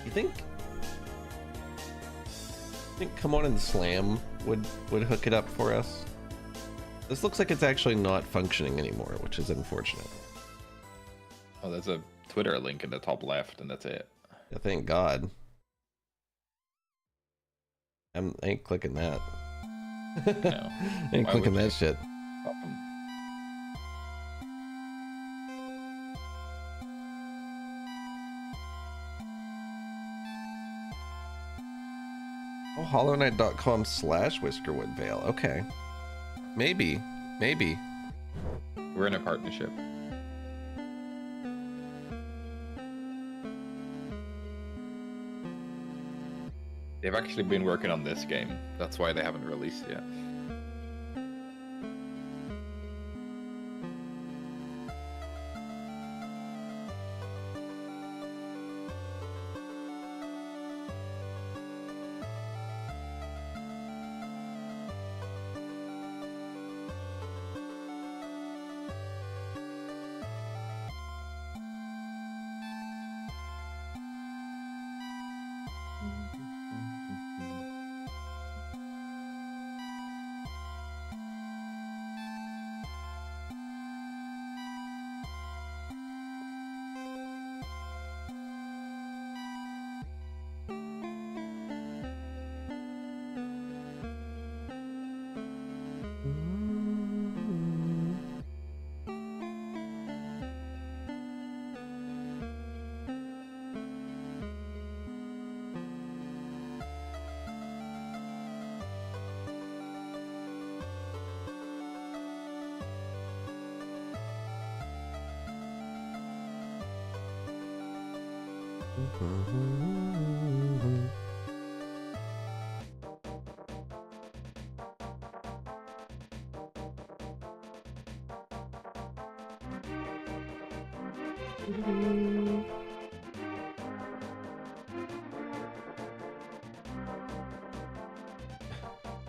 You think Come On and Slam would hook it up for us? This looks like it's actually not functioning anymore, which is unfortunate. Oh, there's a Twitter link in the top left, and that's it. Yeah, thank God. I ain't clicking that. No. Ain't Why clicking would that you? shit. Oh, hollowknight.com/Whiskerwood Vale. Okay. Maybe. We're in a partnership. They've actually been working on this game. That's why they haven't released yet.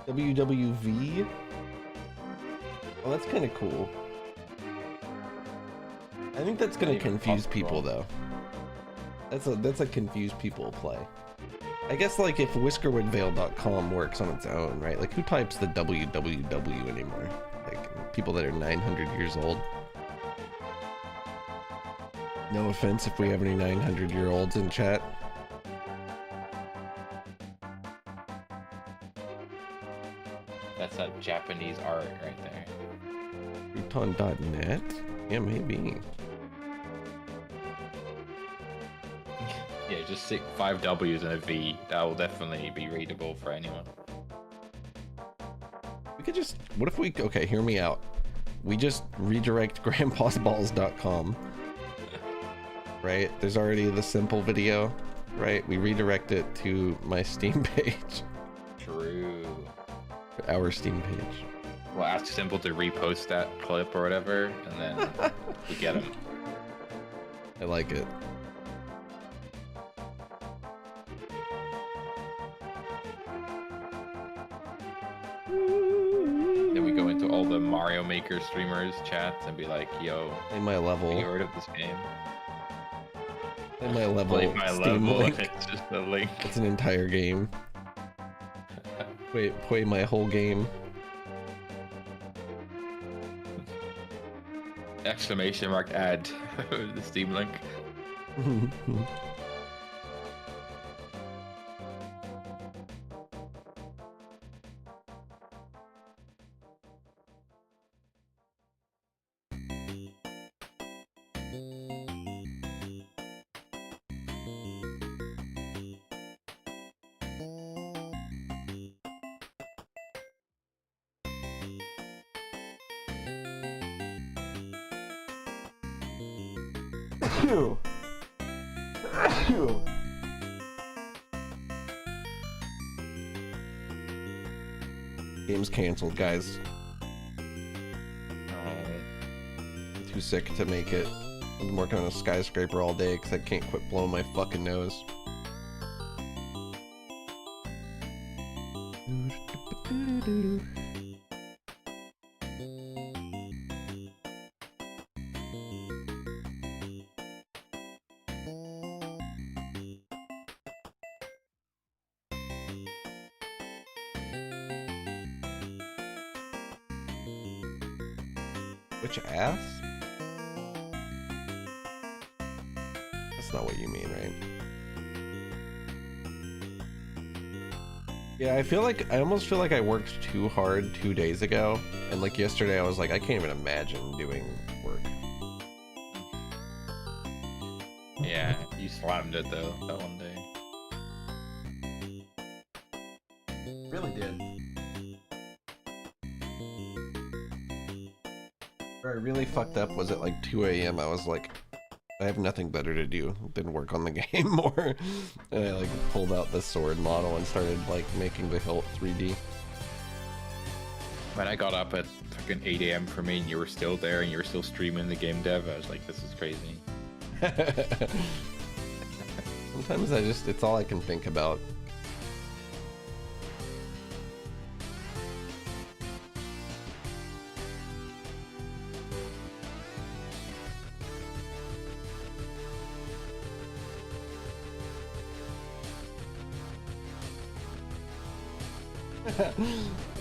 WWV? Oh, that's kind of cool. I think that's gonna confuse people though. That's a confuse people play. I guess like if whiskerwoodvale.com works on its own, right? Like who types the www anymore? Like people that are 900 years old. No offense if we have any 900-year-olds in chat. That's a Japanese art right there. Crouton.net? Yeah, maybe. Yeah, just stick 5 W's and a V. That will definitely be readable for anyone. We could just, what if we, okay, hear me out. We just redirect grandpasballs.com. Right? There's already the simple video, right? We redirect it to my Steam page. True. Our Steam page. Well, ask Simple to repost that clip or whatever, and then we get him. I like it. the Mario Maker streamers chats and be like, "Yo, Play my have level. you heard of this game?" Play my level. Play my Steam level. link. It's just a link. It's an entire game. Wait, play my whole game. Exclamation mark add the Steam link. Game's canceled, guys. I'm too sick to make it. I've been working on a skyscraper all day because I can't quit blowing my fucking nose. Which ass? That's not what you mean, right? Yeah, I almost feel like I worked too hard 2 days ago, and like yesterday I was like, I can't even imagine doing work. Yeah, you slammed it though that one day. Really did. Where I really fucked up was at like 2 a.m. I was like, I have nothing better to do than work on the game more. And I like pulled out the sword model and started like making the hilt 3D. When I got up at fucking 8 a.m. for me and you were still there and you were still streaming the game dev, I was like, this is crazy. Sometimes it's all I can think about.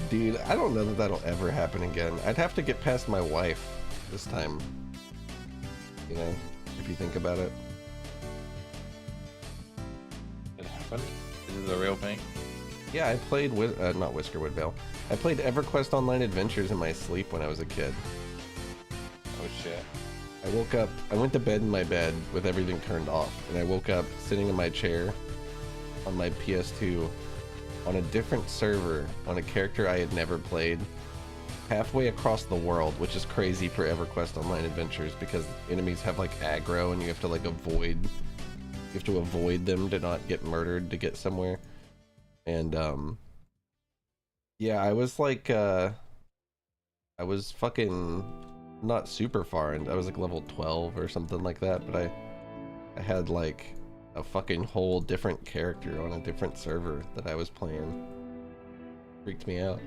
Dude, I don't know that that'll ever happen again. I'd have to get past my wife this time. You know, if you think about it. It happened? Is this a real thing? Yeah, I played with, not Whiskerwood Vale. I played EverQuest Online Adventures in my sleep when I was a kid. Oh shit. I woke up, I went to bed in my bed with everything turned off, and I woke up sitting in my chair on my PS2 on a different server on a character I had never played, halfway across the world, which is crazy for EverQuest Online Adventures because enemies have like aggro and you have to like avoid them to not get murdered to get somewhere. And yeah, I was like I was fucking not super far, and I was like level 12 or something like that, but I had like a fucking whole different character on a different server that I was playing. Freaked me out.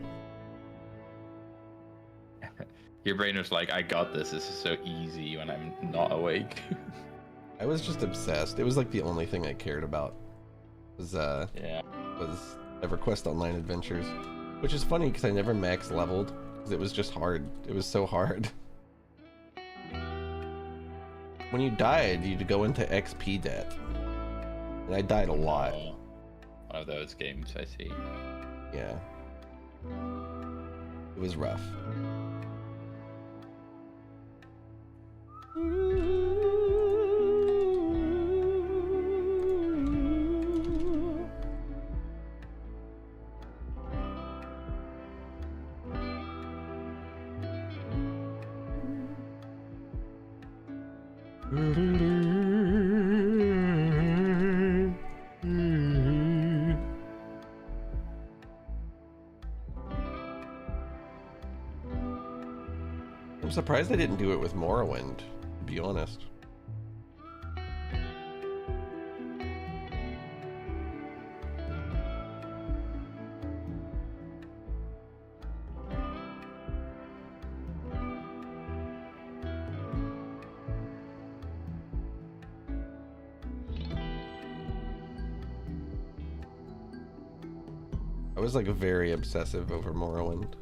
Your brain was like, I got this. This is so easy when I'm not awake. I was just obsessed. It was like the only thing I cared about was EverQuest Online Adventures, which is funny because I never max leveled because it was just hard. It was so hard. When you died, you'd go into XP debt. And I died a lot. Oh, one of those games, I see. Yeah. It was rough. I'm surprised I didn't do it with Morrowind, to be honest. was like very obsessive over Morrowind.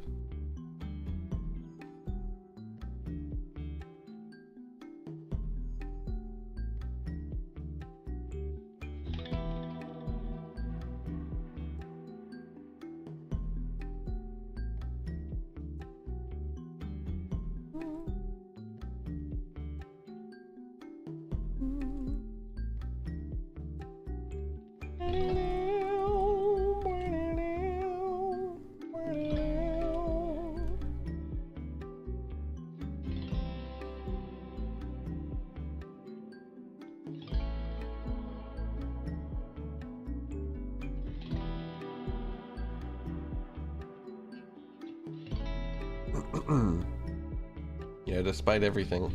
Yeah, despite everything,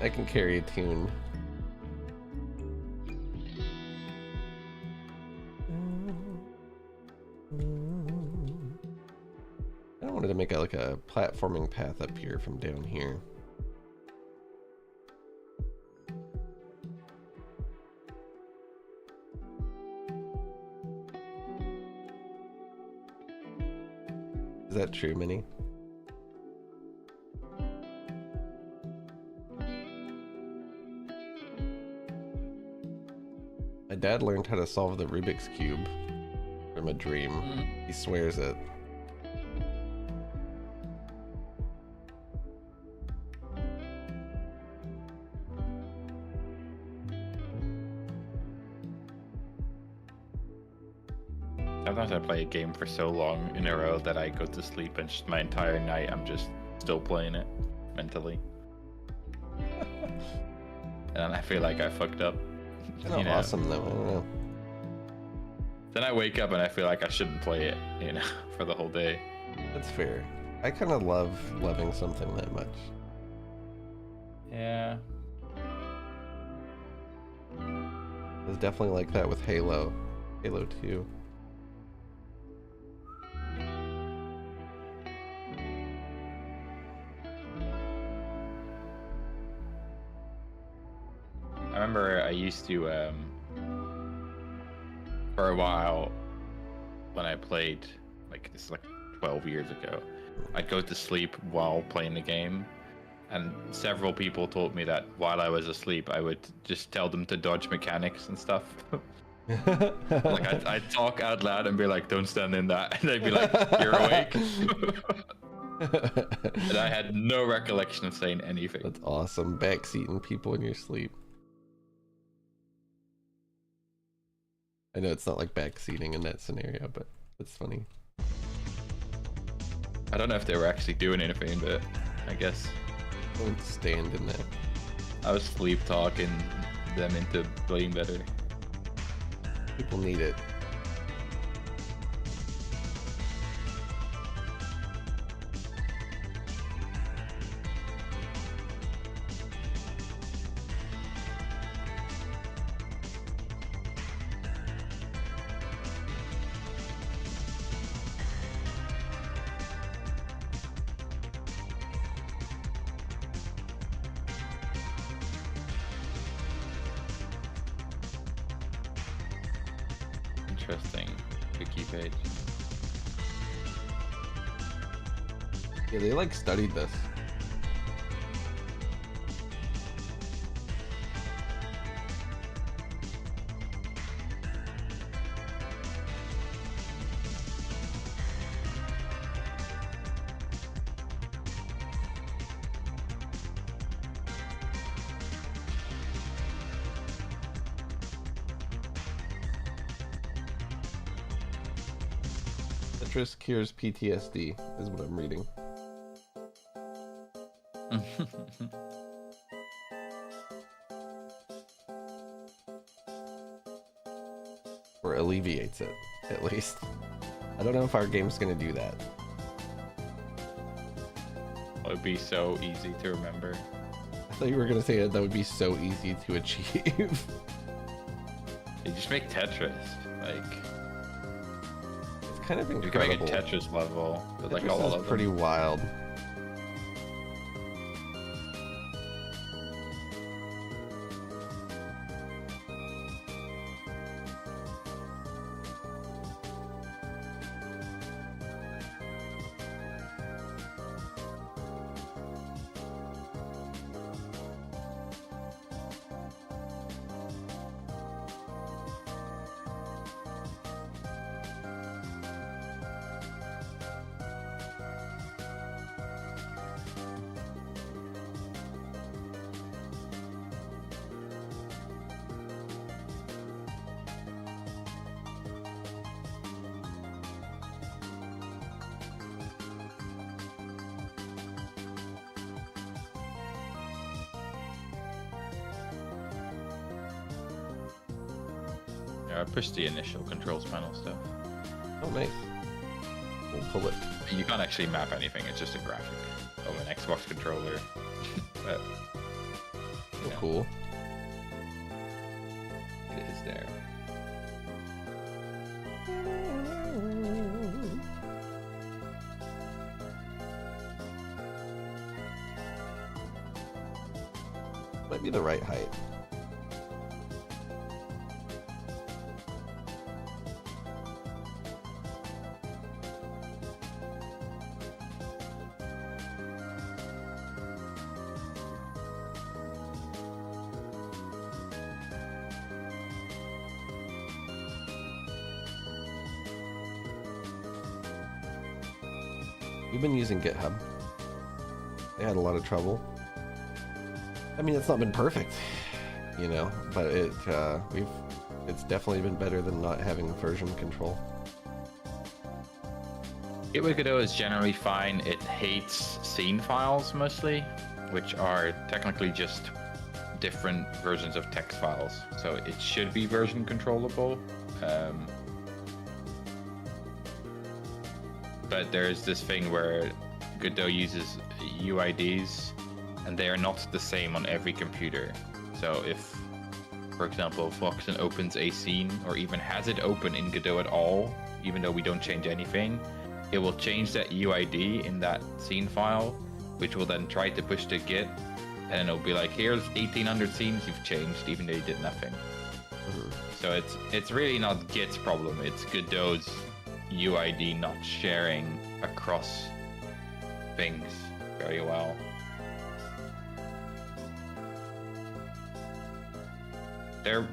I can carry a tune. I wanted to make like a platforming path up here from down here. Is that true, Minnie? My dad learned how to solve the Rubik's Cube from a dream. He swears it. Sometimes I play a game for so long in a row that I go to sleep and just my entire night I'm just still playing it mentally. And I feel like I fucked up. Kind of awesome though, I don't know. Then I wake up and I feel like I shouldn't play it, you know, for the whole day. That's fair. I kind of love loving something that much. Yeah. It was definitely like that with Halo. Halo 2. I remember I used to, for a while, when I played, like this is like 12 years ago, I'd go to sleep while playing the game, and several people told me that while I was asleep, I would just tell them to dodge mechanics and stuff. Like I'd talk out loud and be like, "Don't stand in that," and they'd be like, "You're awake." And I had no recollection of saying anything. That's awesome. Backseating people in your sleep. I know it's not like backseating in that scenario, but it's funny. I don't know if they were actually doing anything, but I guess Don't stand in there. I was sleep talking them into playing better. People need it. Interesting. Wiki page. Yeah, they like studied this. Tetris cures PTSD is what I'm reading. Or alleviates it, at least. I don't know if our game's gonna do that. It would be so easy to remember. I thought you were gonna say that would be so easy to achieve. You just make Tetris. Like, It's kind of you can incredible. make a Tetris level with like Tetris all is of them. pretty wild. Yeah, I pushed the initial controls panel stuff. Oh, nice. We'll pull it. You can't actually map anything, it's just a graphic of an Xbox controller. But, Oh, cool. it is there. Might be the right height. We've been using GitHub. They had a lot of trouble. I mean, it's not been perfect, you know, but it's definitely been better than not having version control. Godot is generally fine. It hates scene files mostly, which are technically just different versions of text files. So it should be version controllable. But there's this thing where Godot uses UIDs and they are not the same on every computer. So if, for example, Foxen opens a scene or even has it open in Godot at all, even though we don't change anything, it will change that UID in that scene file, which will then try to push to Git, and it'll be like, here's 1800 scenes you've changed, even though you did nothing. So it's really not Git's problem, it's Godot's UID not sharing across things very well.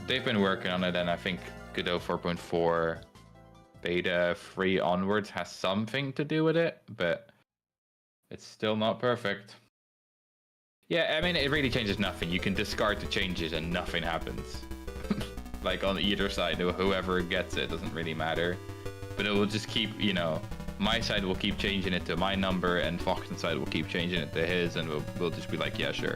They've been working on it, and I think Godot 4.4 beta 3 onwards has something to do with it, but it's still not perfect. Yeah, I mean, it really changes nothing. You can discard the changes and nothing happens. Like on either side, whoever gets it, doesn't really matter. But it will just keep, you know, my side will keep changing it to my number, and Fox's side will keep changing it to his, and we'll just be like, yeah, sure.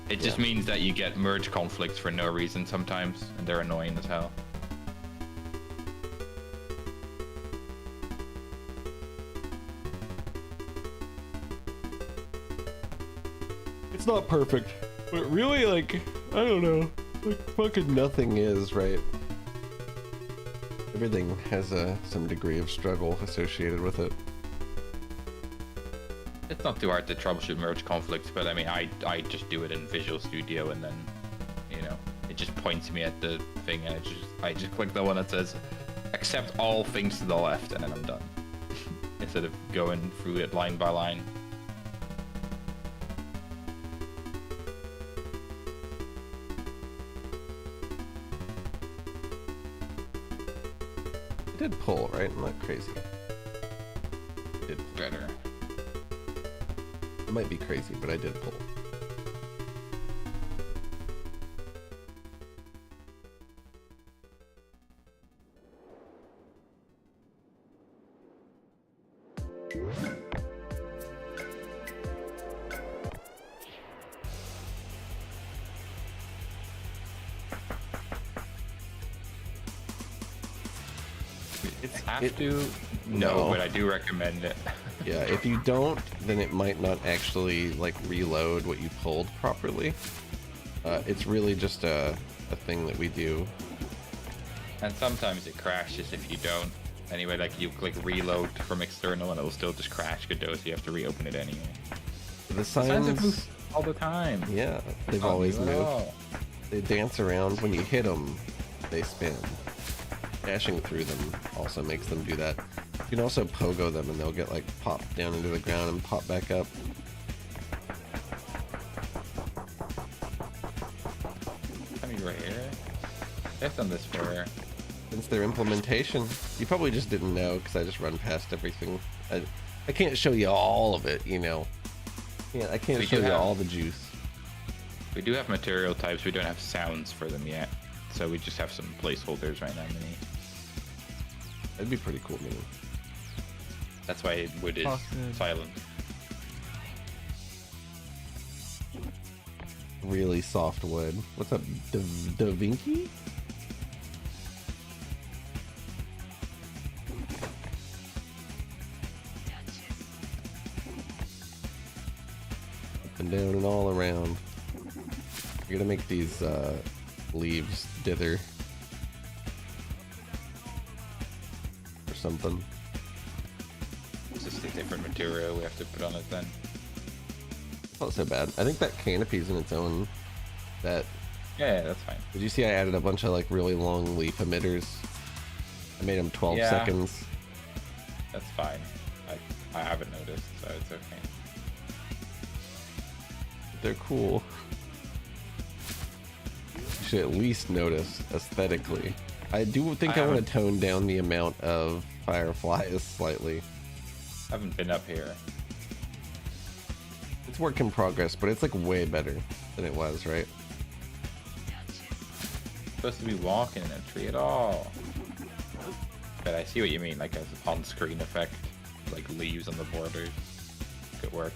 It just means that you get merge conflicts for no reason sometimes, and they're annoying as hell. It's not perfect, but really, like, I don't know. Like, fucking nothing is, right? Everything has some degree of struggle associated with it. It's not too hard to troubleshoot merge conflicts, but I mean, I just do it in Visual Studio, and then, you know, it just points me at the thing, and I just click the one that says accept all things to the left, and then I'm done. Instead of going through it line by line. It did pull, right? I'm not crazy. It did pull. Better. It might be crazy, but I did pull. No, but I do recommend it. Yeah, if you don't, then it might not actually like reload what you pulled properly. It's really just a thing that we do. And sometimes it crashes if you don't. Anyway, like you click reload from external and it'll still just crash Godot, so you have to reopen it anyway. The signs move all the time. Yeah, they've always moved. They dance around. When you hit them, they spin. Dashing through them also makes them do that. You can also pogo them and they'll get like popped down into the ground and pop back up. I mean, right here. I've done this for... Since their implementation. You probably just didn't know because I just run past everything. I can't show you all of it, you know. Yeah, I can't show you all the juice. We do have material types, we don't have sounds for them yet. So we just have some placeholders right now, Mini. That'd be pretty cool, Mini. That's why wood is silent. Really soft wood. What's up, Da Vinci? and down and all around. You're gonna make these leaves dither or something. It's just a different material we have to put on it then. It's not so bad. I think that canopy's in its own. That. Yeah, that's fine. Did you see I added a bunch of like really long leaf emitters? I made them 12 Yeah. seconds. That's fine. I haven't noticed, so it's okay. They're cool. You should at least notice aesthetically. I do think I want to tone down the amount of fireflies slightly. I haven't been up here. It's work in progress, but it's like way better than it was, right? Supposed to be walking in a tree at all. But I see what you mean, like an on-screen effect, like leaves on the borders. Could work.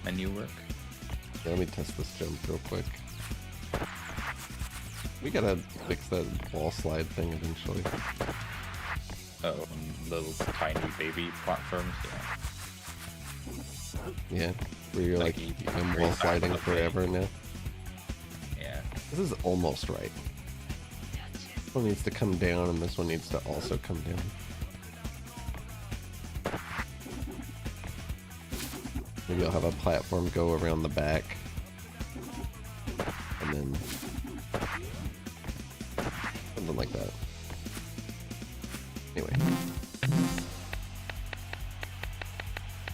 Menu work. Yeah, let me test this jump real quick. We gotta fix that wall slide thing eventually. Oh, little tiny baby platforms. Yeah, where you're like I'm wall sliding forever now. Yeah. This is almost right. This one needs to come down, and this one needs to also come down. Maybe I'll have a platform go around the back. And then something like that. Anyway.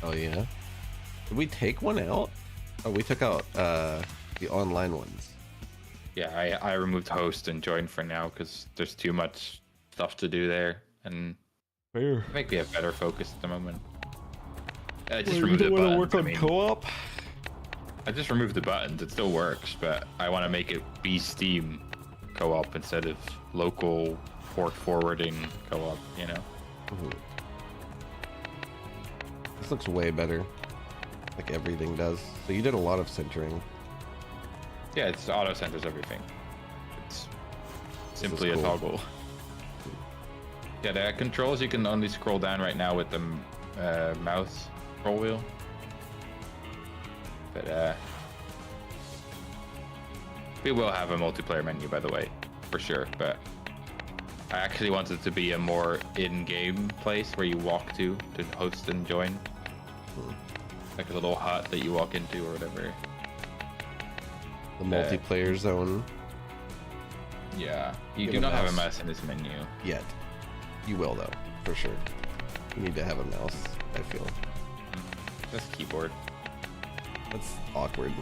Oh yeah? Did we take one out? Oh, we took out the online ones. Yeah, I removed host and join for now because there's too much stuff to do there, and Fair. I think we have better focus at the moment. I just You removed the don't want to buttons. work on co-op? I just removed the buttons. It still works, but I want to make it be Steam co-op instead of local port forwarding co-op, you know? Mhm. This looks way better. Like everything does. So you did a lot of centering. Yeah, it's auto centers everything. It's simply a cool. toggle. Yeah, the controls you can only scroll down right now with the mouse scroll wheel. But we will have a multiplayer menu, by the way, for sure. But I actually want it to be a more in-game place where you walk to host and join, like a little hut that you walk into or whatever. The multiplayer zone. Yeah, you Get do a not have a mouse. mouse in this menu. Yet. You will though, for sure. You need to have a mouse, I feel. Just keyboard. That's awkward.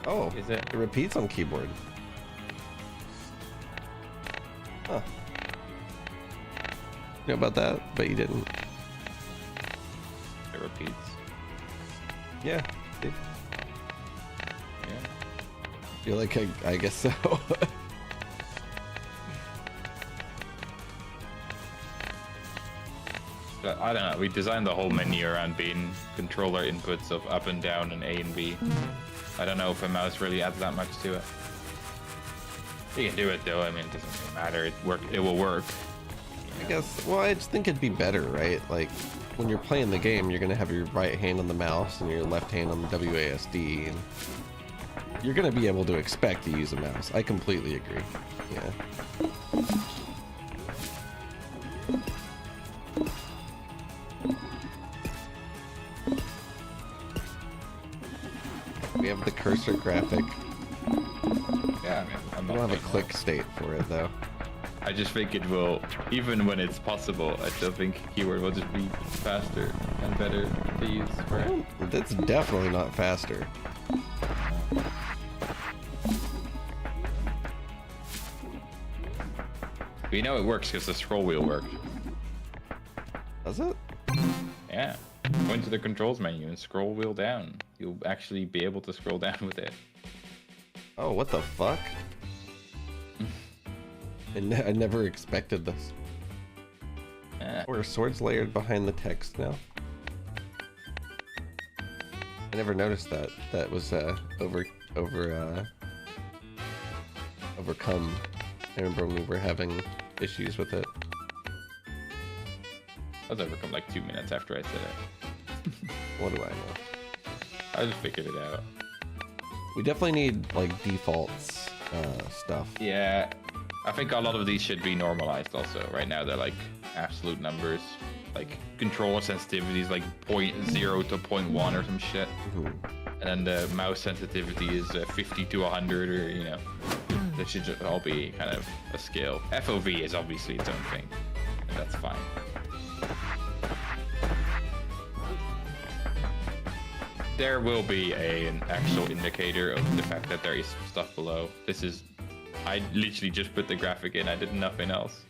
Oh, Is it? it repeats on keyboard. Huh. You know about that? But you didn't. It repeats. Yeah. See? Yeah. Feel like I guess so. But I don't know. We designed the whole menu around being controller inputs of up and down and A and B. I don't know if a mouse really adds that much to it. You can do it though. I mean, it doesn't really matter. It will work. I guess, well, I just think it'd be better, right? Like, when you're playing the game, you're gonna have your right hand on the mouse and your left hand on the WASD, and you're gonna be able to expect to use a mouse. I completely agree. Yeah. We have the cursor graphic. Yeah, I'm We not don't have a playing click state for it, though. I just think it will, even when it's possible, I still think keyword will just be faster and better to use for it. That's definitely not faster. We know it works because the scroll wheel works. Does it? Yeah. Go into the controls menu and scroll wheel down. You'll actually be able to scroll down with it. Oh, what the fuck? I never expected this. Yeah. Or swords layered behind the text now. I never noticed that. That was overcome. I remember when we were having issues with it. I was overcome like 2 minutes after I said it. What do I know? I just figured it out. We definitely need like defaults stuff. Yeah, I think a lot of these should be normalized also. Right now they're like absolute numbers. Like controller sensitivity is like 0.0 to 0.1 or some shit. And then the mouse sensitivity is 50 to 100 or, you know. They should just all be kind of a scale. FOV is obviously its own thing. And that's fine. There will be an actual indicator of the fact that there is stuff below. This is... I literally just put the graphic in. I did nothing else.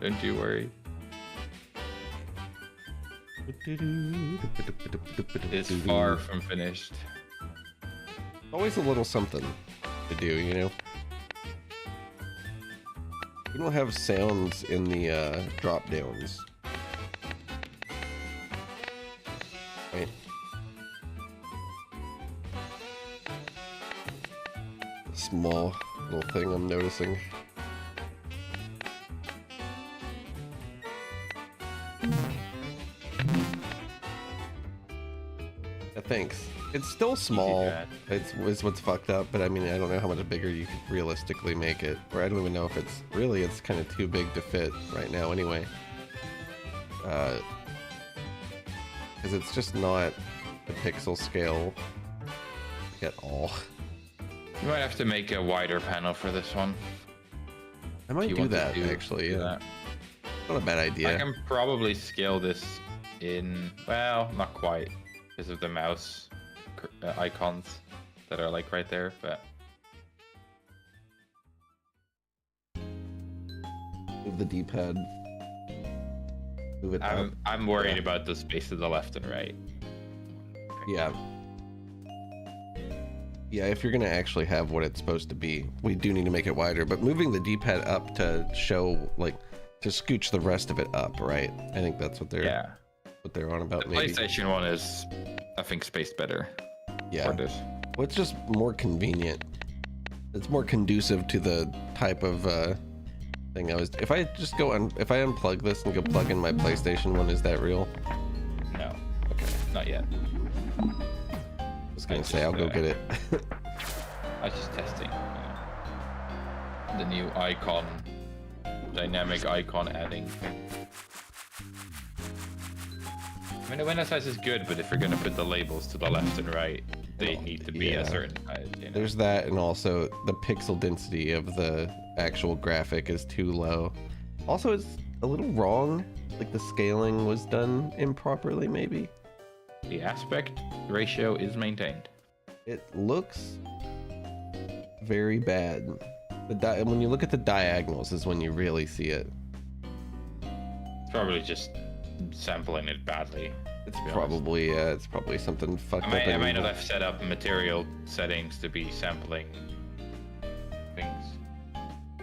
Don't you worry. It's far from finished. Always a little something to do, you know? We don't have sounds in the drop downs. Right? Small little thing I'm noticing. Thanks. It's still small. It's what's fucked up, but I mean, I don't know how much bigger you could realistically make it. Or I don't even know if it's really, it's kind of too big to fit right now anyway. Because it's just not the pixel scale at all. You might have to make a wider panel for this one. I might do that, actually, yeah. That. Not a bad idea. I can probably scale this in, well, not quite, because of the mouse icons that are like right there, but... Move the D-pad. Move it up. I'm worried about the space to the left and right. Yeah. Yeah, if you're gonna actually have what it's supposed to be, we do need to make it wider, but moving the D-pad up to show, like, to scooch the rest of it up, right? I think that's what they're what they're on about. The maybe. PlayStation one is, I think, spaced better. Yeah. For this. Well, it's just more convenient. It's more conducive to the type of thing I was. If I just go if I unplug this and go plug in my PlayStation one, is that real? No. Okay. Not yet. I was gonna say I'll go get it. I was just testing. You know, the new icon, dynamic icon adding. I mean, the window size is good, but if you're gonna put the labels to the left and right, they need to be a certain size. You know? There's that, and also the pixel density of the actual graphic is too low. Also, it's a little wrong. Like the scaling was done improperly, maybe. The aspect ratio is maintained. It looks very bad. When you look at the diagonals is when you really see it. It's probably just sampling it badly. It's probably it's probably something fucked up. I might not have set up material settings to be sampling things.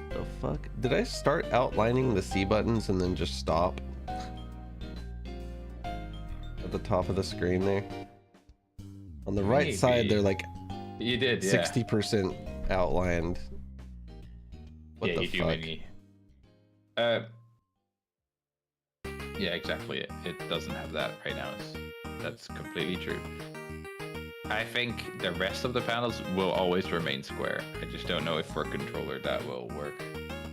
The fuck? Did I start outlining the C buttons and then just stop? At the top of the screen there. On the right side, they're like you did 60% outlined. What the you fuck? do maybe. Yeah, exactly. It doesn't have that right now. That's completely true. I think the rest of the panels will always remain square. I just don't know if for a controller that will work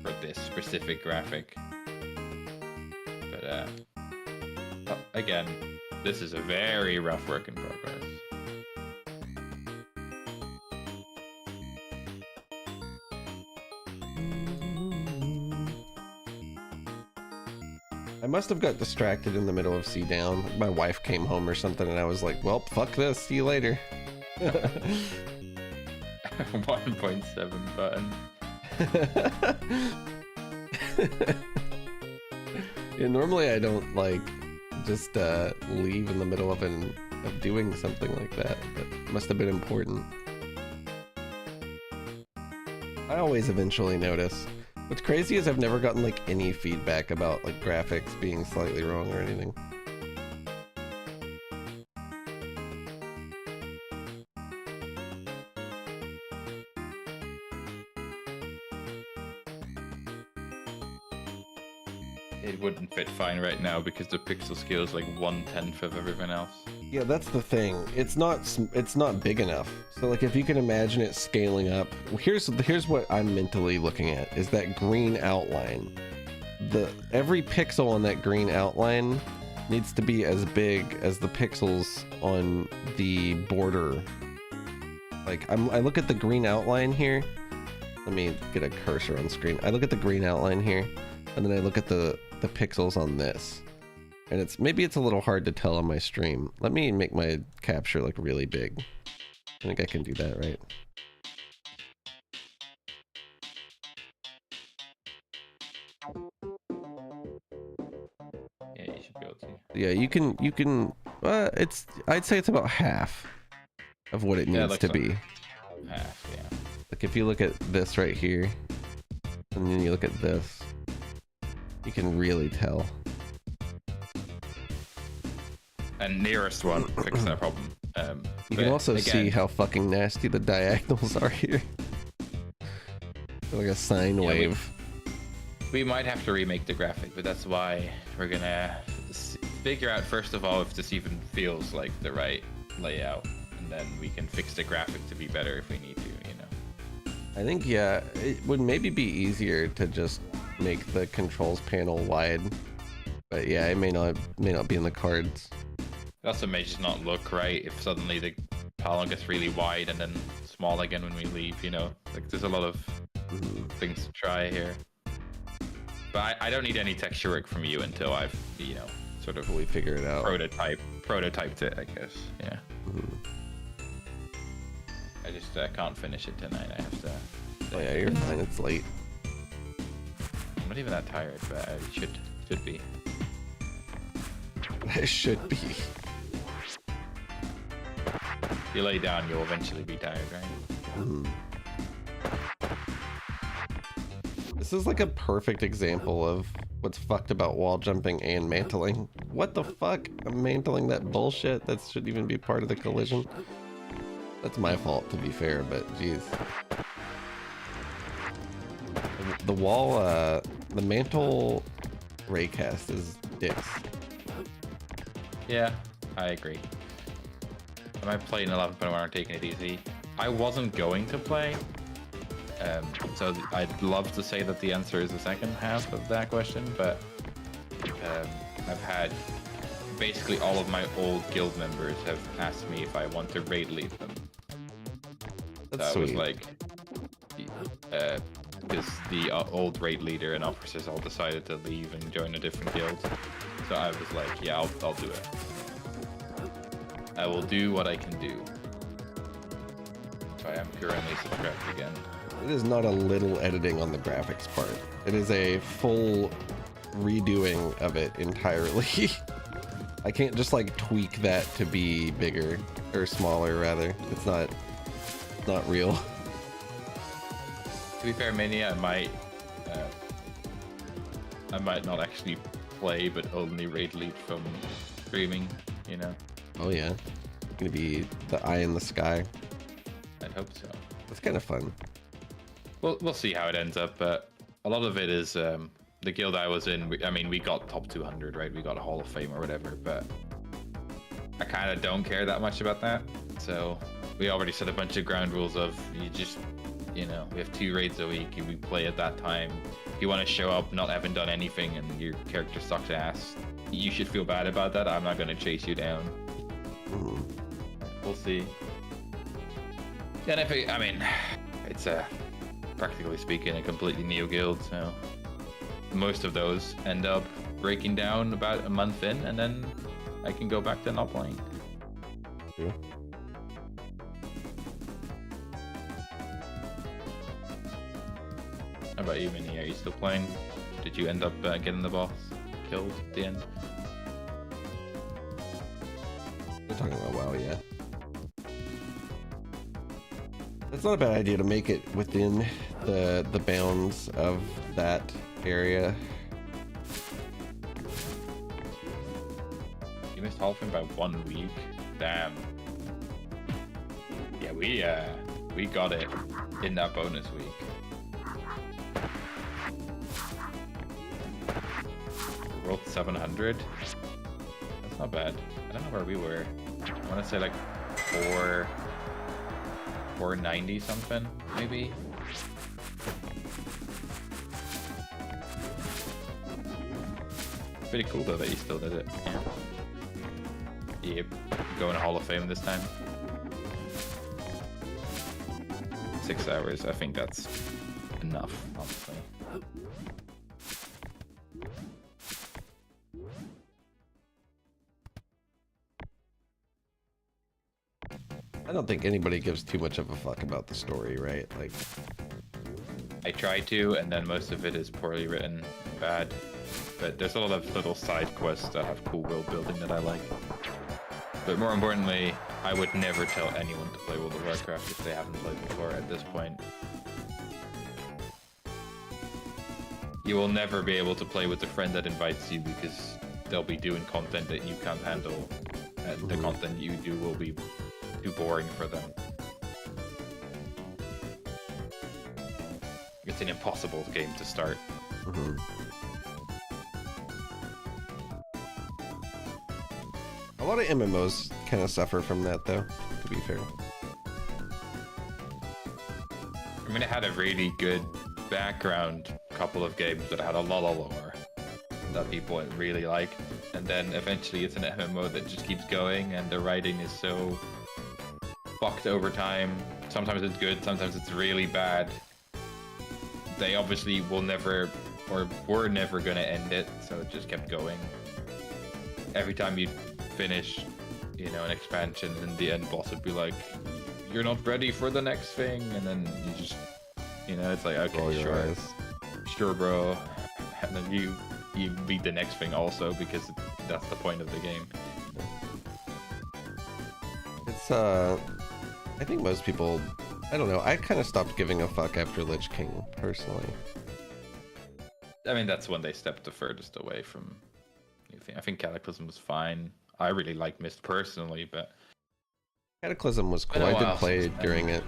for this specific graphic. But again, this is a very rough work in progress. I must have got distracted in the middle of C down. My wife came home or something, and I was like, well, fuck this, see you later. 1.7 button. Yeah, normally I don't like just leave in the middle of doing something like that, but it must have been important. I always eventually notice. What's crazy is I've never gotten like any feedback about like graphics being slightly wrong or anything. It wouldn't fit fine right now because the pixel scale is like 1/10 of everything else. Yeah, that's the thing. It's not big enough. So like if you can imagine it scaling up, here's what I'm mentally looking at is that green outline. Every pixel on that green outline needs to be as big as the pixels on the border. Like I look at the green outline here. Let me get a cursor on screen. I look at the green outline here, and then I look at the pixels on this. And maybe it's a little hard to tell on my stream. Let me make my capture look really big. I think I can do that, right? Yeah, you should be able to. Yeah, you can I'd say it's about half of what it needs to be. Half, yeah. Like if you look at this right here, and then you look at this, you can really tell. And nearest one fix that problem. You can also see how fucking nasty the diagonals are here. Like a sine wave. We might have to remake the graphic, but that's why we're gonna figure out first of all if this even feels like the right layout, and then we can fix the graphic to be better if we need to, you know. I think, yeah, it would maybe be easier to just make the controls panel wide, but yeah, it may not be in the cards. It also may just not look right if suddenly the panel gets really wide and then small again when we leave, you know. Like there's a lot of things to try here. But I don't need any texture work from you until I've, you know, sort of we figure it out. Prototyped it, I guess. Yeah. I just can't finish it tonight. I have to. Oh yeah, you're fine. It's late. I'm not even that tired, but I should be. It should be. If you lay down, you'll eventually be tired, right? This is like a perfect example of what's fucked about wall jumping and mantling. What the fuck? I'm mantling that bullshit. That shouldn't even be part of the collision. That's my fault, to be fair, but jeez. The wall, the mantle raycast is dicks. Yeah, I agree. I might play in 11.1 or taking it easy. I wasn't going to play, so I'd love to say that the answer is the second half of that question, but I've had basically all of my old guild members have asked me if I want to raid lead them. That's so I was sweet. like, because the old raid leader and officers all decided to leave and join a different guild. So I was like, yeah, I'll do it. I will do what I can do. So I am currently subscribed again. It is not a little editing on the graphics part. It is a full redoing of it entirely. I can't just like tweak that to be bigger or smaller rather. It's not real. To be fair, Mania, I might not actually play, but only raid lead from streaming, you know? Oh yeah. Gonna be the eye in the sky. I'd hope so. It's kind of fun. We'll see how it ends up, but a lot of it is the guild I was in. We got top 200, right? We got a Hall of Fame or whatever, but I kind of don't care that much about that. So we already set a bunch of ground rules of you just, you know, we have 2 raids a week. We play at that time. If you want to show up not having done anything and your character sucks ass, you should feel bad about that. I'm not going to chase you down. We'll see. And if it's practically speaking a completely new guild, so most of those end up breaking down about a month in, and then I can go back to not playing. Yeah. How about you, Minnie? Are you still playing? Did you end up getting the boss killed at the end? We're talking about WoW, yeah. It's not a bad idea to make it within the bounds of that area. You missed Halfling by 1 week. Damn. Yeah, we got it in that bonus week. Rolled 700. That's not bad. I don't know where we were. I want to say like 490 something, maybe. Pretty cool though that you still did it. Yeah. Yep. Going to Hall of Fame this time. 6 hours. I think that's enough, honestly. I don't think anybody gives too much of a fuck about the story, right? Like, I try to, and then most of it is poorly written, bad. But there's a lot of little side quests that have cool world building that I like. But more importantly, I would never tell anyone to play World of Warcraft if they haven't played before at this point. You will never be able to play with a friend that invites you because they'll be doing content that you can't handle, and the content you do will be too boring for them. It's an impossible game to start. A lot of MMOs kind of suffer from that, though, to be fair. I mean, it had a really good background couple of games that had a lot of lore that people really like, and then eventually it's an MMO that just keeps going, and the writing is so fucked over time. Sometimes it's good, sometimes it's really bad. They obviously will never, or were never gonna end it, so it just kept going. Every time you finish, you know, an expansion, and the end boss would be like, "You're not ready for the next thing," and then you just, you know, it's like, okay, sure, bro, and then you beat the next thing also because that's the point of the game. It's I think most people, I don't know, I kind of stopped giving a fuck after Lich King, personally. I mean, that's when they stepped the furthest away from anything. I think Cataclysm was fine. I really like Mist personally, but Cataclysm was cool. I did play during it.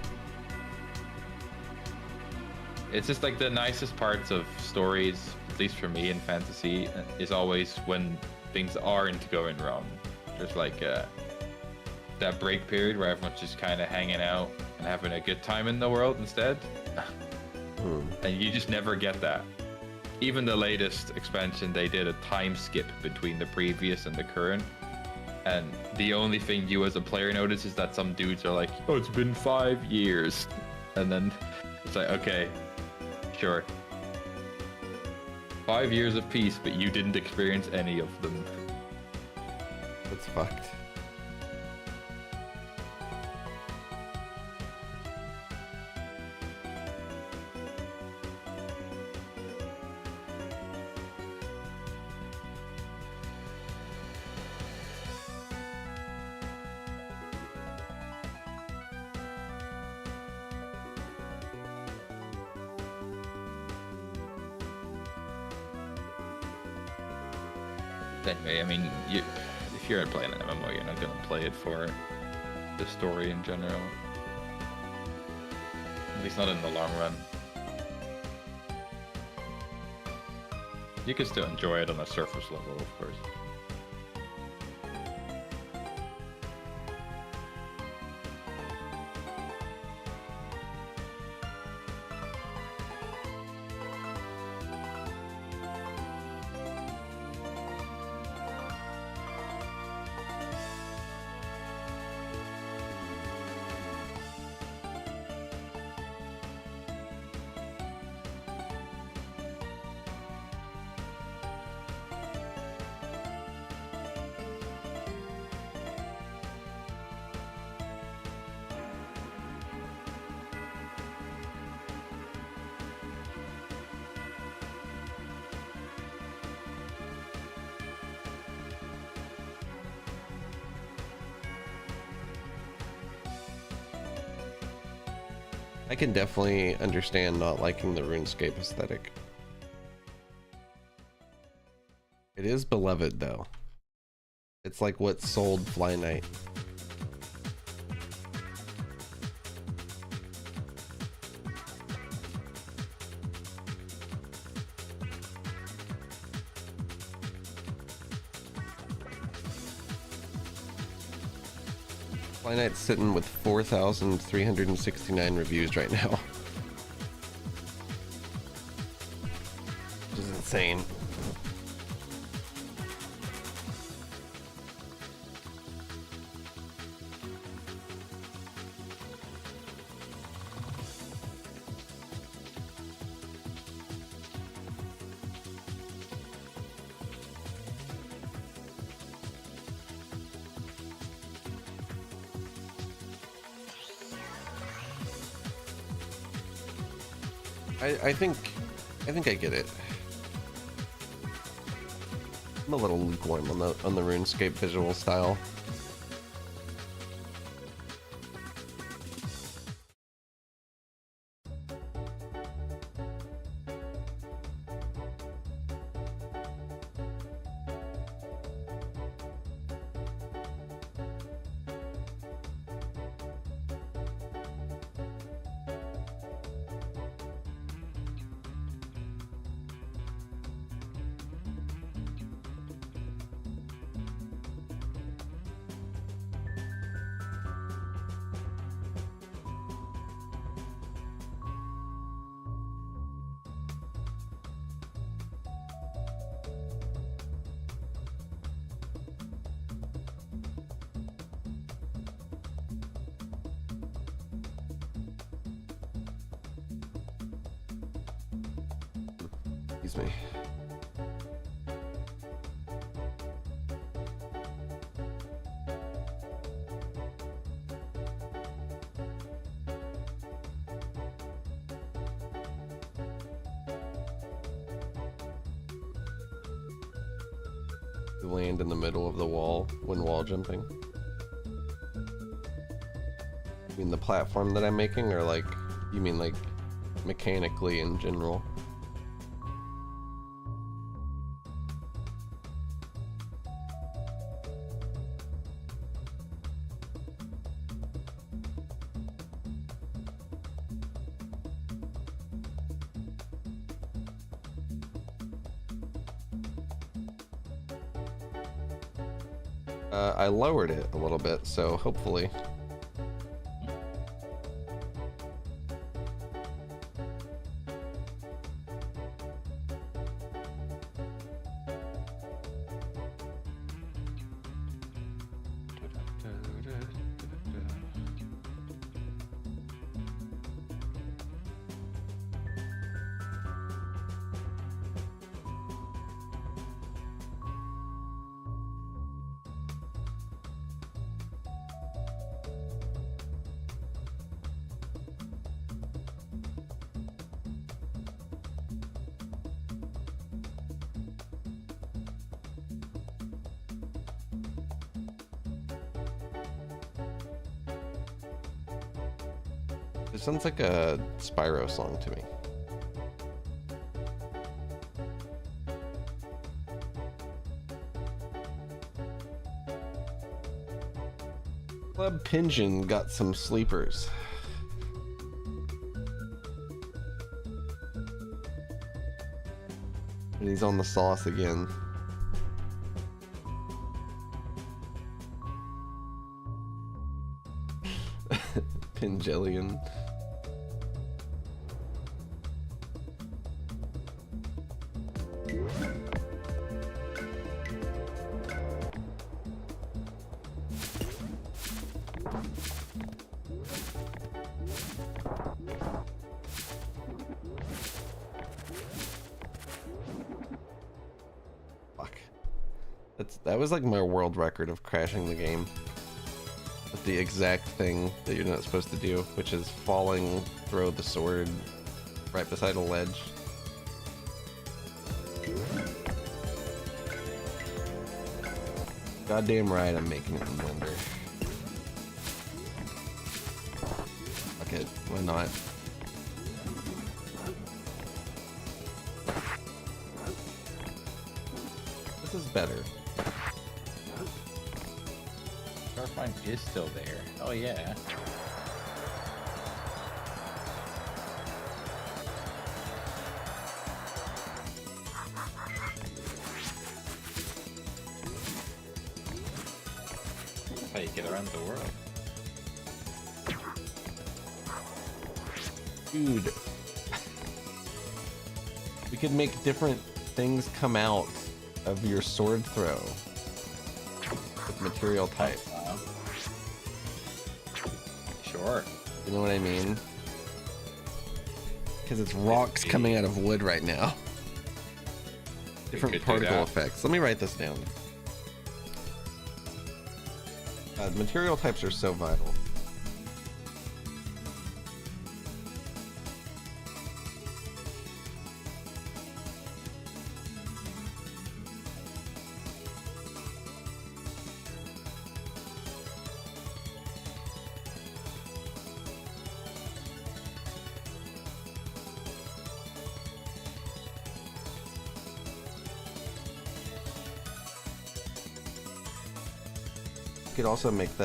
It's just like the nicest parts of stories, at least for me in fantasy, is always when things aren't going wrong. There's like that break period where everyone's just kind of hanging out and having a good time in the world instead. And you just never get that. Even the latest expansion, they did a time skip between the previous and the current. And the only thing you as a player notice is that some dudes are like, "Oh, it's been 5 years." And then it's like, okay, sure. 5 years of peace, but you didn't experience any of them. That's fucked. Anyway, I mean, if you're playing an MMO, you're not going to play it for the story in general. At least not in the long run. You can still enjoy it on a surface level, of course. I can definitely understand not liking the RuneScape aesthetic. It is beloved though. It's like what sold Fly Knight. Fly Knight's sitting with 4,369 reviews right now. Which is insane. I think I get it. I'm a little lukewarm on the RuneScape visual style. Excuse me. You land in the middle of the wall when wall jumping. You mean the platform that I'm making, or like, you mean like mechanically in general? I lowered it a little bit, so hopefully. It sounds like a Spyro song to me. Club Pigeon got some sleepers. And he's on the sauce again. Pingillion. That was like my world record of crashing the game. With the exact thing that you're not supposed to do, which is falling, throw the sword right beside a ledge. Goddamn right, I'm making it in Blender. Fuck it. Why not? This is better. Starfind is still there. Oh yeah. That's how you get around the world. Dude. We could make different things come out of your sword throw with material type. Sure. You know what I mean? Because it's rocks coming out of wood right now. Different particle effects. Let me write this down. Material types are so vital. We could also make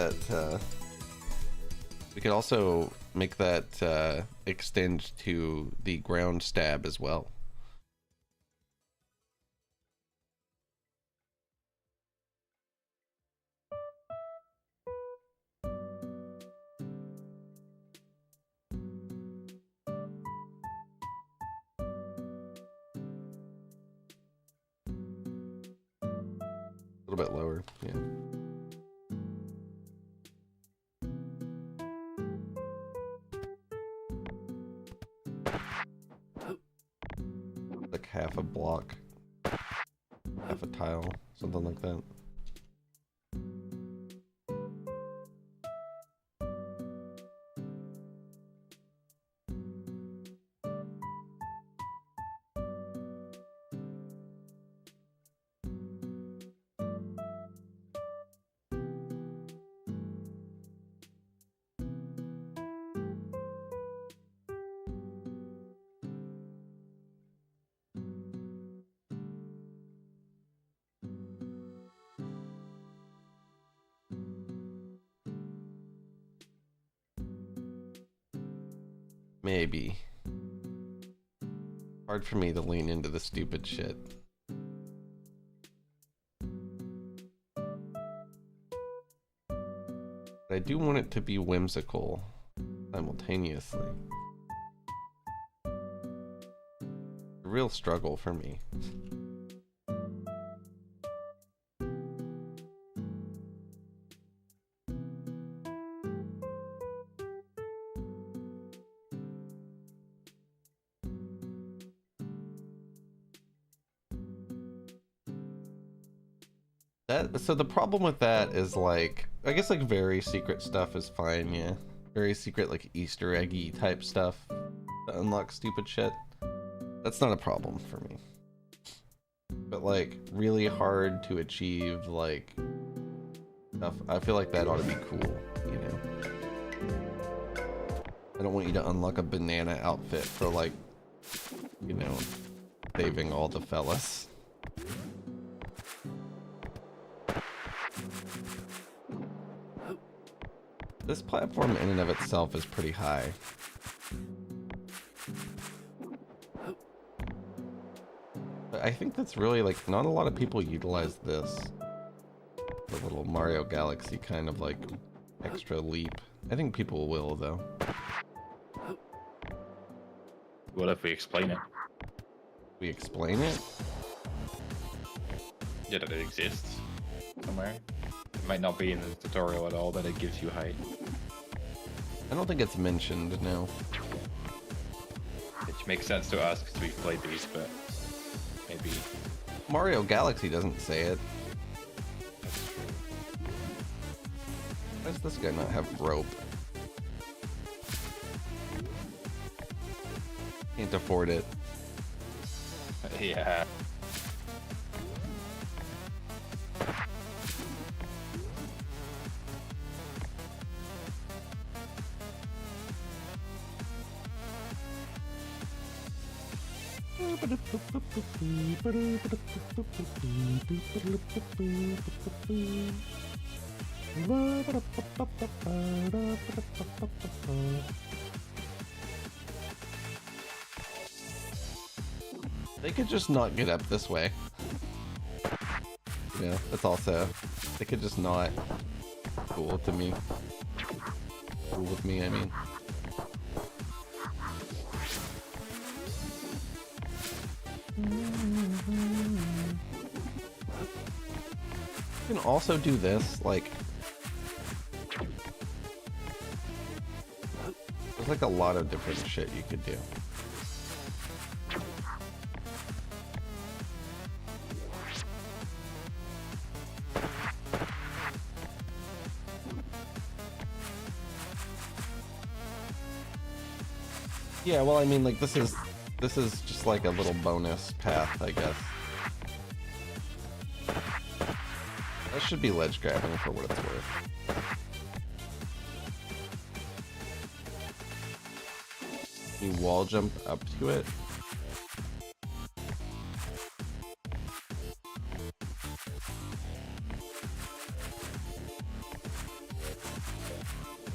that extend to the ground stab as well. A little bit lower, yeah. Like half a block, half a tile, something like that. Maybe. Hard for me to lean into the stupid shit. But I do want it to be whimsical simultaneously. A real struggle for me. So the problem with that is, like, I guess like very secret stuff is fine, yeah. Very secret, like Easter eggy type stuff to unlock stupid shit. That's not a problem for me. But like really hard to achieve, like stuff, I feel like that ought to be cool, you know. I don't want you to unlock a banana outfit for, like, you know, saving all the fellas. This platform in and of itself is pretty high. But I think that's really, like, not a lot of people utilize this. The little Mario Galaxy kind of, like, extra leap. I think people will, though. What if we explain it? We explain it? Yeah, that it exists somewhere. It might not be in the tutorial at all, but it gives you height. I don't think it's mentioned, no. Which makes sense to us because we've played these, but maybe. Mario Galaxy doesn't say it. Why does this guy not have rope? Can't afford it. Yeah. They could just not get up this way. Yeah, that's also... They could just not... Cool to me. Cool with me, I mean. You can also do this, like... There's like a lot of different shit you could do. Yeah, well, I mean, like, this is just like a little bonus path, I guess. That should be ledge grabbing for what it's worth. You wall jump up to it.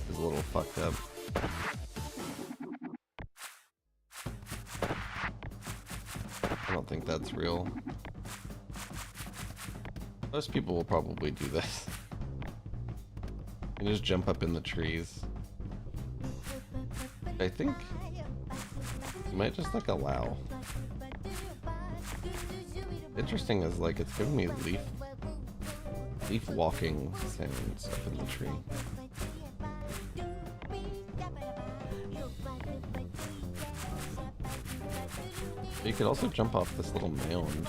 It's a little fucked up. I don't think that's real. Most people will probably do this. You just jump up in the trees. I think you might just like allow. Interesting is like it's giving me leaf walking sounds up in the tree. You could also jump off this little mound.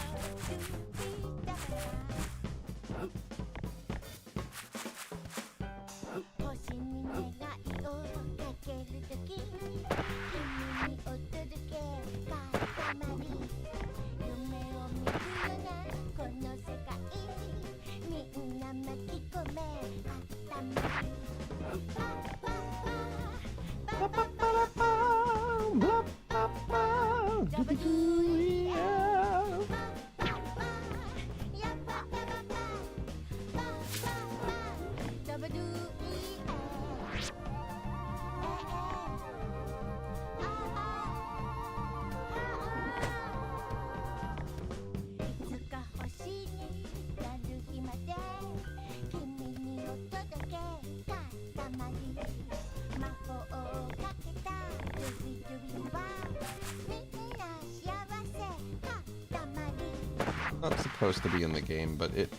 Not supposed to be in the game, but it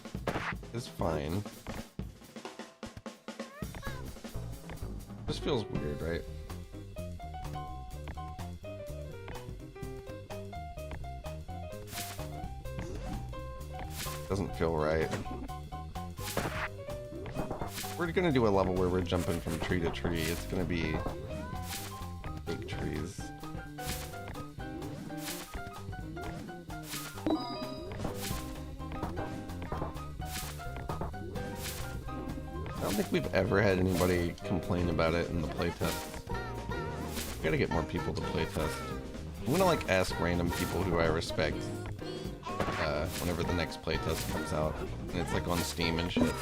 is fine. Just feels weird, right? Doesn't feel right. We're gonna do a level where we're jumping from tree to tree. It's gonna be big trees. I don't think we've ever had anybody complain about it in the playtest. Gotta get more people to playtest. I'm gonna like ask random people who I respect whenever the next playtest comes out, and it's like on Steam and shit.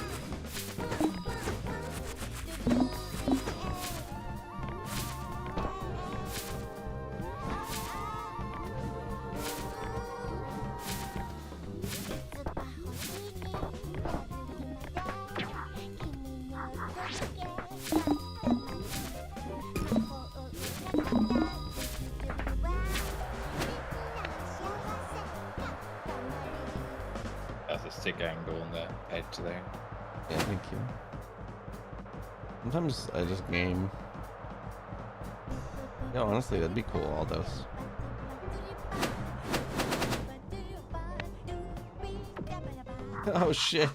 Sick angle on the edge there. Yeah, thank you. Sometimes I just game. Yeah, honestly, that'd be cool, all those. Oh shit!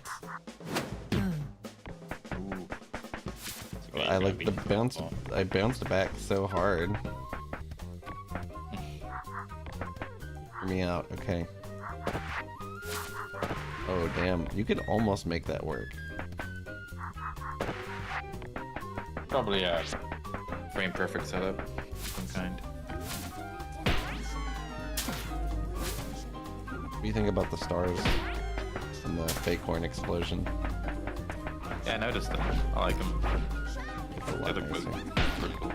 I like the bounce. I bounced back so hard. Hear me out, okay. Oh damn, you could almost make that work. Probably a frame perfect setup of some kind. do you think about the stars and the fake horn explosion? Yeah, I noticed them. I like them. It's a They lot look nicer. pretty cool.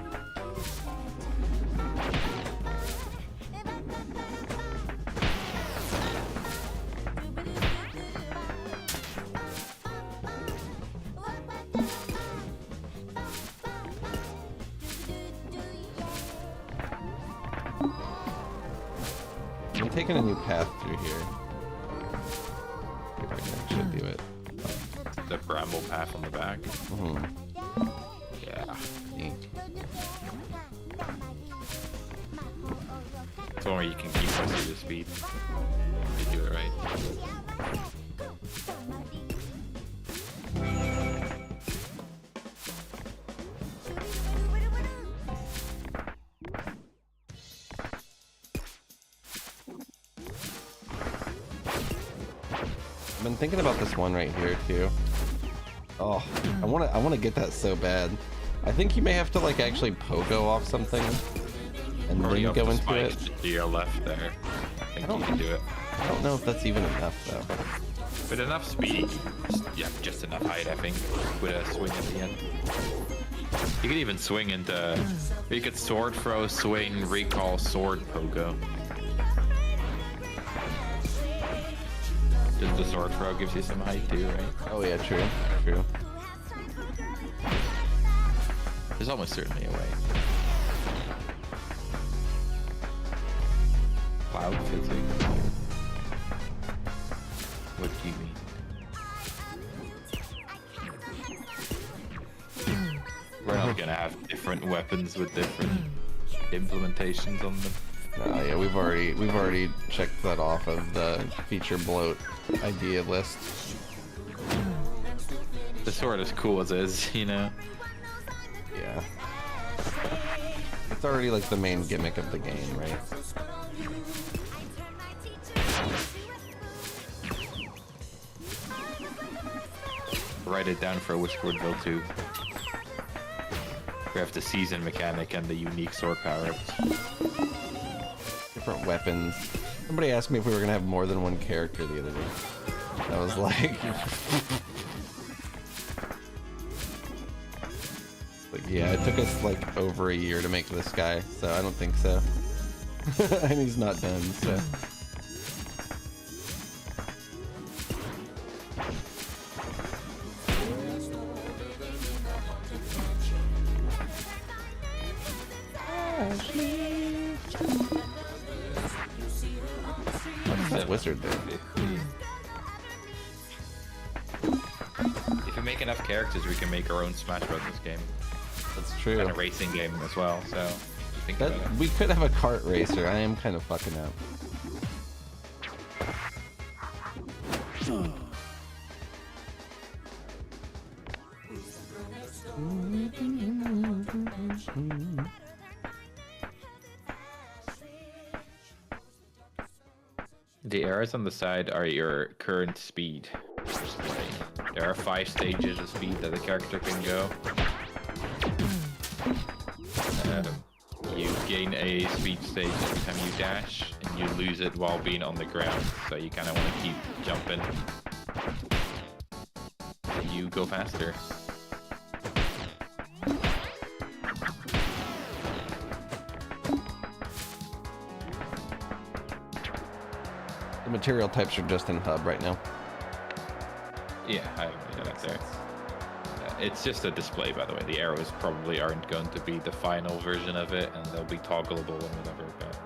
I'm taking a new path through here. See if I can actually do it. The bramble path on the back. Mm-hmm. Yeah. Neat. It's one where you can keep up to the speed. You do it right. I've been thinking about this one right here too. Oh, I wanna get that so bad. I think you may have to like actually pogo off something and Or then you have go the into it. spikes to your left there. I think you can do it. I don't know if that's even enough though. With enough speed, just enough height, I think, with a swing at the end. You could even swing into... You could sword throw, swing, recall, sword, pogo. Just the sword throw gives you some height too, right? Oh yeah, true, true. There's almost certainly a way. Cloud physics? What do you mean? We're not gonna have different weapons with different implementations on them. Oh yeah, we've already checked that off of the feature bloat idea list. The sword is cool as is, you know? Yeah. It's already like the main gimmick of the game, right? Write it down for Whiskerwood Vale 2. We have the season mechanic and the unique sword power-ups. Different weapons. Somebody asked me if we were gonna have more than one character the other day. I was like, yeah, it took us like over a year to make this guy, so I don't think so. And he's not done, so. What's that wizard there? If we make enough characters, we can make our own Smash Bros. Game. That's true. And a racing game as well, so you think That, about it. we could have a kart racer. I am kind of fucking up. The arrows on the side are your current speed. There are 5 stages of speed that the character can go. You gain a speed stage every time you dash, and you lose it while being on the ground. So you kind of want to keep jumping. So you go faster. The material types are just in hub right now. Yeah, I haven't made it up there. It's just a display, by the way. The arrows probably aren't going to be the final version of it, and they'll be toggleable and whatever. But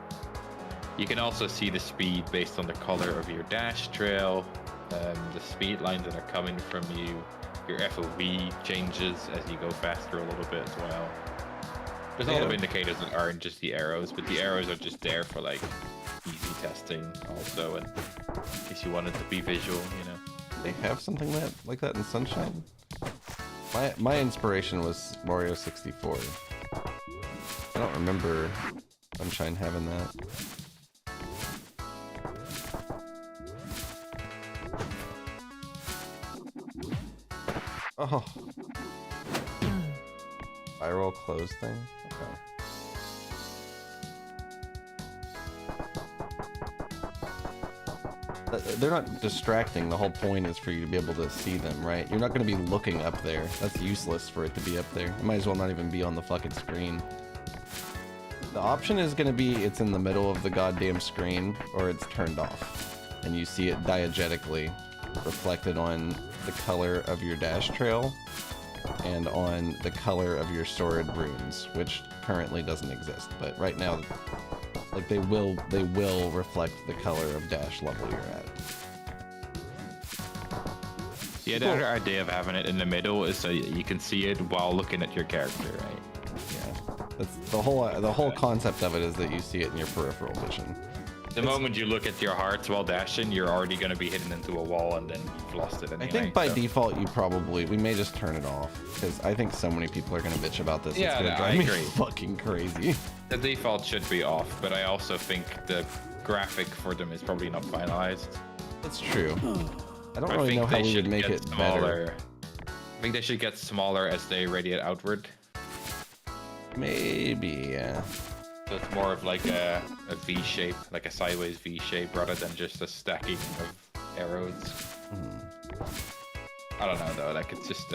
you can also see the speed based on the color of your dash trail, the speed lines that are coming from you. Your FOV changes as you go faster a little bit as well. There's a lot of indicators that aren't just the arrows, but the arrows are just there for like easy testing also, and in case you want it to be visual, you know. They have something like that in Sunshine? My inspiration was Mario 64. I don't remember Sunshine having that. Oh. Viral close thing? Okay. they're not distracting. The whole point is for you to be able to see them, right? You're not going to be looking up there. That's useless for it to be up there. It might as well not even be on the fucking screen. The option is going to be it's in the middle of the goddamn screen or it's turned off. And you see it diegetically reflected on the color of your dash trail and on the color of your sword runes, which currently doesn't exist. But right now, like they will reflect the color of dash level you're at. Yeah, the other idea of having it in the middle is so you can see it while looking at your character, right? Yeah, that's the whole concept of it is that you see it in your peripheral vision. The moment you look at your hearts while dashing, you're already going to be hitting into a wall, and then you've lost it anyway. I think by default, we may just turn it off, because I think so many people are going to bitch about this. Yeah, it's going to I drive agree. me fucking crazy. The default should be off, but I also think the graphic for them is probably not finalized. That's true. I don't I really think know how they we should would make get it smaller. better. I think they should get smaller as they radiate outward. Maybe, yeah. So it's more of like a V shape, like a sideways V shape, rather than just a stacking of arrows. I don't know though, like it's just,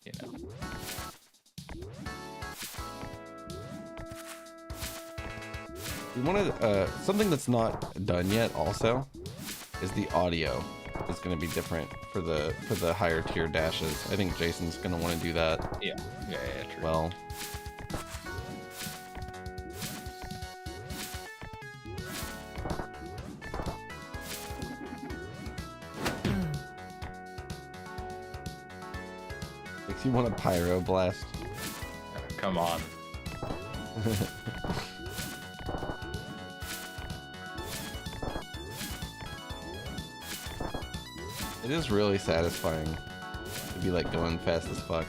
you know. We wanted something that's not done yet. Also, is the audio is going to be different for the higher tier dashes. I think Jason's going to want to do that. Yeah, true. Well. Makes you want a pyro blast. Come on. It is really satisfying to be like going fast as fuck.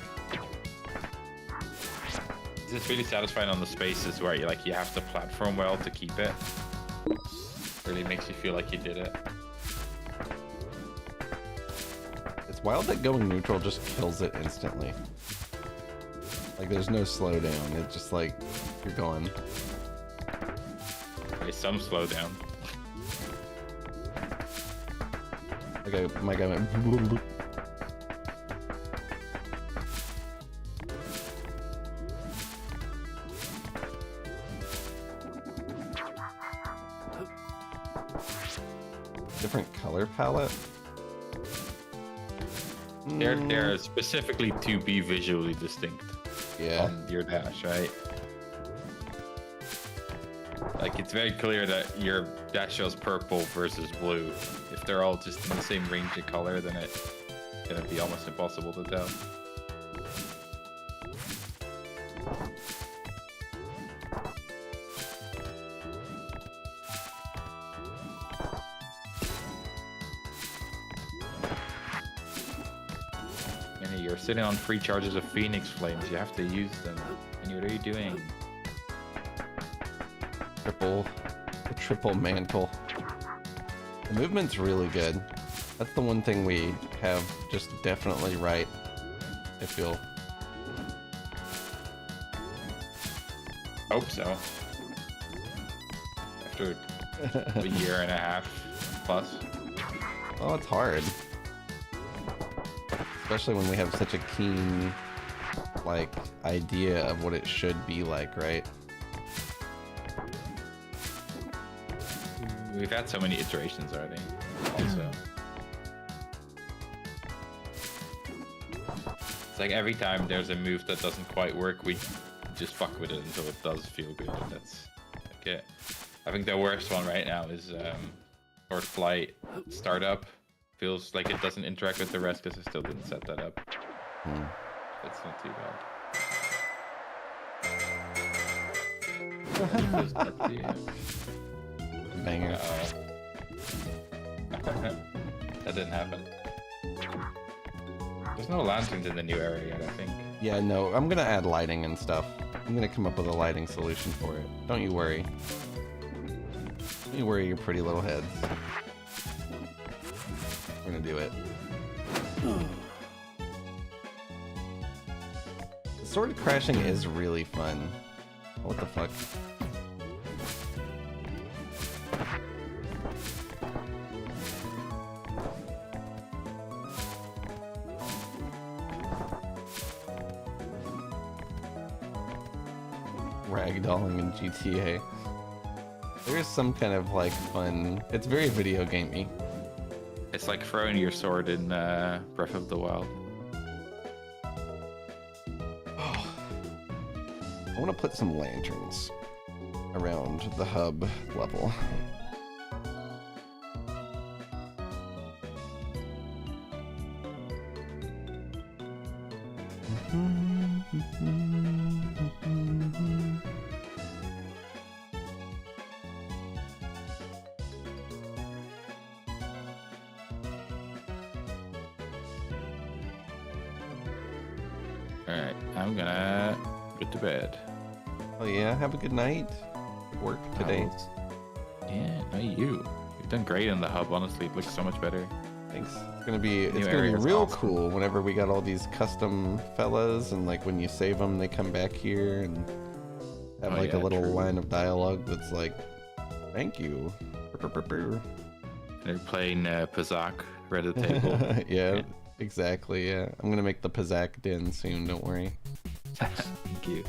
It's just really satisfying on the spaces where you have to platform well to keep it. Really makes you feel like you did it. It's wild that going neutral just kills it instantly. Like there's no slowdown. It's just like you're going. There's some slowdown. Like my guy went. Bloop, bloop. Different color palette. They're specifically to be visually distinct. Yeah. On your dash, right? Like it's very clear that your dash shows purple versus blue. If they're all just in the same range of color, then it's gonna be almost impossible to tell. And you're sitting on 3 charges of Phoenix Flames. You have to use them. And what are you doing? The triple mantle. The movement's really good. That's the one thing we have just definitely right, I feel. Hope so. After a year and a half plus. Well, it's hard. Especially when we have such a keen, like, idea of what it should be like, right? We've had so many iterations already, also. It's like every time there's a move that doesn't quite work, we just fuck with it until it does feel good, and that's like it. I think the worst one right now is Sword Flight Startup. Feels like it doesn't interact with the rest because I still didn't set that up. That's not too bad. Banger. That didn't happen. There's no lanterns in the new area yet, I think. Yeah, no, I'm gonna add lighting and stuff. I'm gonna come up with a lighting solution for it. Don't you worry. Don't you worry your pretty little heads. We're gonna do it. Sword crashing is really fun. What the fuck? ragdolling in GTA. There's some kind of like fun. It's very video gamey. It's like throwing your sword in Breath of the Wild. I want to put some lanterns around the hub level. Alright, I'm gonna get to bed. Oh yeah, have a good night. Good work today. Yeah, no, you. You've done great in the hub, honestly. It looks so much better. Thanks. It's gonna be area's real awesome. cool whenever we got all these custom fellas, and like when you save them, they come back here and have Oh, like a yeah, little true. line of dialogue that's like, "Thank you." They're playing Pazak right at the table. Yeah, exactly. Yeah, I'm gonna make the Pazak din soon. Don't worry. Thank you.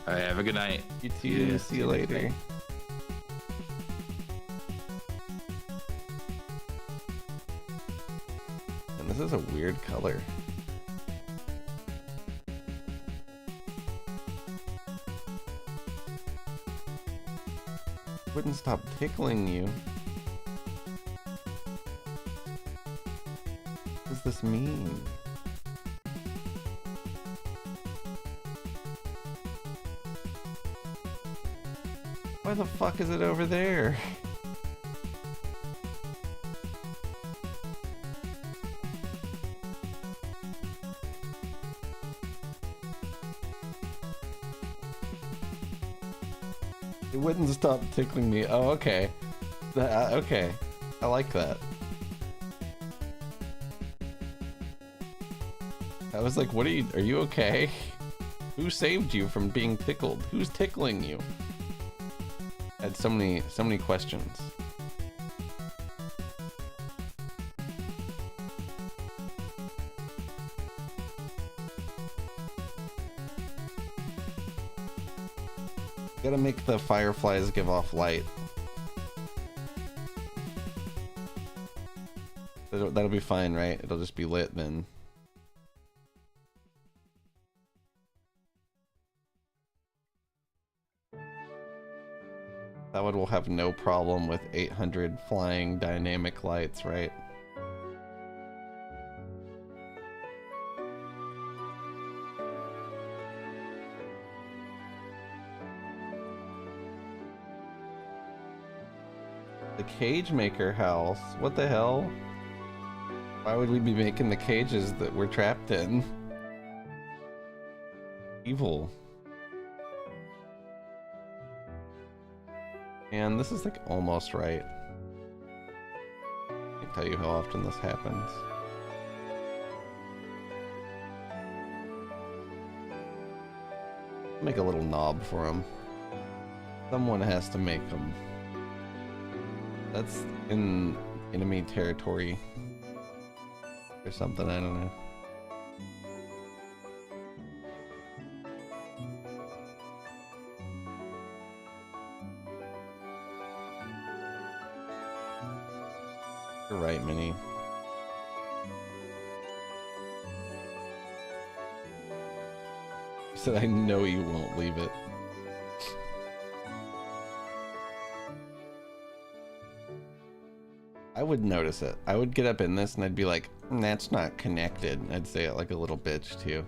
Alright, have a good night. You too. Yeah, See you later. And this is a weird color. Wouldn't stop tickling you. What does this mean? Why the fuck is it over there? It wouldn't stop tickling me. Oh, okay. Okay. I like that. I was like, what are you okay? Who saved you from being tickled? Who's tickling you? I had so many questions. Gotta make the fireflies give off light. That'll be fine, right? It'll just be lit then. That one will have no problem with 800 flying dynamic lights, right? The cage maker house? What the hell? Why would we be making the cages that we're trapped in? Evil. And this is like almost right. I can't tell you how often this happens. Make a little knob for him. Someone has to make them. That's in enemy territory or something, I don't know. You're right, Minnie. You said I know you won't leave it. I would notice it. I would get up in this and I'd be like, that's not connected. I'd say it like a little bitch too.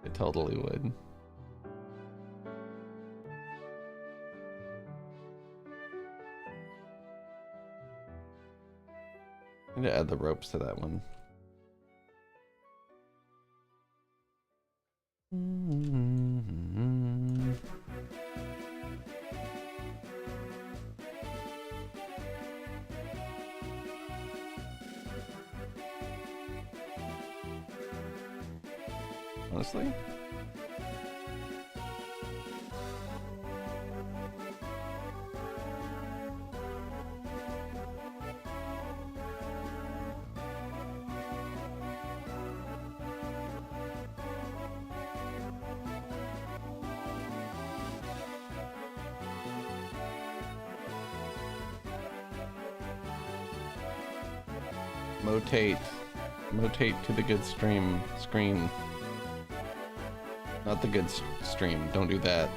I totally would. I need to add the ropes to that one. Honestly? Motate to the good screen. Not the good stream. Don't do that.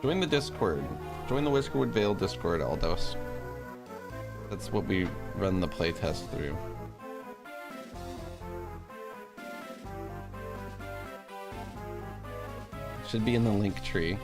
Join the Discord. Join the Whiskerwood Vale Discord, Aldos. That's what we run the playtest through. Should be in the link tree.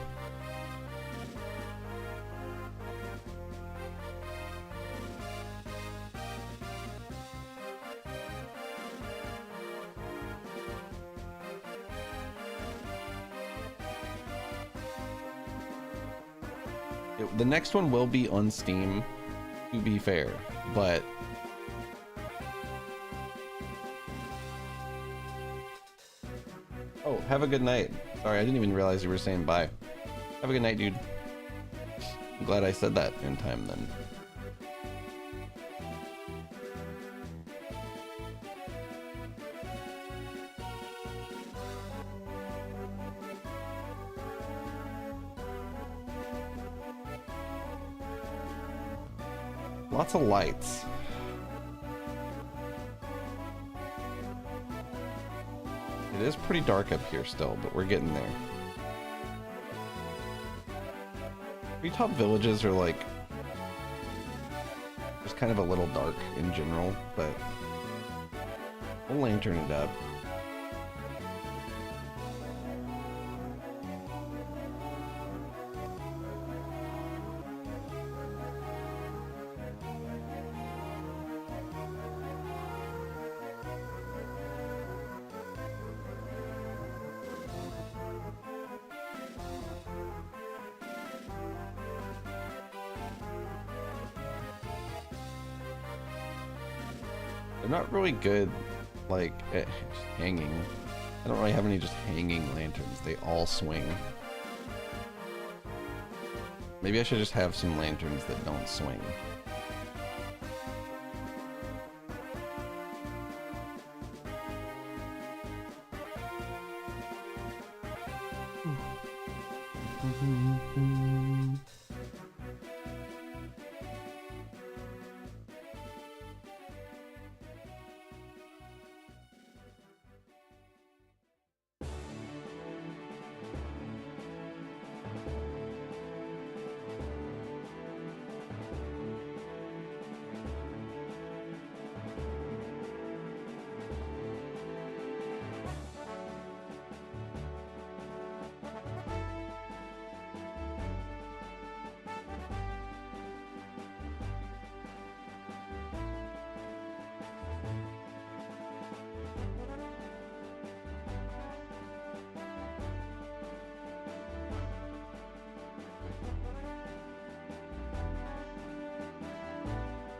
The next one will be on Steam, to be fair, but oh, have a good night. Sorry, I didn't even realize you were saying bye. Have a good night, dude. I'm glad I said that in time then. Lots of lights. It is pretty dark up here still, but we're getting there. Treetop villages are like just kind of a little dark in general, but we'll lantern it up. They're not really good, like, at hanging. I don't really have any just hanging lanterns. They all swing. Maybe I should just have some lanterns that don't swing.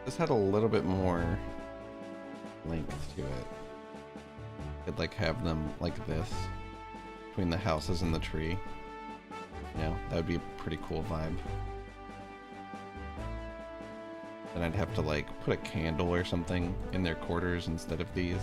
This had a little bit more length to it. Could like have them like this between the houses and the tree. You know, that would be a pretty cool vibe. Then I'd have to like put a candle or something in their quarters instead of these.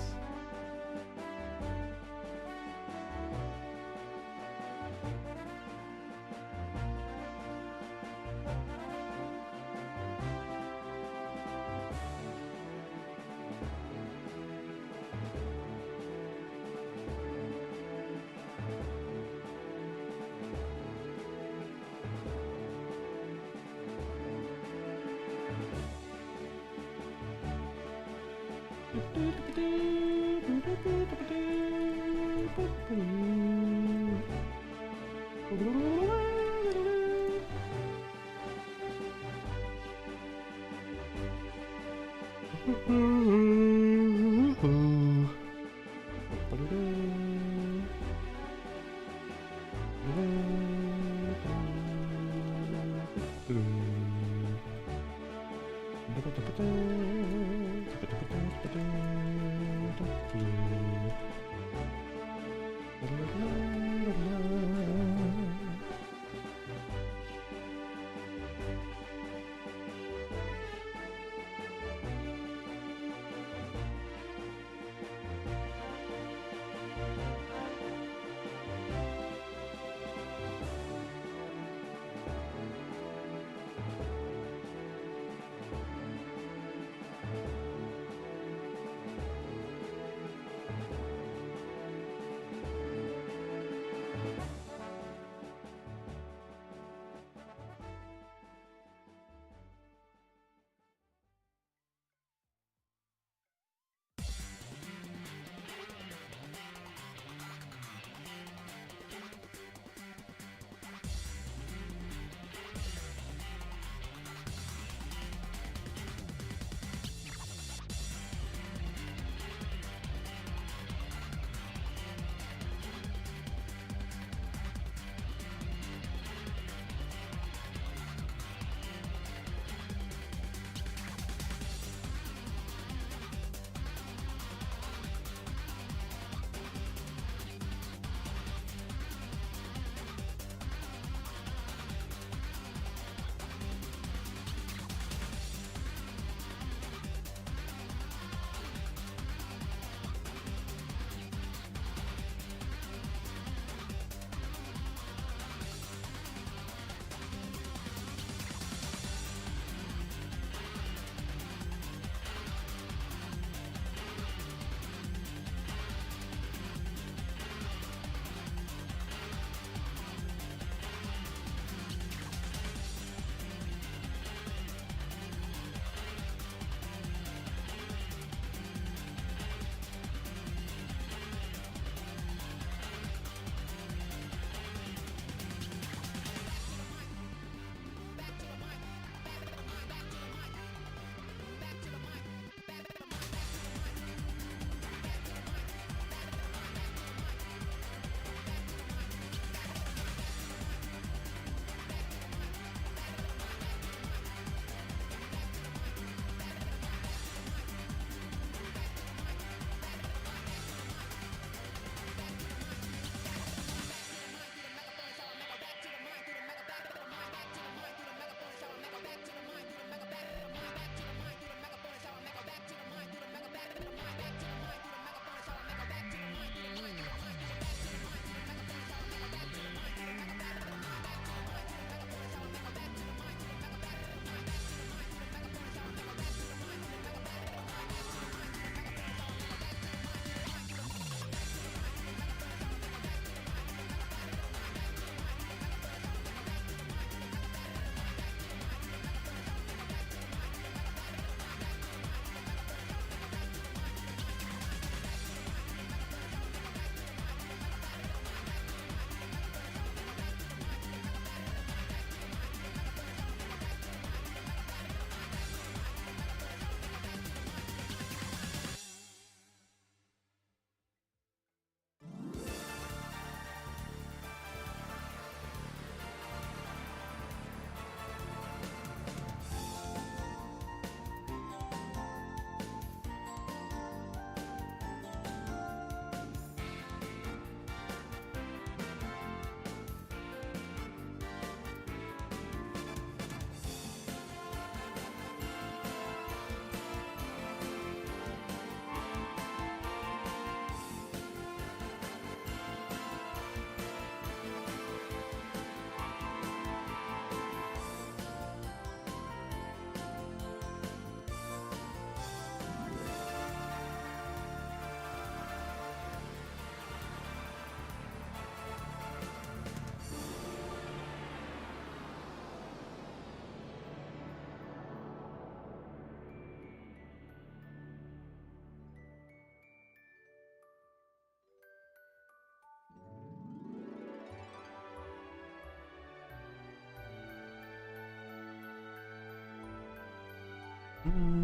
Oh.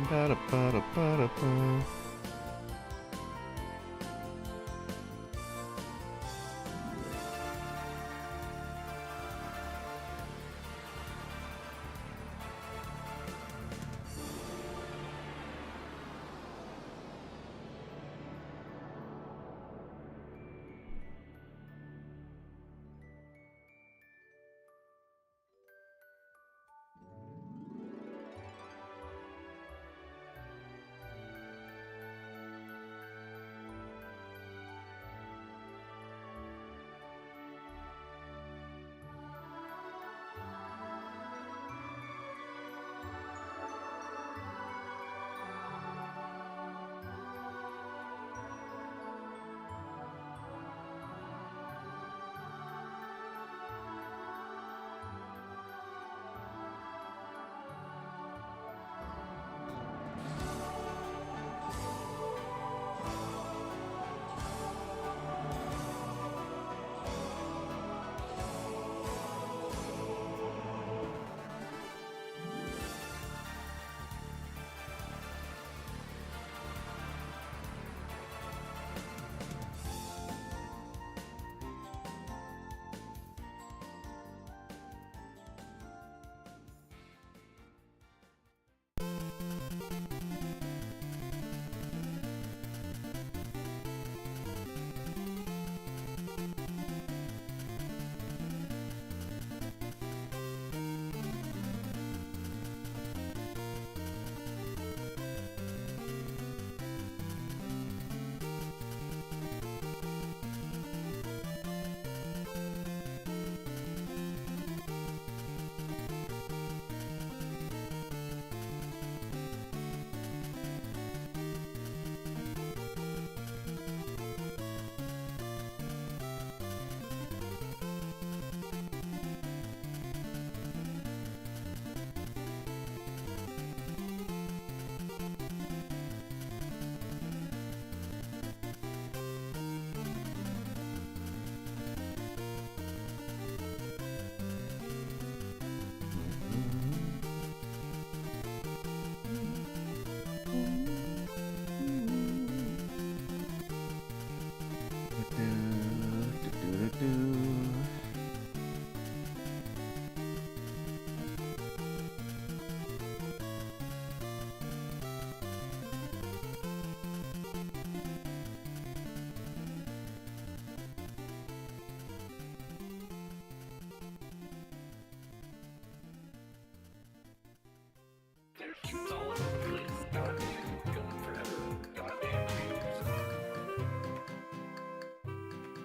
Ba-da-ba-da-ba-da-ba.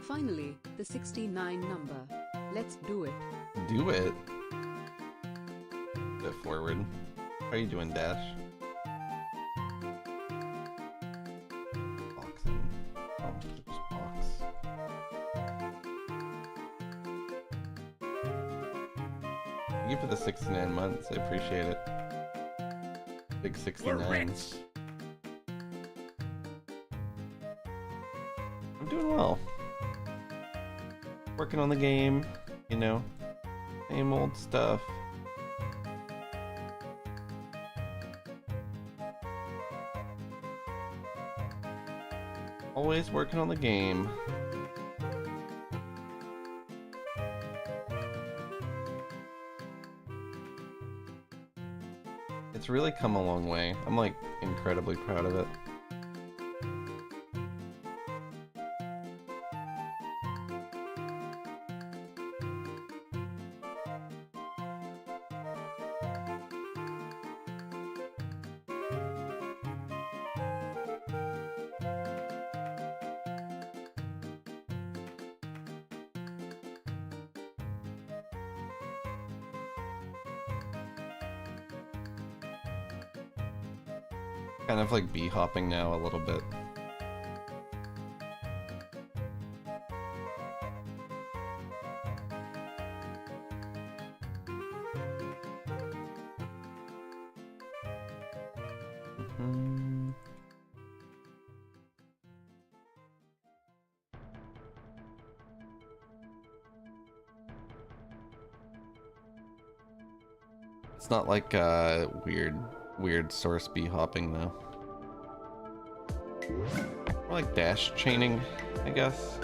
Finally, the 69 number. Let's do it. Do it. Bit forward. How are you doing, Dash? Boxing. Oh, just box. Thank you for the 69 months. I appreciate it. Big 69. I'm doing well. Working on the game, you know, same old stuff. Always working on the game. It's really come a long way. I'm like incredibly proud of it. Kind of like bee hopping now a little bit. It's not like weird source bee hopping though. More like dash chaining, I guess.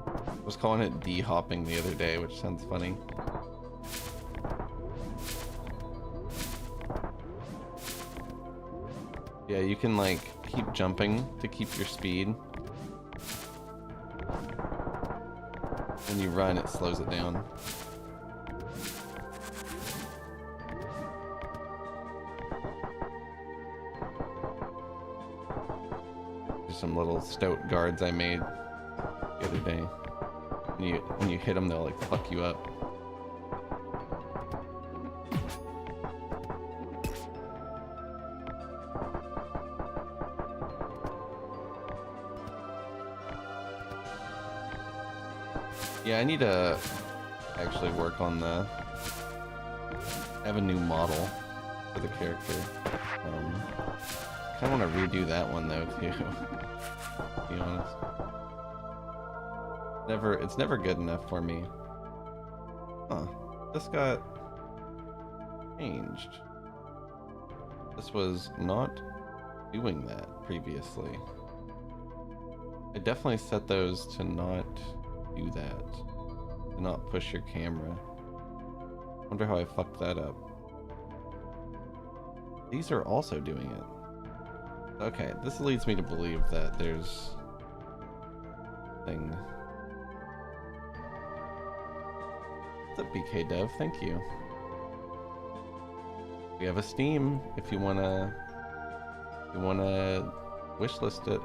I was calling it D-hopping the other day, which sounds funny. Yeah, you can like keep jumping to keep your speed. When you run, it slows it down. Some little stout guards I made the other day. When you hit them, they'll like fuck you up. Yeah, I need to actually work on the... I have a new model for the character. I kind of want to redo that one though too. To be honest, it's never good enough for me. Huh? This got changed. This was not doing that previously. I definitely set those to not do that. To not push your camera. Wonder how I fucked that up. These are also doing it. Okay, this leads me to believe that there's thing. What's up, BK Dev? Thank you. We have a Steam if you wanna wishlist it.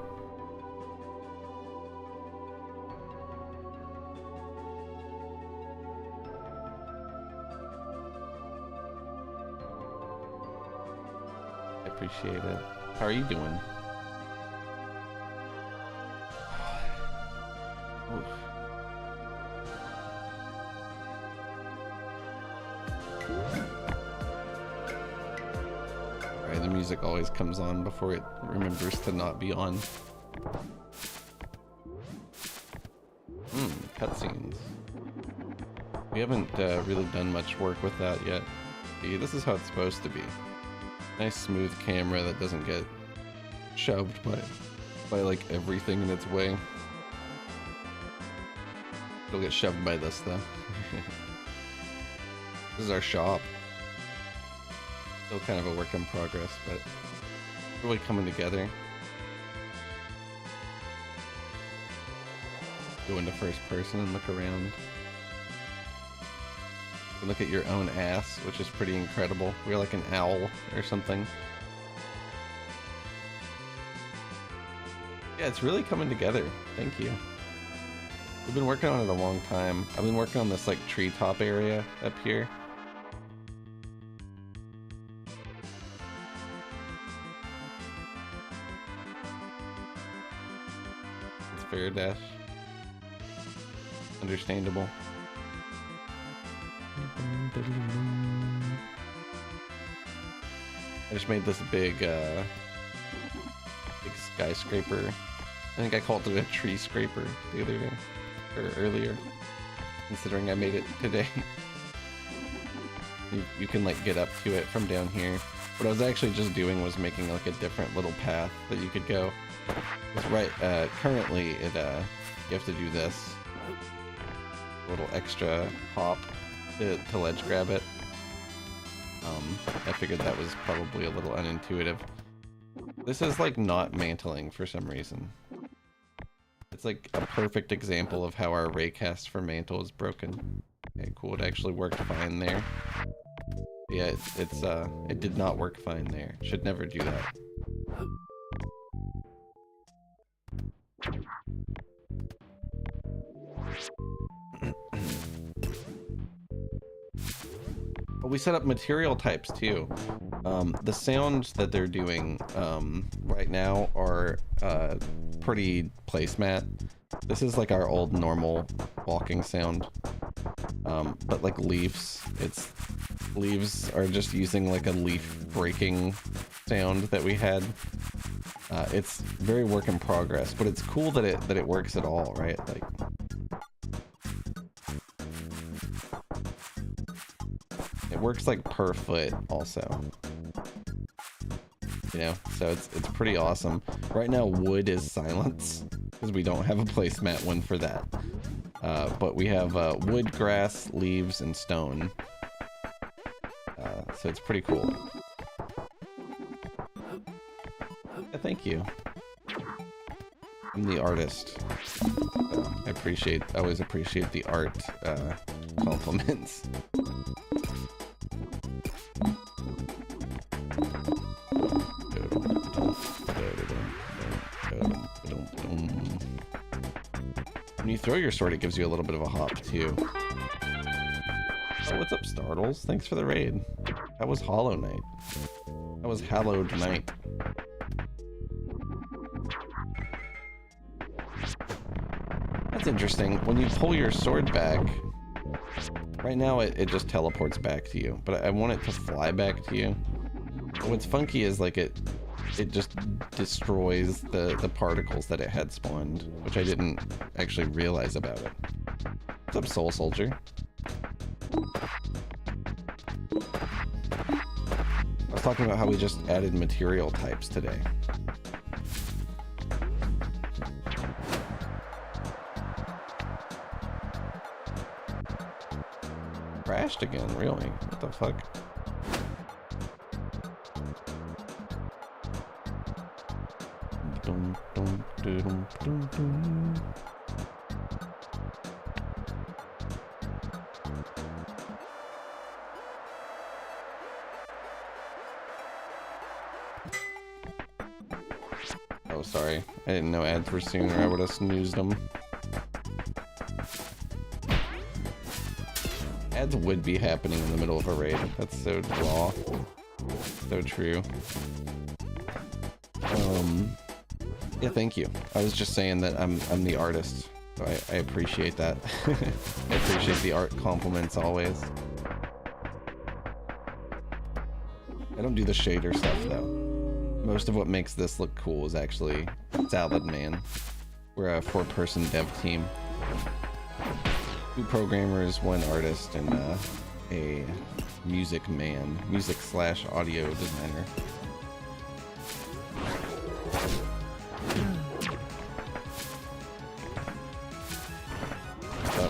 I appreciate it. How are you doing? Alright, the music always comes on before it remembers to not be on. Cutscenes. We haven't really done much work with that yet. See, this is how it's supposed to be. Nice smooth camera that doesn't get shoved by like everything in its way. It'll get shoved by this though. This is our shop. Still kind of a work in progress, but really coming together. Go into first person and look around. You can look at your own ass, which is pretty incredible. We're like an owl or something. Yeah, it's really coming together. Thank you. We've been working on it a long time. I've been working on this like treetop area up here. It's fair dash. Understandable. I just made this big skyscraper. I think I called it a tree scraper the other day, or earlier, considering I made it today. You can like get up to it from down here. What I was actually just doing was making like a different little path that you could go. It's right, currently it, you have to do this little extra hop to ledge grab it. I figured that was probably a little unintuitive. This is like not mantling for some reason. It's like a perfect example of how our raycast for mantle is broken. Okay, cool, it actually worked fine there. Yeah, it did not work fine there. Should never do that. But we set up material types too. The sounds that they're doing right now are pretty placemat. This is like our old normal walking sound. But like leaves, leaves are just using like a leaf breaking sound that we had. It's very work in progress, but it's cool that it works at all, right? Like it works like per foot also. You know, so it's pretty awesome. Right now wood is silence because we don't have a placemat one for that. But we have wood, grass, leaves, and stone. So it's pretty cool. Yeah, thank you. I'm the artist. I always appreciate the art compliments. When you throw your sword, it gives you a little bit of a hop too. Oh, what's up, Startles? Thanks for the raid. That was Hollow Knight. That was Hallowed Knight. That's interesting. When you pull your sword back, right now it just teleports back to you, but I want it to fly back to you. But what's funky is like it just destroys the particles that it had spawned, which I didn't actually realize about it. What's up, Soul Soldier? I was talking about how we just added material types today. Crashed again, really? What the fuck? Dum, dum, dum, dum, dum. Oh, sorry. I didn't know ads were soon, or I would have snoozed them. Ads would be happening in the middle of a raid. That's so raw. So true. Yeah, thank you. I was just saying that I'm the artist, so I appreciate that. I appreciate the art compliments always. I don't do the shader stuff though. Most of what makes this look cool is actually Salad Man. We're a 4-person dev team. 2 programmers, 1 artist, and a music man, music/audio designer.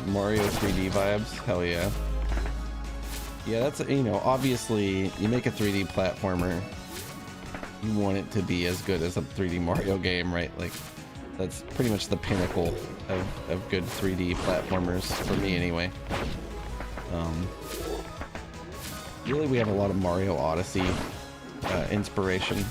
Mario 3D vibes, hell yeah. Yeah, that's, you know, obviously you make a 3D platformer, you want it to be as good as a 3D Mario game, right? Like, that's pretty much the pinnacle of good 3D platformers, for me anyway. Really, we have a lot of Mario Odyssey inspiration.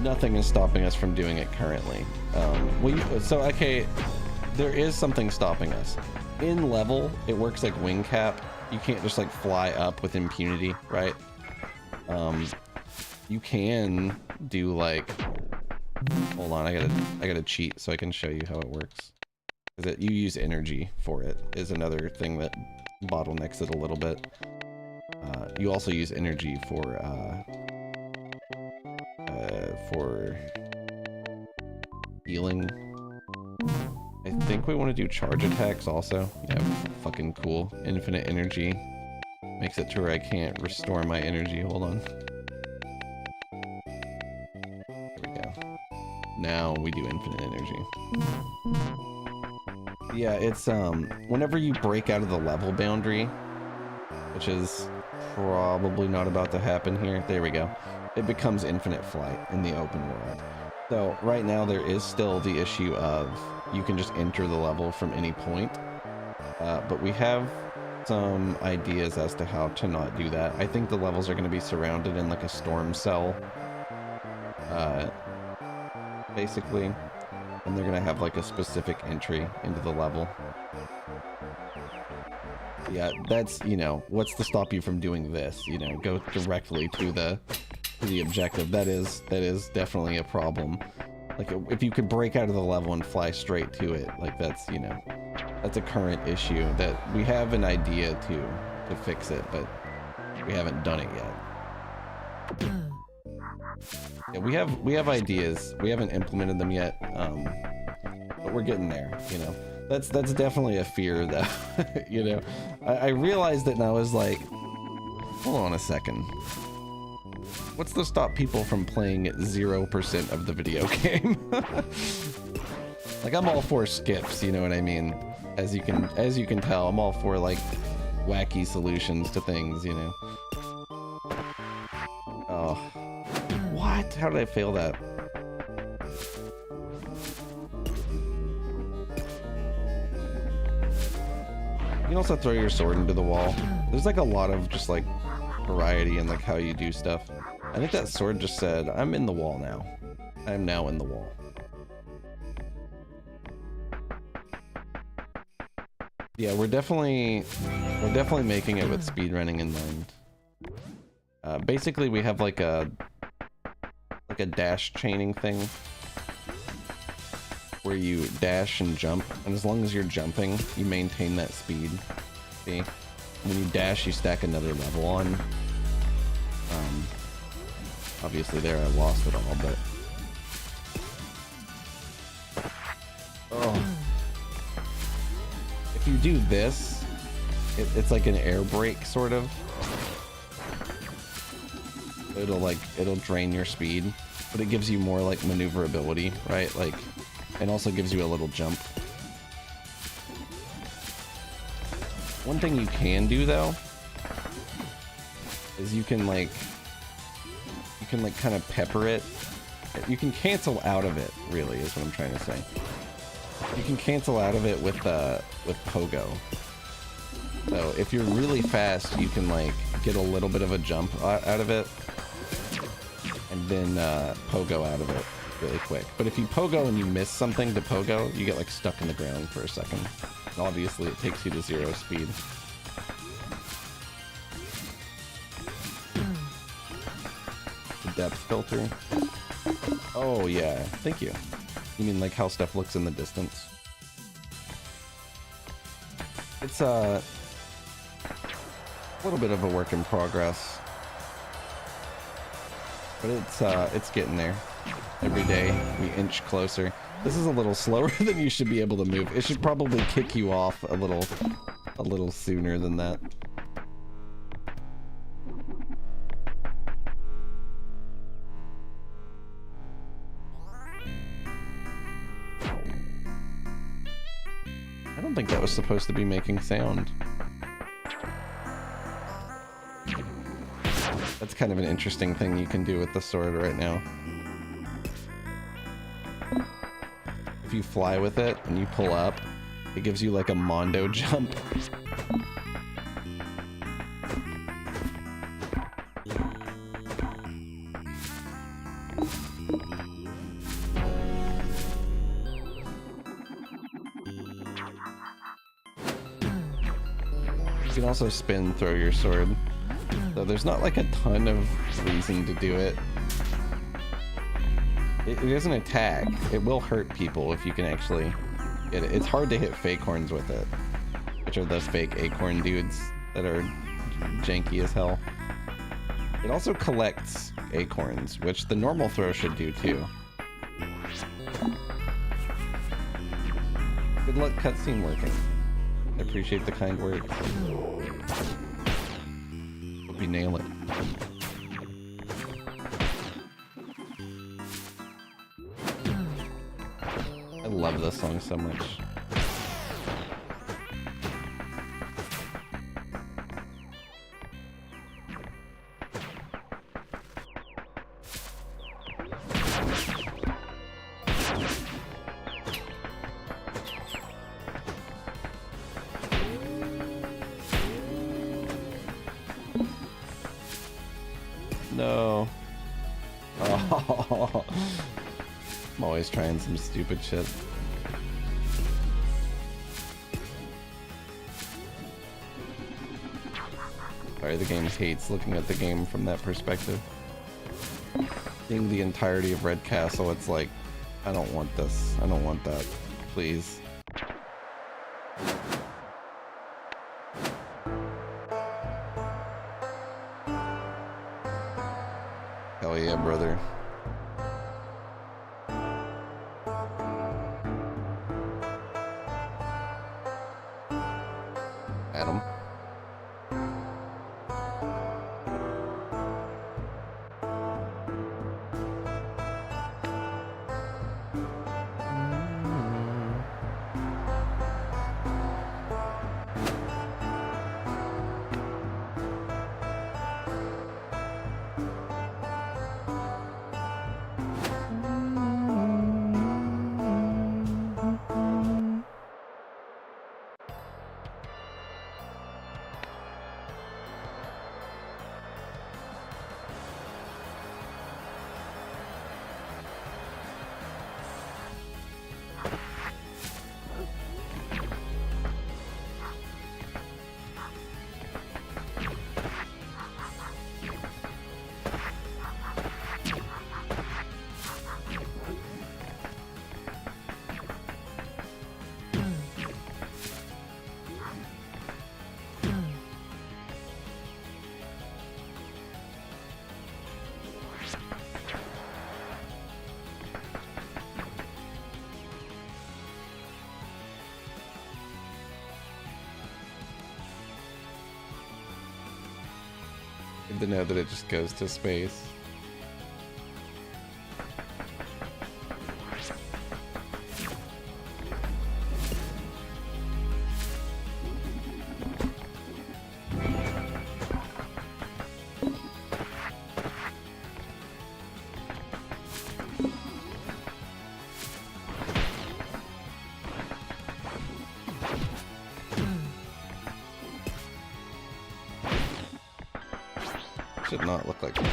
Nothing is stopping us from doing it currently. Okay, there is something stopping us. In level, it works like wing cap. You can't just like fly up with impunity, right? You can do like, hold on, I gotta cheat so I can show you how it works. You use energy for it is another thing that bottlenecks it a little bit. You also use energy for healing. I think we want to do charge attacks also. Yeah, fucking cool. Infinite energy. Makes it to where I can't restore my energy. Hold on. There we go. Now we do infinite energy. Yeah, it's whenever you break out of the level boundary, which is probably not about to happen here. There we go. It becomes infinite flight in the open world. So right now there is still the issue of you can just enter the level from any point, but we have some ideas as to how to not do that. I think the levels are going to be surrounded in like a storm cell, basically, and they're going to have like a specific entry into the level. Yeah, that's, you know, what's to stop you from doing this? You know, go directly to the objective. That is definitely a problem. Like, if you could break out of the level and fly straight to it, like, that's, you know, that's a current issue that we have an idea to fix it, but we haven't done it yet. Yeah, we have ideas. We haven't implemented them yet, but we're getting there, you know. That's definitely a fear, though. You know, I realized it and I was like, hold on a second. What's to stop people from playing 0% of the video game? Like, I'm all for skips, you know what I mean? As you can tell, I'm all for like wacky solutions to things, you know. Oh, what? How did I fail that? You can also throw your sword into the wall. There's like a lot of just like variety in like how you do stuff. I think that sword just said, I'm in the wall now. I am now in the wall. Yeah, we're definitely making it with speedrunning in mind. Basically, we have like a dash chaining thing where you dash and jump, and as long as you're jumping, you maintain that speed. See? When you dash, you stack another level on. Obviously there I lost it all, but... Oh. If you do this, it's like an air brake, sort of. It'll drain your speed, but it gives you more like maneuverability, right? Like, and also gives you a little jump. One thing you can do though is you can kind of pepper it. You can cancel out of it, really, is what I'm trying to say. You can cancel out of it with pogo. So if you're really fast, you can like get a little bit of a jump out of it, and then pogo out of it really quick. But if you pogo and you miss something to pogo, you get like stuck in the ground for a second. And obviously it takes you to 0 speed. The depth filter. Oh yeah, thank you. You mean like how stuff looks in the distance? It's a little bit of a work in progress, but it's getting there. Every day we inch closer. This is a little slower than you should be able to move. It should probably kick you off a little sooner than that. I don't think that was supposed to be making sound. That's kind of an interesting thing you can do with the sword right now. If you fly with it and you pull up, it gives you like a Mondo jump. You can also spin throw your sword. So there's not like a ton of reason to do it. It doesn't attack. It will hurt people if you can actually It's hard to hit fake horns with it, which are those fake acorn dudes that are janky as hell. It also collects acorns, which the normal throw should do too. Good luck cutscene working. I appreciate the kind words. Hope you nail it. I love this song so much. No. Oh. I'm always trying some stupid shit. Sorry, the game hates looking at the game from that perspective. Seeing the entirety of Red Castle, it's like, I don't want this. I don't want that. Please. Hell yeah, brother. Adam. Good to know that it just goes to space. Should not look like this.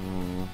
Mm.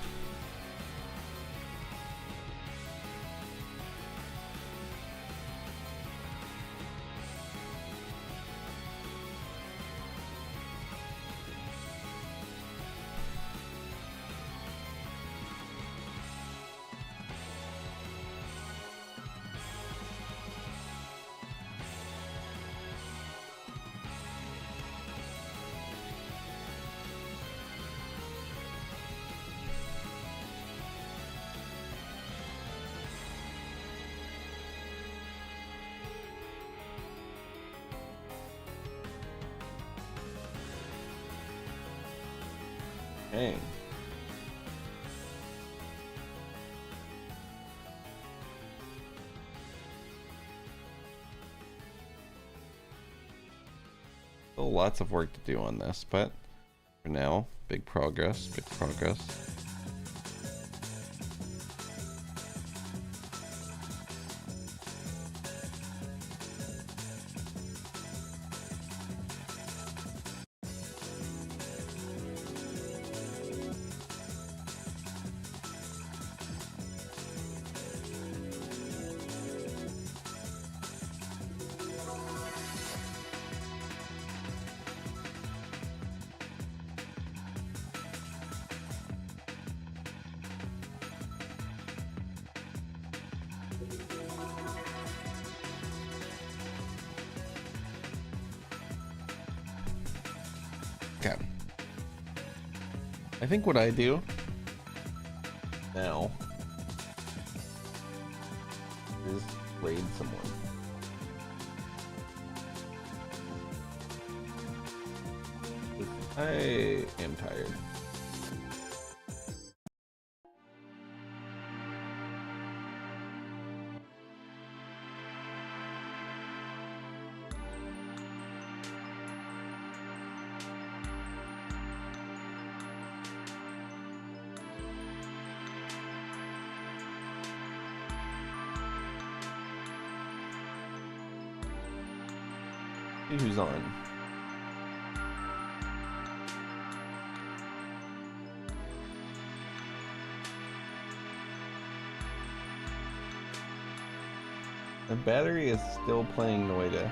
Okay. Still lots of work to do on this, but for now, big progress, big progress. Okay. I think what I do now is raid someone. I am tired. See who's on. The battery is still playing Noida.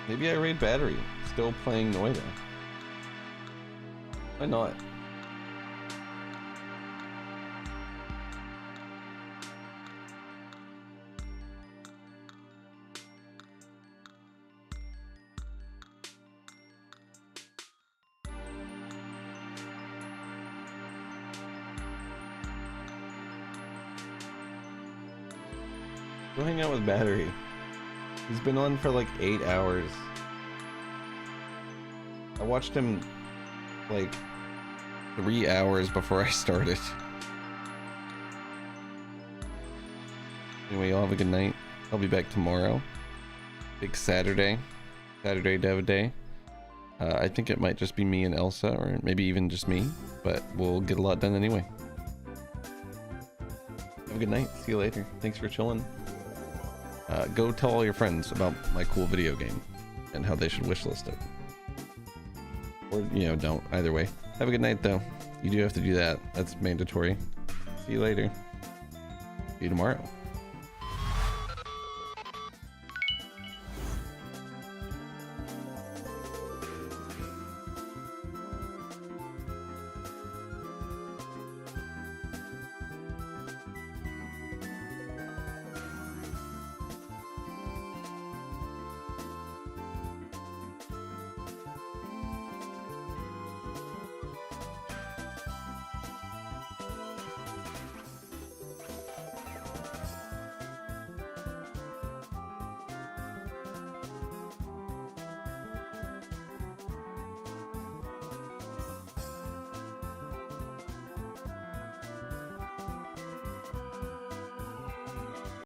Maybe I raid battery. Still playing Noida. Why not? Go hang out with battery. He's been on for like 8 hours. I watched him like 3 hours before I started. Anyway, y'all have a good night. I'll be back tomorrow. Big Saturday. Saturday Dev Day. I think it might just be me and Elsa, or maybe even just me, but we'll get a lot done anyway. Have a good night. See you later. Thanks for chilling. Go tell all your friends about my cool video game and how they should wishlist it. Or, you know, don't. Either way. Have a good night, though. You do have to do that. That's mandatory. See you later. See you tomorrow.